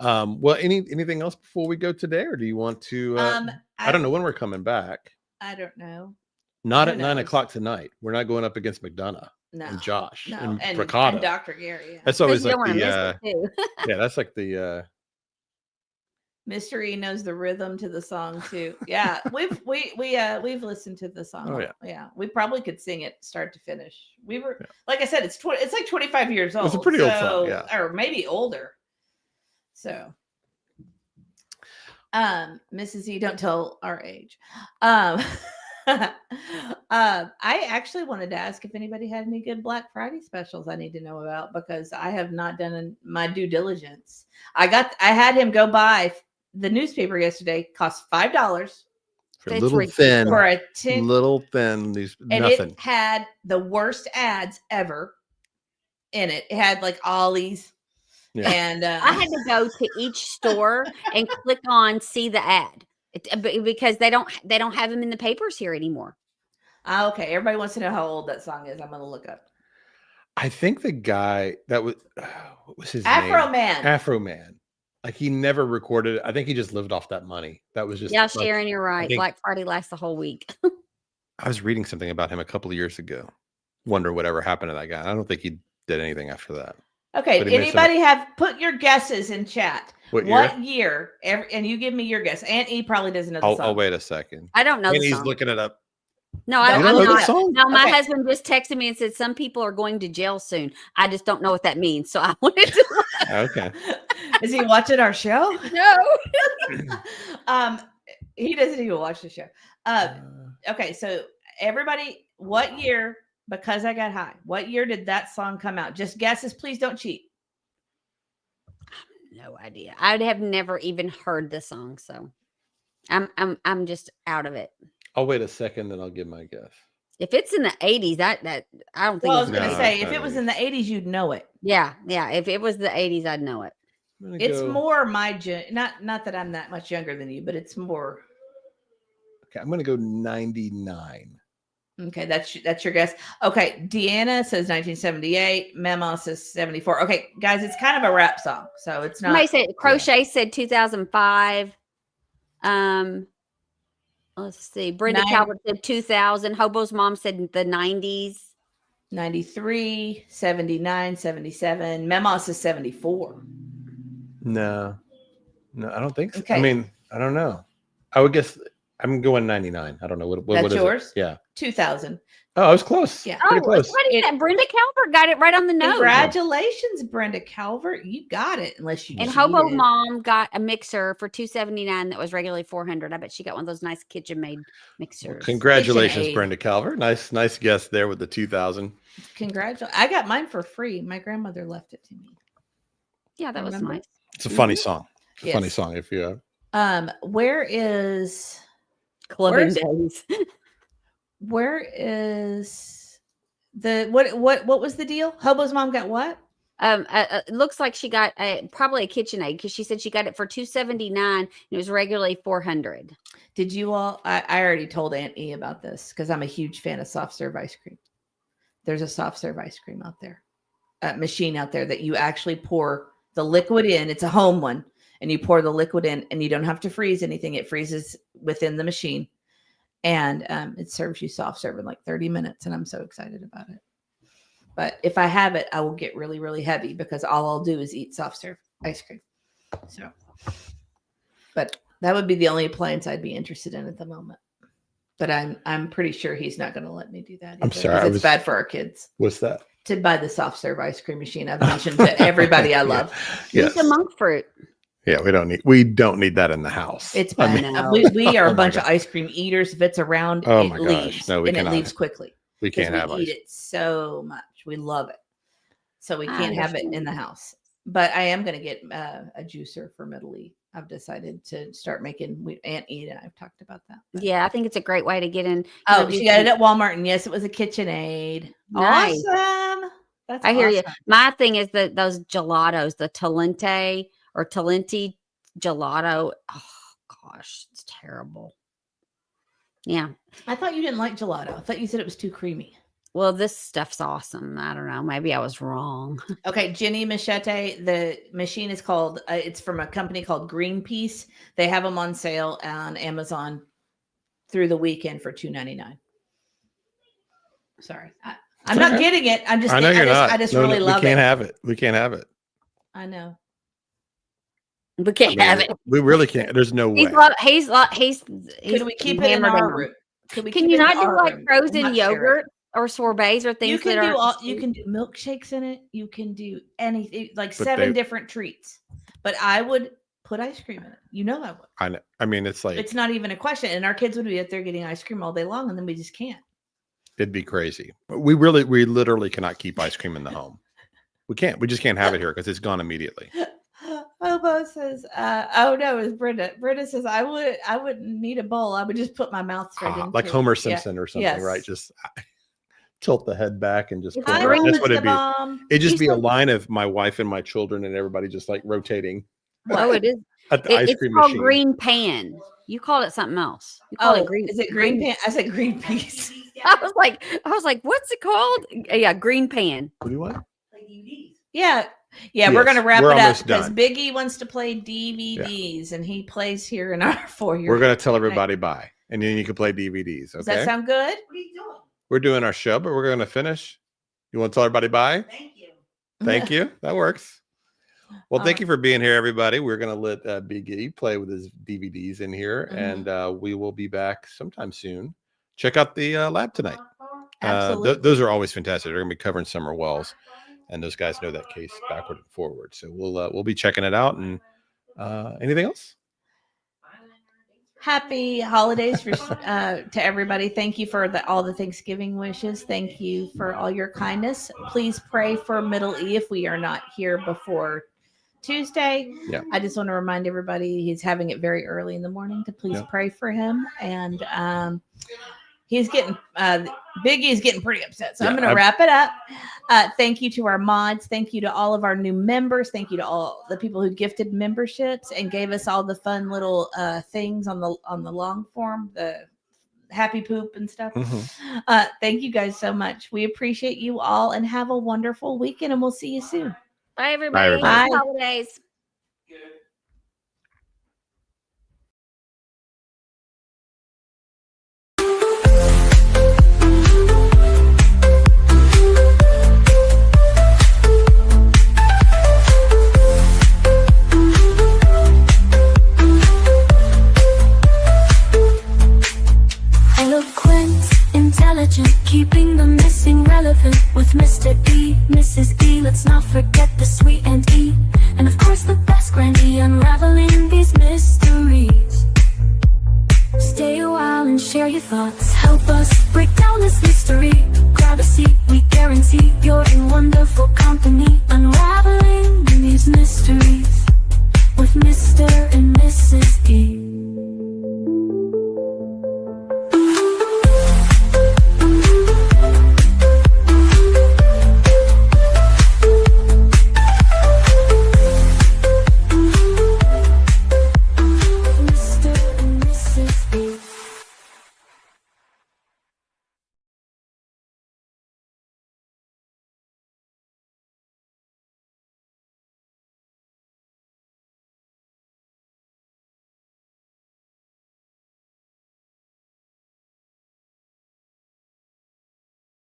Well, anything else before we go today, or do you want to? I don't know when we're coming back. I don't know. Not Who at 9 knows? o'clock tonight. We're not going up against McDonough and Josh and Ricotta. And Dr. Gary. Yeah. That's always You like don't wanna the miss it, too. yeah. That's like the Mr. E knows the rhythm to the song too. Yeah, we've listened to the song. Oh, yeah. Yeah. We probably could sing it start to finish. We were like I said, it's like 25 years old. It's a pretty old song, yeah. Or maybe older. So Mrs. E, don't tell our age. I actually wanted to ask if anybody had any good Black Friday specials I need to know about, because I have not done my due diligence. I had him go buy the newspaper yesterday, cost $5 for little thin, for a little thin news. And Nothing. it had the worst ads ever in it. It had like Ollie's. Yeah. And I had to go to each store and click on see the ad because they don't have them in the papers here anymore. Okay, everybody wants to know how old that song is. I'm going to look up. I think the guy that was what was his Afro name? Man. Afro Man. Like he never recorded it. I think he just lived off that money. That was just Yeah, like, Sharon, you're I right. think- Black Friday lasts the whole week. I was reading something about him a couple of years ago. Wonder whatever happened to that guy. I don't think he did anything after that. Okay, But he made anybody have put your guesses in chat? What year? And you give me your guess. Aunt E probably doesn't know the song. I'll wait a second. I don't know. And the he's song. looking it up. No, I You don't don't know know. the song? No, my Okay. husband just texted me and said some people are going to jail soon. I just don't know what that means. So I wanted to. Okay. Is he watching our show? No. He doesn't even watch the show. Okay, so everybody, what year? Because I Got High. What year did that song come out? Just guesses, please don't cheat. no idea. I'd have never even heard the song, so I'm just out of it. I'll wait a second, then I'll give my guess. If it's in the 80s, that I don't think Well, I it's was going to No, say, it's if not it was 80s. in the 80s, you'd know it. Yeah. If it was the 80s, I'd know it. I'm gonna It's go- more my not that I'm that much younger than you, but it's more. Okay, I'm going to go 99. Okay, that's your guess. Okay, Deanna says 1978. Memo says 74. Okay, guys, it's kind of a rap song, so it's Somebody not. said Crochet said 2005. Let's see. Brenda Calvert said 2000. Hobo's mom said the 90s. 93, 79, 77. Memo says 74. No, I don't think so. Okay. I mean, I don't know. I would guess I'm going 99. I don't know what That's is yours? it? Yeah. 2000. Oh, I was close. Yeah. Pretty close. What is that? Brenda Calvert got it right on the nose. Congratulations, Brenda Calvert. You got it, unless you And cheated. Hobo mom got a mixer for $279 that was regularly $400. I bet she got one of those nice kitchen made mixers. Congratulations, KitchenAid. Brenda Calvert. Nice guess there with the 2000. Congratulations. I got mine for free. My grandmother left it to me. Yeah, that was Remember? nice. It's a funny song. It's a Yes. funny song if you Where is Clubbing Where's- days. where is the what was the deal? Hobo's mom got what? It looks like she got probably a KitchenAid because she said she got it for $279 and it was regularly $400. Did you all? I already told Aunt E about this because I'm a huge fan of soft serve ice cream. There's a soft serve ice cream out there, machine out there that you actually pour the liquid in. It's a home one, and you pour the liquid in, and you don't have to freeze anything. It freezes within the machine, and it serves you soft serve in like 30 minutes. And I'm so excited about it. But if I have it, I will get really, really heavy because all I'll do is eat soft serve ice cream. So, but that would be the only appliance I'd be interested in at the moment. But I'm pretty sure he's not going to let me do that. I'm either, sorry, 'cause it's bad for our kids what's that? to buy the soft serve ice cream machine. I've mentioned to everybody I love. Yes. Use the monk fruit. Yeah, we don't need that in the house. It's I bad. mean, know. We are Oh a my bunch God. of ice cream eaters. If it's around, Oh it my gosh. leaves. No, we and it cannot. leaves quickly. we 'Cause can't have we eat ice. it so much. We love it. So we I can't have it in understand. the house. But I am going to get a juicer for Middle E. I've decided to start making. Aunt E and I've talked about that. But- Yeah, I think it's a great way to get in. Oh, she got it at Walmart, and yes, it was a KitchenAid. Nice. Awesome. That's I hear you. awesome. My thing is that those gelatos, the Talenti gelato. Oh gosh, it's terrible. Yeah. I thought you didn't like gelato. I thought you said it was too creamy. Well, this stuff's awesome. I don't know. Maybe I was wrong. Okay, Jenny Machete. The machine is called. It's from a company called Greenpeace. They have them on sale on Amazon through the weekend for $2.99. Sorry, I'm not okay. getting it. I'm just. I know you're not. I just No, really love we can't it. have it. We can't have it. I know. We can't I mean, have it. We really can't. There's no way. Could we keep it in hammered our them. room? Could we Can keep you it in not do our like room? frozen Not share it. yogurt or sorbets or things You can that do are all. You can do milkshakes in it. You can do anything, like But 7 they- different treats. But I would put ice cream in it. You know I would. I know. I mean, it's like It's not even a question. And our kids would be out there getting ice cream all day long, and then we just can't. it'd be crazy. But we literally cannot keep ice cream in the home. We can't. We just can't have it here because it's gone immediately. Obo says, "Oh no, it's Brenda." Brenda says, "I wouldn't need a bowl. I would just put my mouth straight into Like it." Homer Yeah. Simpson or something, Yes. right? Just tilt the head back and just It's pull it Hi, right. green That's Mr. what it'd be. Bomb. It'd just You be a said- line of my wife and my children and everybody just like rotating Oh, it is. at the ice It's cream called machine. green pan. You called it something else. You called Oh, it green. is it green pan? I said green peas. I was like, what's it called? Yeah, green pan. What do you want? Yeah. Yeah, we're Yes, gonna wrap we're it up almost because done. Biggie wants to play DVDs and he plays here in our 4-year. We're gonna tell everybody bye, and then you can play DVDs. Does that Okay. sound good? We're doing our show, but we're gonna finish. You want to tell everybody bye? Thank you. That works. Well, thank you for being here, everybody. We're going to let Big E play with his DVDs in here, Mhm. and we will be back sometime soon. Check out the lab tonight. Absolutely. Those are always fantastic. They're going to be covering Summer Wells, and those guys know that case backward and forward. So we'll be checking it out. And anything else? Happy holidays to everybody. Thank you for all the Thanksgiving wishes. Thank you for all your kindness. Please pray for Middle E if we are not here before Tuesday. Yeah. I just want to remind everybody he's having it very early in the morning to please pray for him. And he's getting Biggie's getting pretty upset. So I'm going to wrap it up. Thank you to our mods. Thank you to all of our new members. Thank you to all the people who gifted memberships and gave us all the fun little things on the long form, the happy poop and stuff. Thank you guys so much. We appreciate you all and have a wonderful weekend, and we'll see you soon. Bye, everybody. Bye. Happy holidays. Eloquent, intelligent, keeping the missing relevant with Mr. E, Mrs. E. Let's not forget the sweet and E, and of course the best grandee, unraveling these mysteries. Stay a while and share your thoughts. Help us break down this mystery.